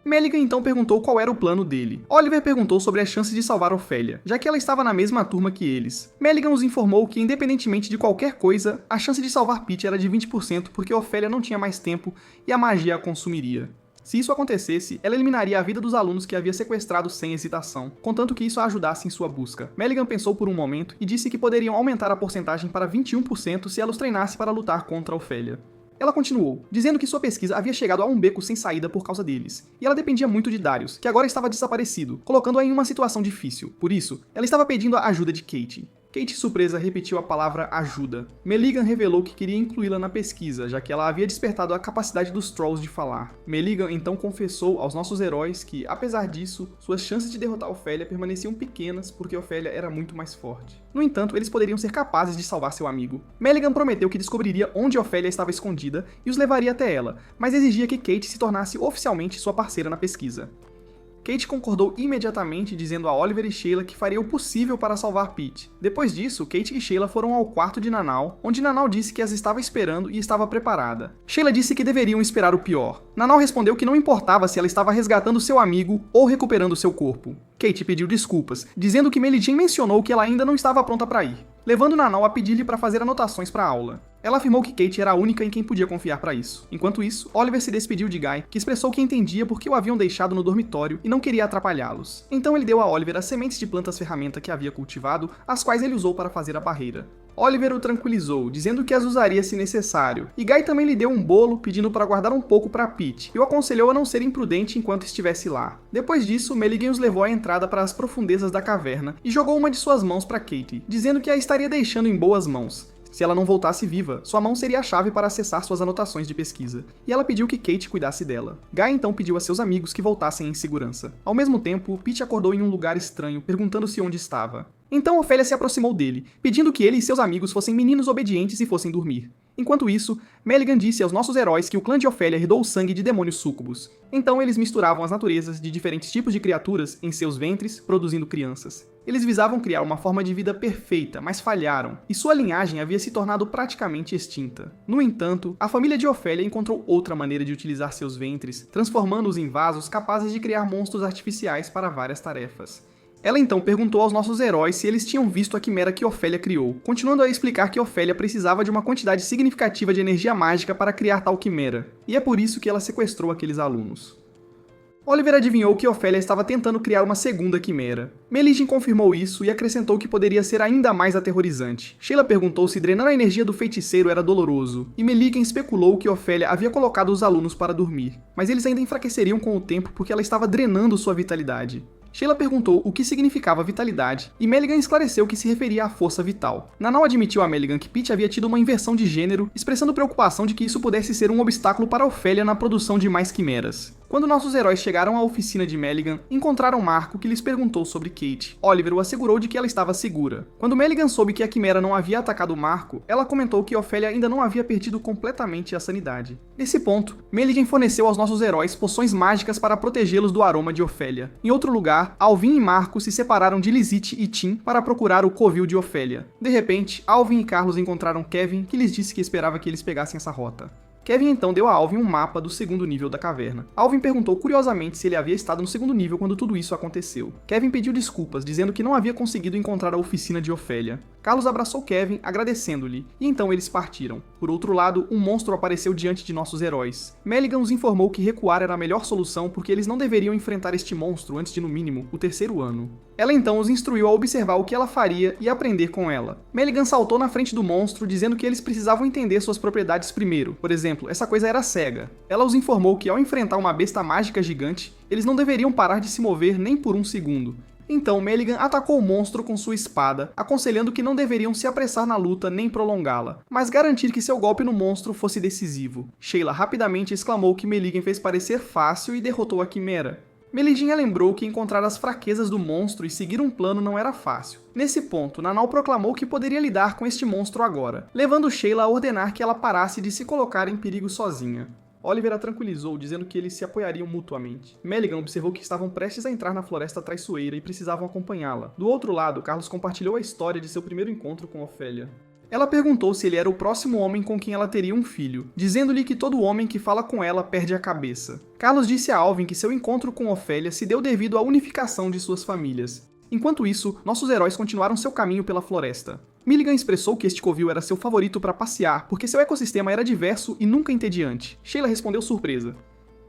Melligan então perguntou qual era o plano dele. Oliver perguntou sobre a chance de salvar Ophelia, já que ela estava na mesma turma que eles. Melligan os informou que, independentemente de qualquer coisa, a chance de salvar Pete era de 20% porque Ophelia não tinha mais tempo e a magia a consumiria. Se isso acontecesse, ela eliminaria a vida dos alunos que havia sequestrado sem hesitação, contanto que isso a ajudasse em sua busca. Melligan pensou por um momento e disse que poderiam aumentar a porcentagem para 21% se ela os treinasse para lutar contra Ophelia. Ela continuou, dizendo que sua pesquisa havia chegado a um beco sem saída por causa deles, e ela dependia muito de Darius, que agora estava desaparecido, colocando-a em uma situação difícil. Por isso, ela estava pedindo a ajuda de Kate. Kate, surpresa, repetiu a palavra ajuda. Melligan revelou que queria incluí-la na pesquisa, já que ela havia despertado a capacidade dos Trolls de falar. Melligan então confessou aos nossos heróis que, apesar disso, suas chances de derrotar Ophelia permaneciam pequenas porque Ophelia era muito mais forte. No entanto, eles poderiam ser capazes de salvar seu amigo. Melligan prometeu que descobriria onde Ophelia estava escondida e os levaria até ela, mas exigia que Kate se tornasse oficialmente sua parceira na pesquisa. Kate concordou imediatamente, dizendo a Oliver e Sheila que faria o possível para salvar Pete. Depois disso, Kate e Sheila foram ao quarto de Nanau, onde Nanau disse que as estava esperando e estava preparada. Sheila disse que deveriam esperar o pior. Nanau respondeu que não importava se ela estava resgatando seu amigo ou recuperando seu corpo. Kate pediu desculpas, dizendo que Meligene mencionou que ela ainda não estava pronta para ir, levando Nanau a pedir-lhe para fazer anotações para a aula. Ela afirmou que Kate era a única em quem podia confiar para isso. Enquanto isso, Oliver se despediu de Guy, que expressou que entendia por que o haviam deixado no dormitório e não queria atrapalhá-los. Então ele deu a Oliver as sementes de plantas-ferramenta que havia cultivado, as quais ele usou para fazer a barreira. Oliver o tranquilizou, dizendo que as usaria se necessário, e Guy também lhe deu um bolo, pedindo para guardar um pouco para Pete, e o aconselhou a não ser imprudente enquanto estivesse lá. Depois disso, Melligan os levou à entrada para as profundezas da caverna e jogou uma de suas mãos para Kate, dizendo que a estaria deixando em boas mãos. Se ela não voltasse viva, sua mão seria a chave para acessar suas anotações de pesquisa, e ela pediu que Kate cuidasse dela. Guy então pediu a seus amigos que voltassem em segurança. Ao mesmo tempo, Pete acordou em um lugar estranho, perguntando-se onde estava. Então Ophelia se aproximou dele, pedindo que ele e seus amigos fossem meninos obedientes e fossem dormir. Enquanto isso, Melligan disse aos nossos heróis que o clã de Ophelia herdou o sangue de demônios súcubos. Então eles misturavam as naturezas de diferentes tipos de criaturas em seus ventres, produzindo crianças. Eles visavam criar uma forma de vida perfeita, mas falharam, e sua linhagem havia se tornado praticamente extinta. No entanto, a família de Ophelia encontrou outra maneira de utilizar seus ventres, transformando-os em vasos capazes de criar monstros artificiais para várias tarefas. Ela então perguntou aos nossos heróis se eles tinham visto a quimera que Ophelia criou, continuando a explicar que Ophelia precisava de uma quantidade significativa de energia mágica para criar tal quimera, e é por isso que ela sequestrou aqueles alunos. Oliver adivinhou que Ophelia estava tentando criar uma segunda quimera. Meligene confirmou isso e acrescentou que poderia ser ainda mais aterrorizante. Sheila perguntou se drenar a energia do feiticeiro era doloroso, e Melligan especulou que Ophelia havia colocado os alunos para dormir, mas eles ainda enfraqueceriam com o tempo porque ela estava drenando sua vitalidade. Sheila perguntou o que significava vitalidade, e Meligan esclareceu que se referia à força vital. Nanau admitiu a Meligan que Pete havia tido uma inversão de gênero, expressando preocupação de que isso pudesse ser um obstáculo para Ophélia na produção de mais quimeras. Quando nossos heróis chegaram à oficina de Meligan, encontraram Marco, que lhes perguntou sobre Kate. Oliver o assegurou de que ela estava segura. Quando Meligan soube que a quimera não havia atacado Marco, ela comentou que Ophélia ainda não havia perdido completamente a sanidade. Nesse ponto, Meligan forneceu aos nossos heróis poções mágicas para protegê-los do aroma de Ophélia. Em outro lugar, Alvin e Marco se separaram de Lisette e Tim para procurar o covil de Ophélia. De repente, Alvin e Carlos encontraram Kevin, que lhes disse que esperava que eles pegassem essa rota. Kevin então deu a Alvin um mapa do segundo nível da caverna. Alvin perguntou curiosamente se ele havia estado no segundo nível quando tudo isso aconteceu. Kevin pediu desculpas, dizendo que não havia conseguido encontrar a oficina de Ophélia. Carlos abraçou Kevin, agradecendo-lhe, e então eles partiram. Por outro lado, um monstro apareceu diante de nossos heróis. Meligan os informou que recuar era a melhor solução porque eles não deveriam enfrentar este monstro antes de, no mínimo, o terceiro ano. Ela então os instruiu a observar o que ela faria e aprender com ela. Meligan saltou na frente do monstro, dizendo que eles precisavam entender suas propriedades primeiro. Por exemplo, essa coisa era cega. Ela os informou que ao enfrentar uma besta mágica gigante, eles não deveriam parar de se mover nem por um segundo. Então Meligan atacou o monstro com sua espada, aconselhando que não deveriam se apressar na luta nem prolongá-la, mas garantir que seu golpe no monstro fosse decisivo. Sheila rapidamente exclamou que Meligan fez parecer fácil e derrotou a quimera. Melidinha lembrou que encontrar as fraquezas do monstro e seguir um plano não era fácil. Nesse ponto, Nanau proclamou que poderia lidar com este monstro agora, levando Sheila a ordenar que ela parasse de se colocar em perigo sozinha. Oliver a tranquilizou, dizendo que eles se apoiariam mutuamente. Meligan observou que estavam prestes a entrar na floresta traiçoeira e precisavam acompanhá-la. Do outro lado, Carlos compartilhou a história de seu primeiro encontro com Ophélia. Ela perguntou se ele era o próximo homem com quem ela teria um filho, dizendo-lhe que todo homem que fala com ela perde a cabeça. Carlos disse a Alvin que seu encontro com Ophélia se deu devido à unificação de suas famílias. Enquanto isso, nossos heróis continuaram seu caminho pela floresta. Milligan expressou que este covil era seu favorito para passear, porque seu ecossistema era diverso e nunca entediante. Sheila respondeu surpresa.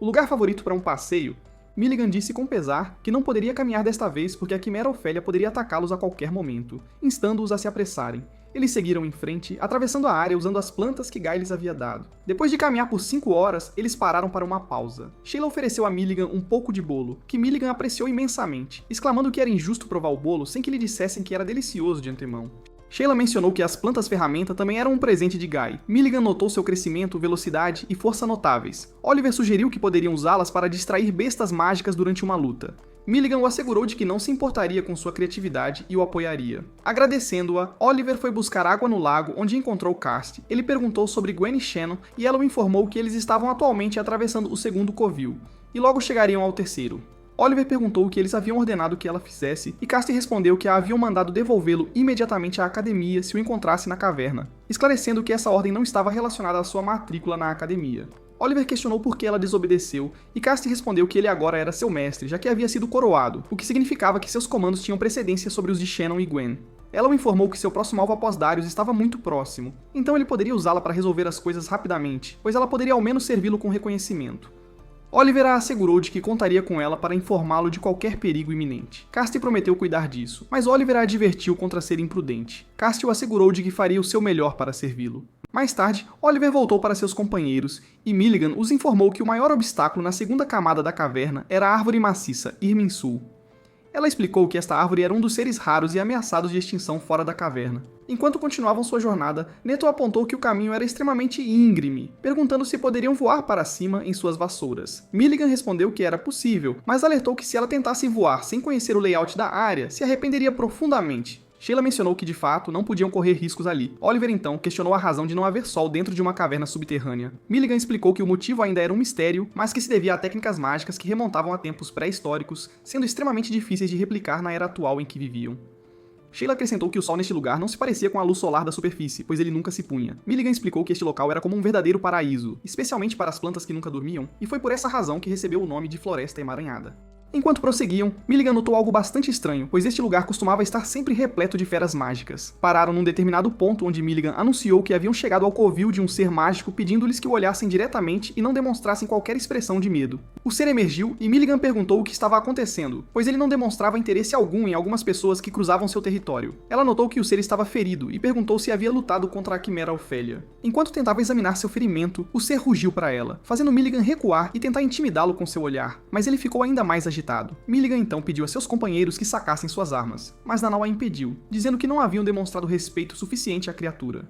O lugar favorito para um passeio? Milligan disse com pesar que não poderia caminhar desta vez porque a quimera Ophélia poderia atacá-los a qualquer momento, instando-os a se apressarem. Eles seguiram em frente, atravessando a área usando as plantas que Guy lhes havia dado. Depois de caminhar por 5 horas, eles pararam para uma pausa. Sheila ofereceu a Milligan um pouco de bolo, que Milligan apreciou imensamente, exclamando que era injusto provar o bolo sem que lhe dissessem que era delicioso de antemão. Sheila mencionou que as plantas-ferramenta também eram um presente de Guy. Milligan notou seu crescimento, velocidade e força notáveis. Oliver sugeriu que poderiam usá-las para distrair bestas mágicas durante uma luta. Milligan o assegurou de que não se importaria com sua criatividade e o apoiaria. Agradecendo-a, Oliver foi buscar água no lago, onde encontrou Karst. Ele perguntou sobre Gwen e Shannon e ela o informou que eles estavam atualmente atravessando o segundo covil, e logo chegariam ao terceiro. Oliver perguntou o que eles haviam ordenado que ela fizesse, e Karst respondeu que a haviam mandado devolvê-lo imediatamente à academia se o encontrasse na caverna, esclarecendo que essa ordem não estava relacionada à sua matrícula na academia. Oliver questionou por que ela desobedeceu, e Karst respondeu que ele agora era seu mestre, já que havia sido coroado, o que significava que seus comandos tinham precedência sobre os de Shannon e Gwen. Ela o informou que seu próximo alvo após Darius estava muito próximo, então ele poderia usá-la para resolver as coisas rapidamente, pois ela poderia ao menos servi-lo com reconhecimento. Oliver a assegurou de que contaria com ela para informá-lo de qualquer perigo iminente. Karst prometeu cuidar disso, mas Oliver a advertiu contra ser imprudente. Karst o assegurou de que faria o seu melhor para servi-lo. Mais tarde, Oliver voltou para seus companheiros, e Milligan os informou que o maior obstáculo na segunda camada da caverna era a árvore maciça, Irminsul. Ela explicou que esta árvore era um dos seres raros e ameaçados de extinção fora da caverna. Enquanto continuavam sua jornada, Neto apontou que o caminho era extremamente íngreme, perguntando se poderiam voar para cima em suas vassouras. Milligan respondeu que era possível, mas alertou que se ela tentasse voar sem conhecer o layout da área, se arrependeria profundamente. Sheila mencionou que, de fato, não podiam correr riscos ali. Oliver, então, questionou a razão de não haver sol dentro de uma caverna subterrânea. Milligan explicou que o motivo ainda era um mistério, mas que se devia a técnicas mágicas que remontavam a tempos pré-históricos, sendo extremamente difíceis de replicar na era atual em que viviam. Sheila acrescentou que o sol neste lugar não se parecia com a luz solar da superfície, pois ele nunca se punha. Milligan explicou que este local era como um verdadeiro paraíso, especialmente para as plantas que nunca dormiam, e foi por essa razão que recebeu o nome de Floresta Emaranhada. Enquanto prosseguiam, Milligan notou algo bastante estranho, pois este lugar costumava estar sempre repleto de feras mágicas. Pararam num determinado ponto onde Milligan anunciou que haviam chegado ao covil de um ser mágico pedindo-lhes que o olhassem diretamente e não demonstrassem qualquer expressão de medo. O ser emergiu e Milligan perguntou o que estava acontecendo, pois ele não demonstrava interesse algum em algumas pessoas que cruzavam seu território. Ela notou que o ser estava ferido e perguntou se havia lutado contra a quimera Ophélia. Enquanto tentava examinar seu ferimento, o ser rugiu para ela, fazendo Milligan recuar e tentar intimidá-lo com seu olhar, mas ele ficou ainda mais agitado. agitado. Milligan então pediu a seus companheiros que sacassem suas armas, mas Nanau a impediu, dizendo que não haviam demonstrado respeito suficiente à criatura.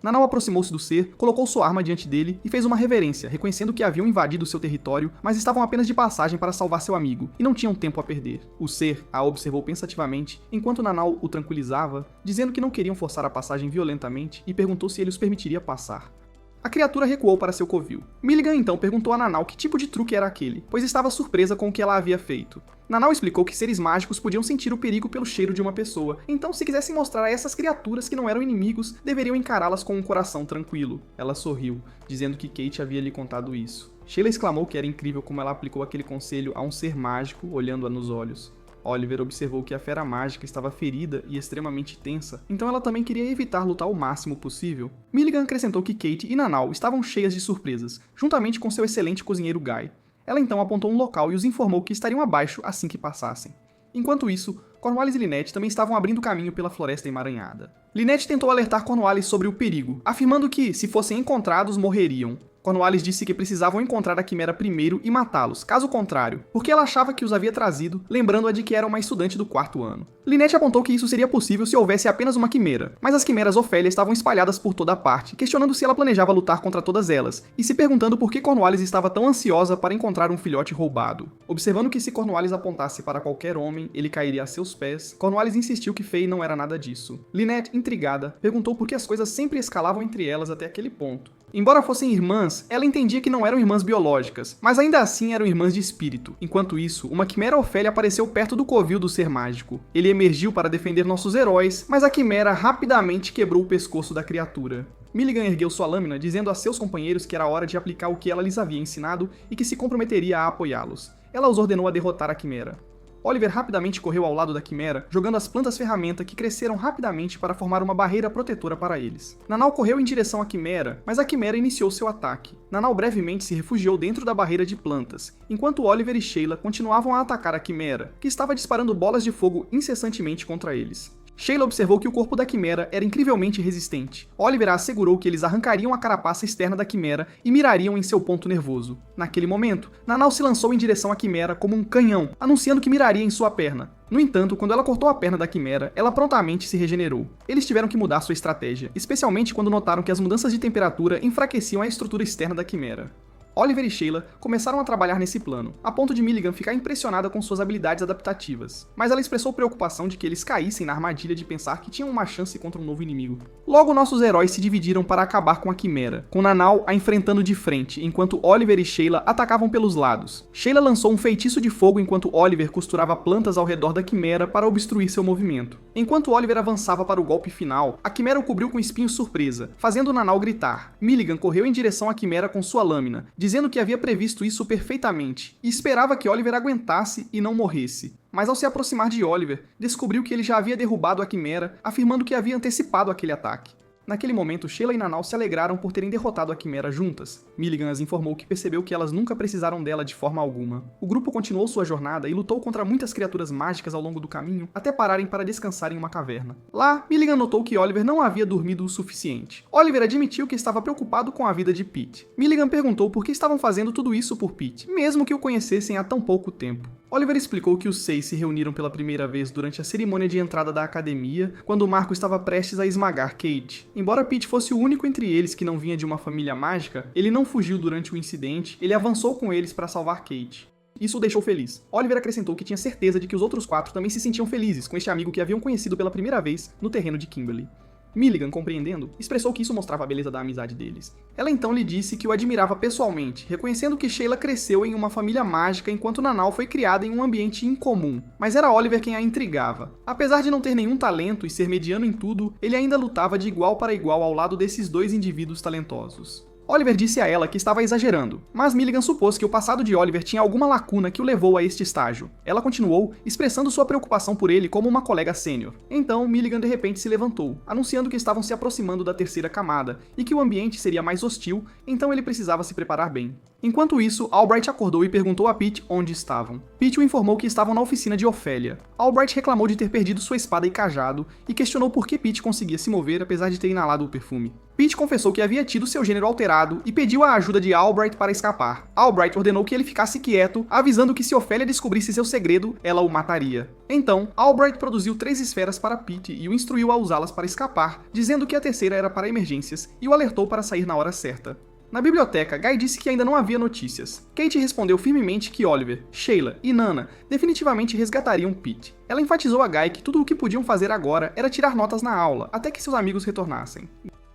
Nanau aproximou-se do ser, colocou sua arma diante dele e fez uma reverência, reconhecendo que haviam invadido seu território, mas estavam apenas de passagem para salvar seu amigo, e não tinham tempo a perder. O ser a observou pensativamente, enquanto Nanau o tranquilizava, dizendo que não queriam forçar a passagem violentamente, e perguntou se ele os permitiria passar. A criatura recuou para seu covil. Milligan então perguntou a Nanau que tipo de truque era aquele, pois estava surpresa com o que ela havia feito. Nanau explicou que seres mágicos podiam sentir o perigo pelo cheiro de uma pessoa, então se quisessem mostrar a essas criaturas que não eram inimigos, deveriam encará-las com um coração tranquilo. Ela sorriu, dizendo que Kate havia lhe contado isso. Sheila exclamou que era incrível como ela aplicou aquele conselho a um ser mágico, olhando-a nos olhos. Oliver observou que a fera mágica estava ferida e extremamente tensa, então ela também queria evitar lutar o máximo possível. Milligan acrescentou que Kate e Nanau estavam cheias de surpresas, juntamente com seu excelente cozinheiro Guy. Ela então apontou um local e os informou que estariam abaixo assim que passassem. Enquanto isso, Cornwallis e Lynette também estavam abrindo caminho pela floresta emaranhada. Lynette tentou alertar Cornwallis sobre o perigo, afirmando que, se fossem encontrados, morreriam. Cornwallis disse que precisavam encontrar a Quimera primeiro e matá-los, caso contrário, porque ela achava que os havia trazido, lembrando-a de que era uma estudante do 4º ano. Lynette apontou que isso seria possível se houvesse apenas uma quimera, mas as quimeras Ofélia estavam espalhadas por toda a parte, questionando se ela planejava lutar contra todas elas, e se perguntando por que Cornwallis estava tão ansiosa para encontrar um filhote roubado. Observando que se Cornwallis apontasse para qualquer homem, ele cairia a seus pés, Cornwallis insistiu que Faye não era nada disso. Lynette, intrigada, perguntou por que as coisas sempre escalavam entre elas até aquele ponto. Embora fossem irmãs, ela entendia que não eram irmãs biológicas, mas ainda assim eram irmãs de espírito. Enquanto isso, uma quimera Ofélia apareceu perto do covil do ser mágico. Ele emergiu para defender nossos heróis, mas a quimera rapidamente quebrou o pescoço da criatura. Milligan ergueu sua lâmina, dizendo a seus companheiros que era hora de aplicar o que ela lhes havia ensinado e que se comprometeria a apoiá-los. Ela os ordenou a derrotar a quimera. Oliver rapidamente correu ao lado da quimera, jogando as plantas-ferramenta que cresceram rapidamente para formar uma barreira protetora para eles. Nanau correu em direção à quimera, mas a quimera iniciou seu ataque. Nanau brevemente se refugiou dentro da barreira de plantas, enquanto Oliver e Sheila continuavam a atacar a quimera, que estava disparando bolas de fogo incessantemente contra eles. Sheila observou que o corpo da quimera era incrivelmente resistente. Oliver a assegurou que eles arrancariam a carapaça externa da quimera e mirariam em seu ponto nervoso. Naquele momento, Nanau se lançou em direção à quimera como um canhão, anunciando que miraria em sua perna. No entanto, quando ela cortou a perna da quimera, ela prontamente se regenerou. Eles tiveram que mudar sua estratégia, especialmente quando notaram que as mudanças de temperatura enfraqueciam a estrutura externa da quimera. Oliver e Sheila começaram a trabalhar nesse plano, a ponto de Milligan ficar impressionada com suas habilidades adaptativas, mas ela expressou preocupação de que eles caíssem na armadilha de pensar que tinham uma chance contra um novo inimigo. Logo, nossos heróis se dividiram para acabar com a quimera, com Nanau a enfrentando de frente, enquanto Oliver e Sheila atacavam pelos lados. Sheila lançou um feitiço de fogo enquanto Oliver costurava plantas ao redor da quimera para obstruir seu movimento. Enquanto Oliver avançava para o golpe final, a quimera o cobriu com espinhos surpresa, fazendo Nanau gritar. Milligan correu em direção à quimera com sua lâmina, dizendo que havia previsto isso perfeitamente, e esperava que Oliver aguentasse e não morresse. Mas ao se aproximar de Oliver, descobriu que ele já havia derrubado a quimera, afirmando que havia antecipado aquele ataque. Naquele momento, Sheila e Nanau se alegraram por terem derrotado a quimera juntas. Milligan as informou que percebeu que elas nunca precisaram dela de forma alguma. O grupo continuou sua jornada e lutou contra muitas criaturas mágicas ao longo do caminho, até pararem para descansar em uma caverna. Lá, Milligan notou que Oliver não havia dormido o suficiente. Oliver admitiu que estava preocupado com a vida de Pete. Milligan perguntou por que estavam fazendo tudo isso por Pete, mesmo que o conhecessem há tão pouco tempo. Oliver explicou que os 6 se reuniram pela primeira vez durante a cerimônia de entrada da academia, quando Marco estava prestes a esmagar Kate. Embora Pete fosse o único entre eles que não vinha de uma família mágica, ele não fugiu durante o incidente, ele avançou com eles para salvar Kate. Isso o deixou feliz. Oliver acrescentou que tinha certeza de que os outros 4 também se sentiam felizes com este amigo que haviam conhecido pela primeira vez no terreno de Kimberly. Milligan, compreendendo, expressou que isso mostrava a beleza da amizade deles. Ela então lhe disse que o admirava pessoalmente, reconhecendo que Sheila cresceu em uma família mágica enquanto Nanau foi criada em um ambiente incomum, mas era Oliver quem a intrigava. Apesar de não ter nenhum talento e ser mediano em tudo, ele ainda lutava de igual para igual ao lado desses 2 indivíduos talentosos. Oliver disse a ela que estava exagerando, mas Milligan supôs que o passado de Oliver tinha alguma lacuna que o levou a este estágio. Ela continuou, expressando sua preocupação por ele como uma colega sênior. Então, Milligan de repente se levantou, anunciando que estavam se aproximando da terceira camada, e que o ambiente seria mais hostil, então ele precisava se preparar bem. Enquanto isso, Albright acordou e perguntou a Pete onde estavam. Pete o informou que estavam na oficina de Ofélia. Albright reclamou de ter perdido sua espada e cajado, e questionou por que Pete conseguia se mover apesar de ter inalado o perfume. Pete confessou que havia tido seu gênero alterado e pediu a ajuda de Albright para escapar. Albright ordenou que ele ficasse quieto, avisando que se Ofélia descobrisse seu segredo, ela o mataria. Então, Albright produziu 3 esferas para Pete e o instruiu a usá-las para escapar, dizendo que a terceira era para emergências e o alertou para sair na hora certa. Na biblioteca, Guy disse que ainda não havia notícias. Kate respondeu firmemente que Oliver, Sheila e Nana definitivamente resgatariam Pete. Ela enfatizou a Guy que tudo o que podiam fazer agora era tirar notas na aula, até que seus amigos retornassem.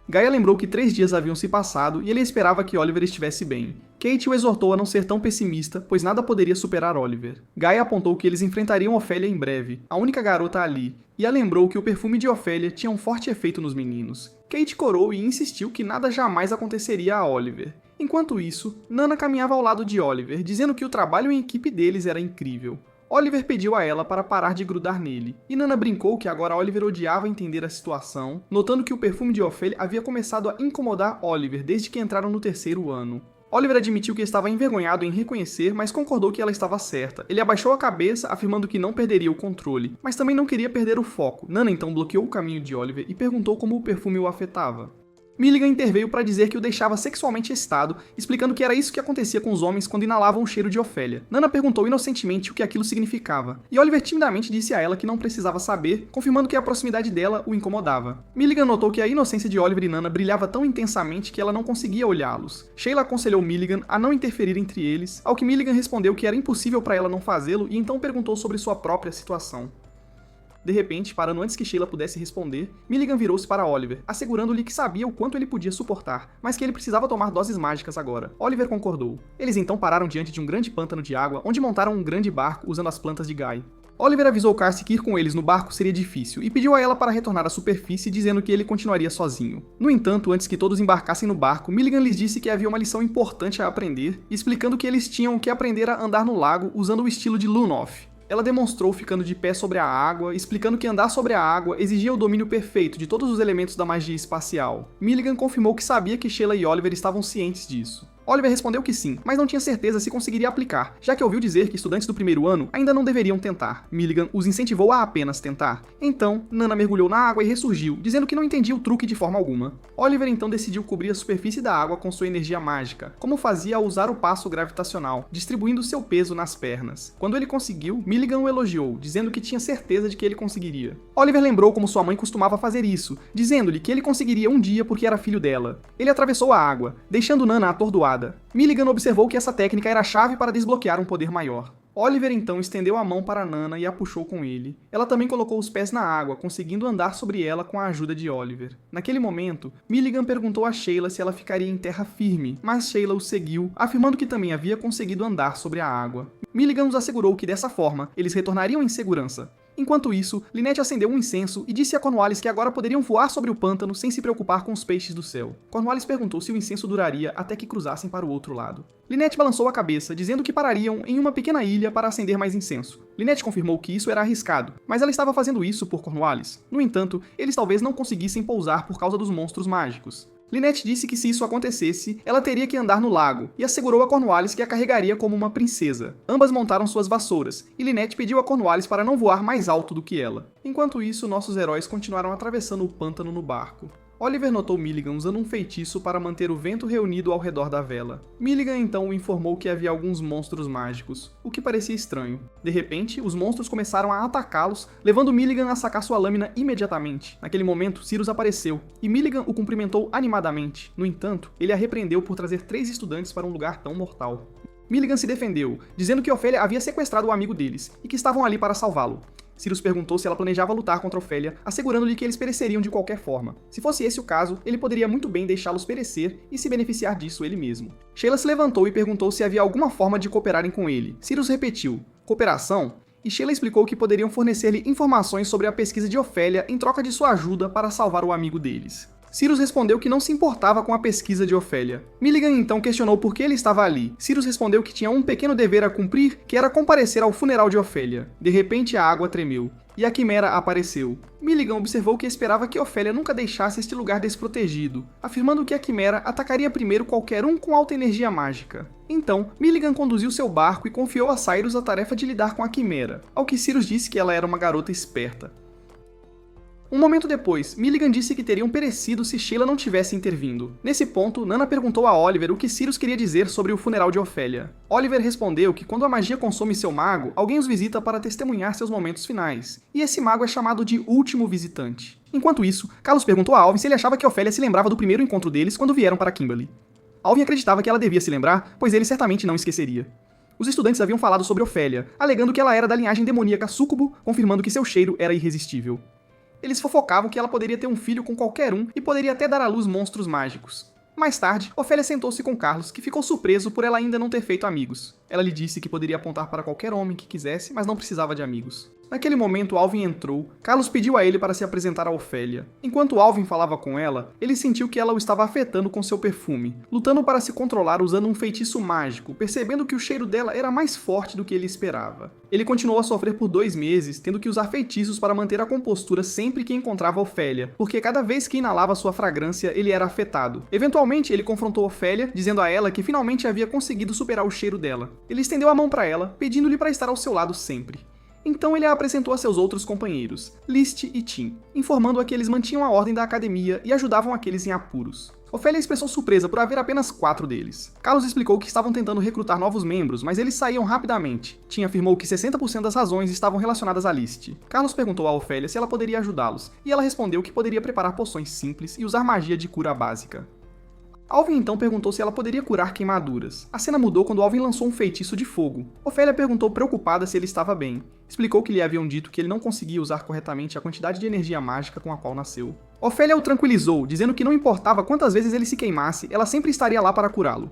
Gaia lembrou que 3 dias haviam se passado e ele esperava que Oliver estivesse bem. Kate o exortou a não ser tão pessimista, pois nada poderia superar Oliver. Gaia apontou que eles enfrentariam Ofélia em breve, a única garota ali, e a lembrou que o perfume de Ofélia tinha um forte efeito nos meninos. Kate corou e insistiu que nada jamais aconteceria a Oliver. Enquanto isso, Nana caminhava ao lado de Oliver, dizendo que o trabalho em equipe deles era incrível. Oliver pediu a ela para parar de grudar nele, e Nana brincou que agora Oliver odiava entender a situação, notando que o perfume de Ofélia havia começado a incomodar Oliver desde que entraram no 3º ano. Oliver admitiu que estava envergonhado em reconhecer, mas concordou que ela estava certa. Ele abaixou a cabeça, afirmando que não perderia o controle, mas também não queria perder o foco. Nana então bloqueou o caminho de Oliver e perguntou como o perfume o afetava. Milligan interveio para dizer que o deixava sexualmente excitado, explicando que era isso que acontecia com os homens quando inalavam o cheiro de Ofélia. Nana perguntou inocentemente o que aquilo significava, e Oliver timidamente disse a ela que não precisava saber, confirmando que a proximidade dela o incomodava. Milligan notou que a inocência de Oliver e Nana brilhava tão intensamente que ela não conseguia olhá-los. Sheila aconselhou Milligan a não interferir entre eles, ao que Milligan respondeu que era impossível para ela não fazê-lo e então perguntou sobre sua própria situação. De repente, parando antes que Sheila pudesse responder, Milligan virou-se para Oliver, assegurando-lhe que sabia o quanto ele podia suportar, mas que ele precisava tomar doses mágicas agora. Oliver concordou. Eles então pararam diante de um grande pântano de água, onde montaram um grande barco usando as plantas de Guy. Oliver avisou Carcy que ir com eles no barco seria difícil e pediu a ela para retornar à superfície, dizendo que ele continuaria sozinho. No entanto, antes que todos embarcassem no barco, Milligan lhes disse que havia uma lição importante a aprender, explicando que eles tinham que aprender a andar no lago usando o estilo de Lunoff. Ela demonstrou ficando de pé sobre a água, explicando que andar sobre a água exigia o domínio perfeito de todos os elementos da magia espacial. Milligan confirmou que sabia que Sheila e Oliver estavam cientes disso. Oliver respondeu que sim, mas não tinha certeza se conseguiria aplicar, já que ouviu dizer que estudantes do 1º ano ainda não deveriam tentar. Milligan os incentivou a apenas tentar. Então, Nana mergulhou na água e ressurgiu, dizendo que não entendia o truque de forma alguma. Oliver então decidiu cobrir a superfície da água com sua energia mágica, como fazia ao usar o passo gravitacional, distribuindo seu peso nas pernas. Quando ele conseguiu, Milligan o elogiou, dizendo que tinha certeza de que ele conseguiria. Oliver lembrou como sua mãe costumava fazer isso, dizendo-lhe que ele conseguiria um dia porque era filho dela. Ele atravessou a água, deixando Nana atordoada. Milligan observou que essa técnica era a chave para desbloquear um poder maior. Oliver então estendeu a mão para Nana e a puxou com ele. Ela também colocou os pés na água, conseguindo andar sobre ela com a ajuda de Oliver. Naquele momento, Milligan perguntou a Sheila se ela ficaria em terra firme, mas Sheila o seguiu, afirmando que também havia conseguido andar sobre a água. Milligan os assegurou que dessa forma, eles retornariam em segurança. Enquanto isso, Lynette acendeu um incenso e disse a Cornwallis que agora poderiam voar sobre o pântano sem se preocupar com os peixes do céu. Cornwallis perguntou se o incenso duraria até que cruzassem para o outro lado. Lynette balançou a cabeça, dizendo que parariam em uma pequena ilha para acender mais incenso. Lynette confirmou que isso era arriscado, mas ela estava fazendo isso por Cornwallis. No entanto, eles talvez não conseguissem pousar por causa dos monstros mágicos. Lynette disse que se isso acontecesse, ela teria que andar no lago, e assegurou a Cornwallis que a carregaria como uma princesa. Ambas montaram suas vassouras, e Lynette pediu a Cornwallis para não voar mais alto do que ela. Enquanto isso, nossos heróis continuaram atravessando o pântano no barco. Oliver notou Milligan usando um feitiço para manter o vento reunido ao redor da vela. Milligan então o informou que havia alguns monstros mágicos, o que parecia estranho. De repente, os monstros começaram a atacá-los, levando Milligan a sacar sua lâmina imediatamente. Naquele momento, Sirius apareceu, e Milligan o cumprimentou animadamente. No entanto, ele a repreendeu por trazer 3 estudantes para um lugar tão mortal. Milligan se defendeu, dizendo que Ofélia havia sequestrado o amigo deles, e que estavam ali para salvá-lo. Sirius perguntou se ela planejava lutar contra Ofélia, assegurando-lhe que eles pereceriam de qualquer forma. Se fosse esse o caso, ele poderia muito bem deixá-los perecer e se beneficiar disso ele mesmo. Sheila se levantou e perguntou se havia alguma forma de cooperarem com ele. Sirius repetiu, cooperação? E Sheila explicou que poderiam fornecer-lhe informações sobre a pesquisa de Ofélia em troca de sua ajuda para salvar o amigo deles. Sirius respondeu que não se importava com a pesquisa de Ofélia. Milligan então questionou por que ele estava ali. Sirius respondeu que tinha um pequeno dever a cumprir, que era comparecer ao funeral de Ofélia. De repente a água tremeu, e a Quimera apareceu. Milligan observou que esperava que Ofélia nunca deixasse este lugar desprotegido, afirmando que a Quimera atacaria primeiro qualquer um com alta energia mágica. Então, Milligan conduziu seu barco e confiou a Cyrus a tarefa de lidar com a Quimera, ao que Sirius disse que ela era uma garota esperta. Um momento depois, Milligan disse que teriam perecido se Sheila não tivesse intervindo. Nesse ponto, Nana perguntou a Oliver o que Sirius queria dizer sobre o funeral de Ofélia. Oliver respondeu que quando a magia consome seu mago, alguém os visita para testemunhar seus momentos finais, e esse mago é chamado de Último Visitante. Enquanto isso, Carlos perguntou a Alvin se ele achava que Ofélia se lembrava do primeiro encontro deles quando vieram para Kimberly. Alvin acreditava que ela devia se lembrar, pois ele certamente não esqueceria. Os estudantes haviam falado sobre Ofélia, alegando que ela era da linhagem demoníaca súcubo, confirmando que seu cheiro era irresistível. Eles fofocavam que ela poderia ter um filho com qualquer um e poderia até dar à luz monstros mágicos. Mais tarde, Ofélia sentou-se com Carlos, que ficou surpreso por ela ainda não ter feito amigos. Ela lhe disse que poderia apontar para qualquer homem que quisesse, mas não precisava de amigos. Naquele momento, Alvin entrou. Carlos pediu a ele para se apresentar a Ofélia. Enquanto Alvin falava com ela, ele sentiu que ela o estava afetando com seu perfume, lutando para se controlar usando um feitiço mágico, percebendo que o cheiro dela era mais forte do que ele esperava. Ele continuou a sofrer por 2 meses, tendo que usar feitiços para manter a compostura sempre que encontrava Ofélia, porque cada vez que inalava sua fragrância, ele era afetado. Eventualmente, ele confrontou Ofélia, dizendo a ela que finalmente havia conseguido superar o cheiro dela. Ele estendeu a mão para ela, pedindo-lhe para estar ao seu lado sempre. Então ele a apresentou a seus outros companheiros, List e Tim, informando-a que eles mantinham a ordem da academia e ajudavam aqueles em apuros. Ofélia expressou surpresa por haver apenas 4 deles. Carlos explicou que estavam tentando recrutar novos membros, mas eles saíam rapidamente. Tim afirmou que 60% das razões estavam relacionadas a List. Carlos perguntou a Ofélia se ela poderia ajudá-los, e ela respondeu que poderia preparar poções simples e usar magia de cura básica. Alvin então perguntou se ela poderia curar queimaduras. A cena mudou quando Alvin lançou um feitiço de fogo. Ofélia perguntou preocupada se ele estava bem. Explicou que lhe haviam dito que ele não conseguia usar corretamente a quantidade de energia mágica com a qual nasceu. Ofélia o tranquilizou, dizendo que não importava quantas vezes ele se queimasse, ela sempre estaria lá para curá-lo.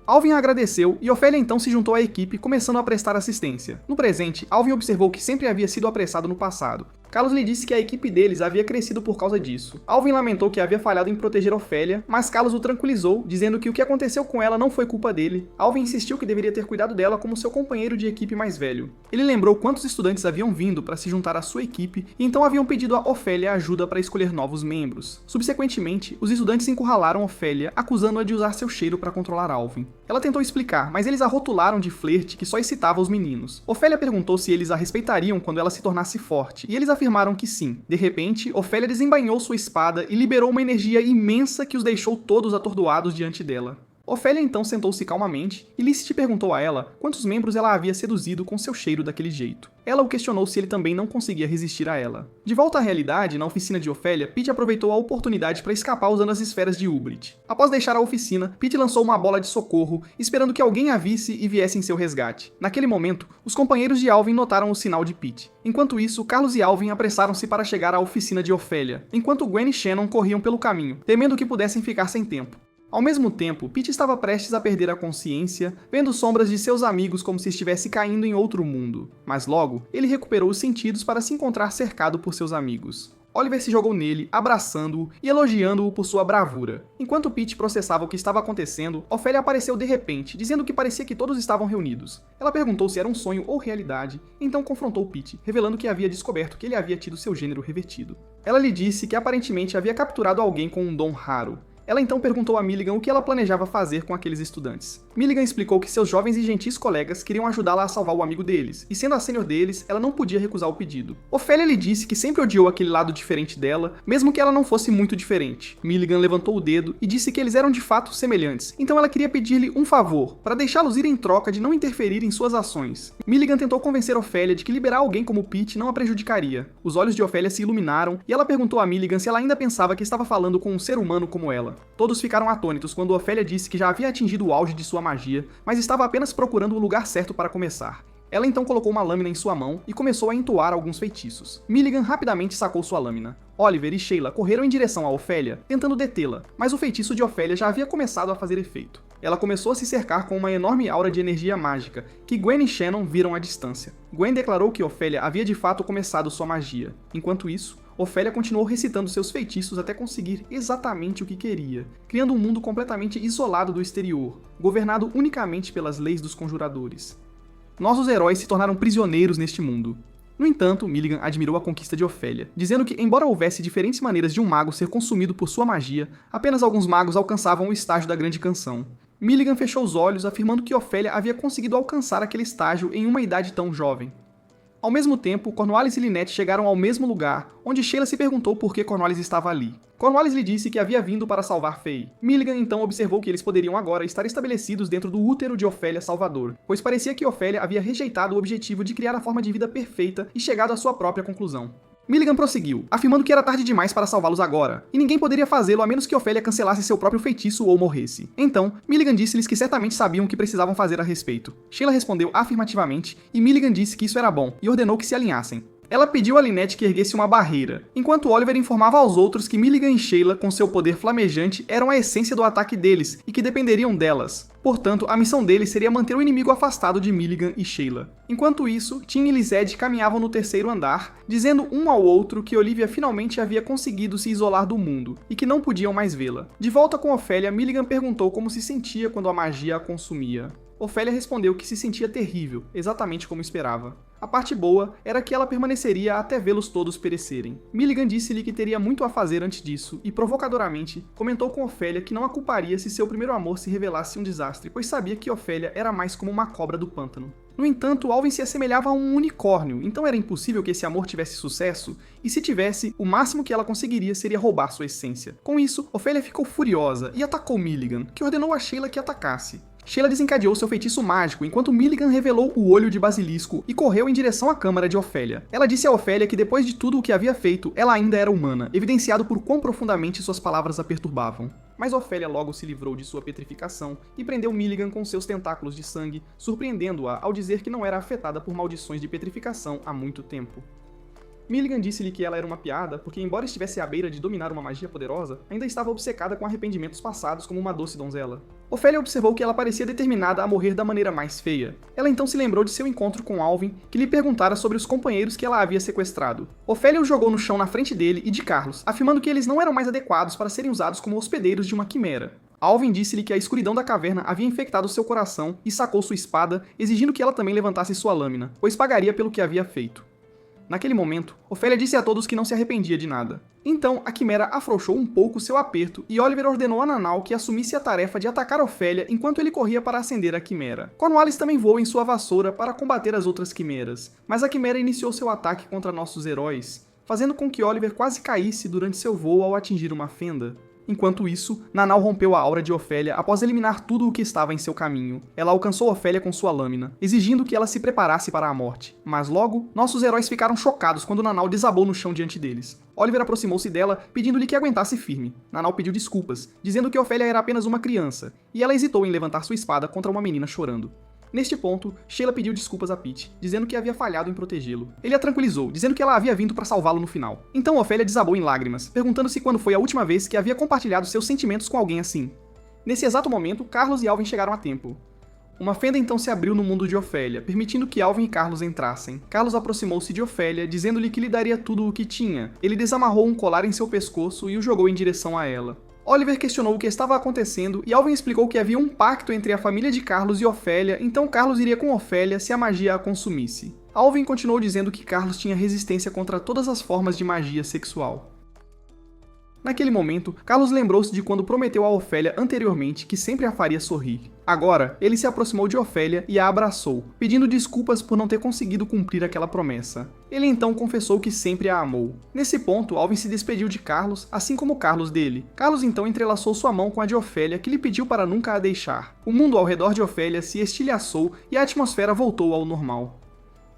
Alvin agradeceu e Ofélia então se juntou à equipe, começando a prestar assistência. No presente, Alvin observou que sempre havia sido apressado no passado. Carlos lhe disse que a equipe deles havia crescido por causa disso. Alvin lamentou que havia falhado em proteger Ofélia, mas Carlos o tranquilizou, dizendo que o que aconteceu com ela não foi culpa dele. Alvin insistiu que deveria ter cuidado dela como seu companheiro de equipe mais velho. Ele lembrou quantos estudantes haviam vindo para se juntar à sua equipe e então haviam pedido a Ofélia ajuda para escolher novos membros. Subsequentemente, os estudantes encurralaram Ofélia, acusando-a de usar seu cheiro para controlar Alvin. Ela tentou explicar, mas eles a rotularam de flerte que só excitava os meninos. Ofélia perguntou se eles a respeitariam quando ela se tornasse forte, e eles afirmaram que sim. De repente, Ofélia desembainhou sua espada e liberou uma energia imensa que os deixou todos atordoados diante dela. Ofélia então sentou-se calmamente e List perguntou a ela quantos membros ela havia seduzido com seu cheiro daquele jeito. Ela o questionou se ele também não conseguia resistir a ela. De volta à realidade, na oficina de Ofélia, Pete aproveitou a oportunidade para escapar usando as esferas de Umbridge. Após deixar a oficina, Pete lançou uma bola de socorro, esperando que alguém a visse e viesse em seu resgate. Naquele momento, os companheiros de Alvin notaram o sinal de Pete. Enquanto isso, Carlos e Alvin apressaram-se para chegar à oficina de Ofélia, enquanto Gwen e Shannon corriam pelo caminho, temendo que pudessem ficar sem tempo. Ao mesmo tempo, Pete estava prestes a perder a consciência, vendo sombras de seus amigos como se estivesse caindo em outro mundo. Mas logo, ele recuperou os sentidos para se encontrar cercado por seus amigos. Oliver se jogou nele, abraçando-o e elogiando-o por sua bravura. Enquanto Pete processava o que estava acontecendo, Ofélia apareceu de repente, dizendo que parecia que todos estavam reunidos. Ela perguntou se era um sonho ou realidade, então confrontou Pete, revelando que havia descoberto que ele havia tido seu gênero revertido. Ela lhe disse que aparentemente havia capturado alguém com um dom raro. Ela então perguntou a Milligan o que ela planejava fazer com aqueles estudantes. Milligan explicou que seus jovens e gentis colegas queriam ajudá-la a salvar o amigo deles, e sendo a sênior deles, ela não podia recusar o pedido. Ofélia lhe disse que sempre odiou aquele lado diferente dela, mesmo que ela não fosse muito diferente. Milligan levantou o dedo e disse que eles eram de fato semelhantes, então ela queria pedir-lhe um favor, para deixá-los ir em troca de não interferir em suas ações. Milligan tentou convencer Ofélia de que liberar alguém como Pete não a prejudicaria. Os olhos de Ofélia se iluminaram, e ela perguntou a Milligan se ela ainda pensava que estava falando com um ser humano como ela. Todos ficaram atônitos quando Ofélia disse que já havia atingido o auge de sua magia, mas estava apenas procurando o lugar certo para começar. Ela então colocou uma lâmina em sua mão e começou a entoar alguns feitiços. Milligan rapidamente sacou sua lâmina. Oliver e Sheila correram em direção a Ofélia, tentando detê-la, mas o feitiço de Ofélia já havia começado a fazer efeito. Ela começou a se cercar com uma enorme aura de energia mágica, que Gwen e Shannon viram à distância. Gwen declarou que Ofélia havia de fato começado sua magia. Enquanto isso, Ofélia continuou recitando seus feitiços até conseguir exatamente o que queria, criando um mundo completamente isolado do exterior, governado unicamente pelas leis dos conjuradores. Nossos heróis se tornaram prisioneiros neste mundo. No entanto, Milligan admirou a conquista de Ofélia, dizendo que, embora houvesse diferentes maneiras de um mago ser consumido por sua magia, apenas alguns magos alcançavam o estágio da Grande Canção. Milligan fechou os olhos, afirmando que Ofélia havia conseguido alcançar aquele estágio em uma idade tão jovem. Ao mesmo tempo, Cornwallis e Lynette chegaram ao mesmo lugar, onde Sheila se perguntou por que Cornwallis estava ali. Cornwallis lhe disse que havia vindo para salvar Faye. Milligan então observou que eles poderiam agora estar estabelecidos dentro do útero de Ofélia Salvador, pois parecia que Ofélia havia rejeitado o objetivo de criar a forma de vida perfeita e chegado à sua própria conclusão. Milligan prosseguiu, afirmando que era tarde demais para salvá-los agora, e ninguém poderia fazê-lo a menos que Ofélia cancelasse seu próprio feitiço ou morresse. Então, Milligan disse-lhes que certamente sabiam o que precisavam fazer a respeito. Sheila respondeu afirmativamente, e Milligan disse que isso era bom, e ordenou que se alinhassem. Ela pediu a Lynette que erguesse uma barreira, enquanto Oliver informava aos outros que Milligan e Sheila, com seu poder flamejante, eram a essência do ataque deles e que dependeriam delas. Portanto, a missão deles seria manter o inimigo afastado de Milligan e Sheila. Enquanto isso, Tim e Lizette caminhavam no terceiro andar, dizendo um ao outro que Olivia finalmente havia conseguido se isolar do mundo e que não podiam mais vê-la. De volta com Ofélia, Milligan perguntou como se sentia quando a magia a consumia. Ofélia respondeu que se sentia terrível, exatamente como esperava. A parte boa era que ela permaneceria até vê-los todos perecerem. Milligan disse-lhe que teria muito a fazer antes disso e, provocadoramente, comentou com Ofélia que não a culparia se seu primeiro amor se revelasse um desastre, pois sabia que Ofélia era mais como uma cobra do pântano. No entanto, Alvin se assemelhava a um unicórnio, então era impossível que esse amor tivesse sucesso, e se tivesse, o máximo que ela conseguiria seria roubar sua essência. Com isso, Ofélia ficou furiosa e atacou Milligan, que ordenou a Sheila que atacasse. Sheila desencadeou seu feitiço mágico enquanto Milligan revelou o olho de basilisco e correu em direção à câmara de Ofélia. Ela disse a Ofélia que depois de tudo o que havia feito, ela ainda era humana, evidenciado por quão profundamente suas palavras a perturbavam. Mas Ofélia logo se livrou de sua petrificação e prendeu Milligan com seus tentáculos de sangue, surpreendendo-a ao dizer que não era afetada por maldições de petrificação há muito tempo. Milligan disse-lhe que ela era uma piada, porque embora estivesse à beira de dominar uma magia poderosa, ainda estava obcecada com arrependimentos passados como uma doce donzela. Ofélia observou que ela parecia determinada a morrer da maneira mais feia. Ela então se lembrou de seu encontro com Alvin, que lhe perguntara sobre os companheiros que ela havia sequestrado. Ofélia o jogou no chão na frente dele e de Carlos, afirmando que eles não eram mais adequados para serem usados como hospedeiros de uma quimera. Alvin disse-lhe que a escuridão da caverna havia infectado seu coração e sacou sua espada, exigindo que ela também levantasse sua lâmina, pois pagaria pelo que havia feito. Naquele momento, Ofélia disse a todos que não se arrependia de nada. Então, a Quimera afrouxou um pouco seu aperto e Oliver ordenou a Nanau que assumisse a tarefa de atacar Ofélia enquanto ele corria para acender a Quimera. Cornwallis também voou em sua vassoura para combater as outras Quimeras, mas a Quimera iniciou seu ataque contra nossos heróis, fazendo com que Oliver quase caísse durante seu voo ao atingir uma fenda. Enquanto isso, Nanau rompeu a aura de Ofélia após eliminar tudo o que estava em seu caminho. Ela alcançou Ofélia com sua lâmina, exigindo que ela se preparasse para a morte. Mas logo, nossos heróis ficaram chocados quando Nanau desabou no chão diante deles. Oliver aproximou-se dela, pedindo-lhe que aguentasse firme. Nanau pediu desculpas, dizendo que Ofélia era apenas uma criança, e ela hesitou em levantar sua espada contra uma menina chorando. Neste ponto, Sheila pediu desculpas a Pete, dizendo que havia falhado em protegê-lo. Ele a tranquilizou, dizendo que ela havia vindo para salvá-lo no final. Então Ofélia desabou em lágrimas, perguntando-se quando foi a última vez que havia compartilhado seus sentimentos com alguém assim. Nesse exato momento, Carlos e Alvin chegaram a tempo. Uma fenda então se abriu no mundo de Ofélia, permitindo que Alvin e Carlos entrassem. Carlos aproximou-se de Ofélia, dizendo-lhe que lhe daria tudo o que tinha. Ele desamarrou um colar em seu pescoço e o jogou em direção a ela. Oliver questionou o que estava acontecendo e Alvin explicou que havia um pacto entre a família de Carlos e Ofélia, então Carlos iria com Ofélia se a magia a consumisse. Alvin continuou dizendo que Carlos tinha resistência contra todas as formas de magia sexual. Naquele momento, Carlos lembrou-se de quando prometeu a Ofélia anteriormente que sempre a faria sorrir. Agora, ele se aproximou de Ofélia e a abraçou, pedindo desculpas por não ter conseguido cumprir aquela promessa. Ele então confessou que sempre a amou. Nesse ponto, Alvin se despediu de Carlos, assim como Carlos dele. Carlos então entrelaçou sua mão com a de Ofélia, que lhe pediu para nunca a deixar. O mundo ao redor de Ofélia se estilhaçou e a atmosfera voltou ao normal.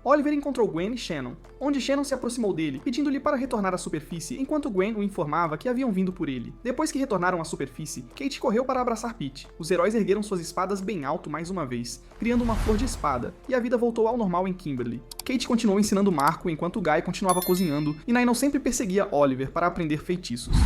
Oliver encontrou Gwen e Shannon, onde Shannon se aproximou dele, pedindo-lhe para retornar à superfície, enquanto Gwen o informava que haviam vindo por ele. Depois que retornaram à superfície, Kate correu para abraçar Pete. Os heróis ergueram suas espadas bem alto mais uma vez, criando uma flor de espada, e a vida voltou ao normal em Kimberly. Kate continuou ensinando Marco enquanto Guy continuava cozinhando, e Nainel sempre perseguia Oliver para aprender feitiços.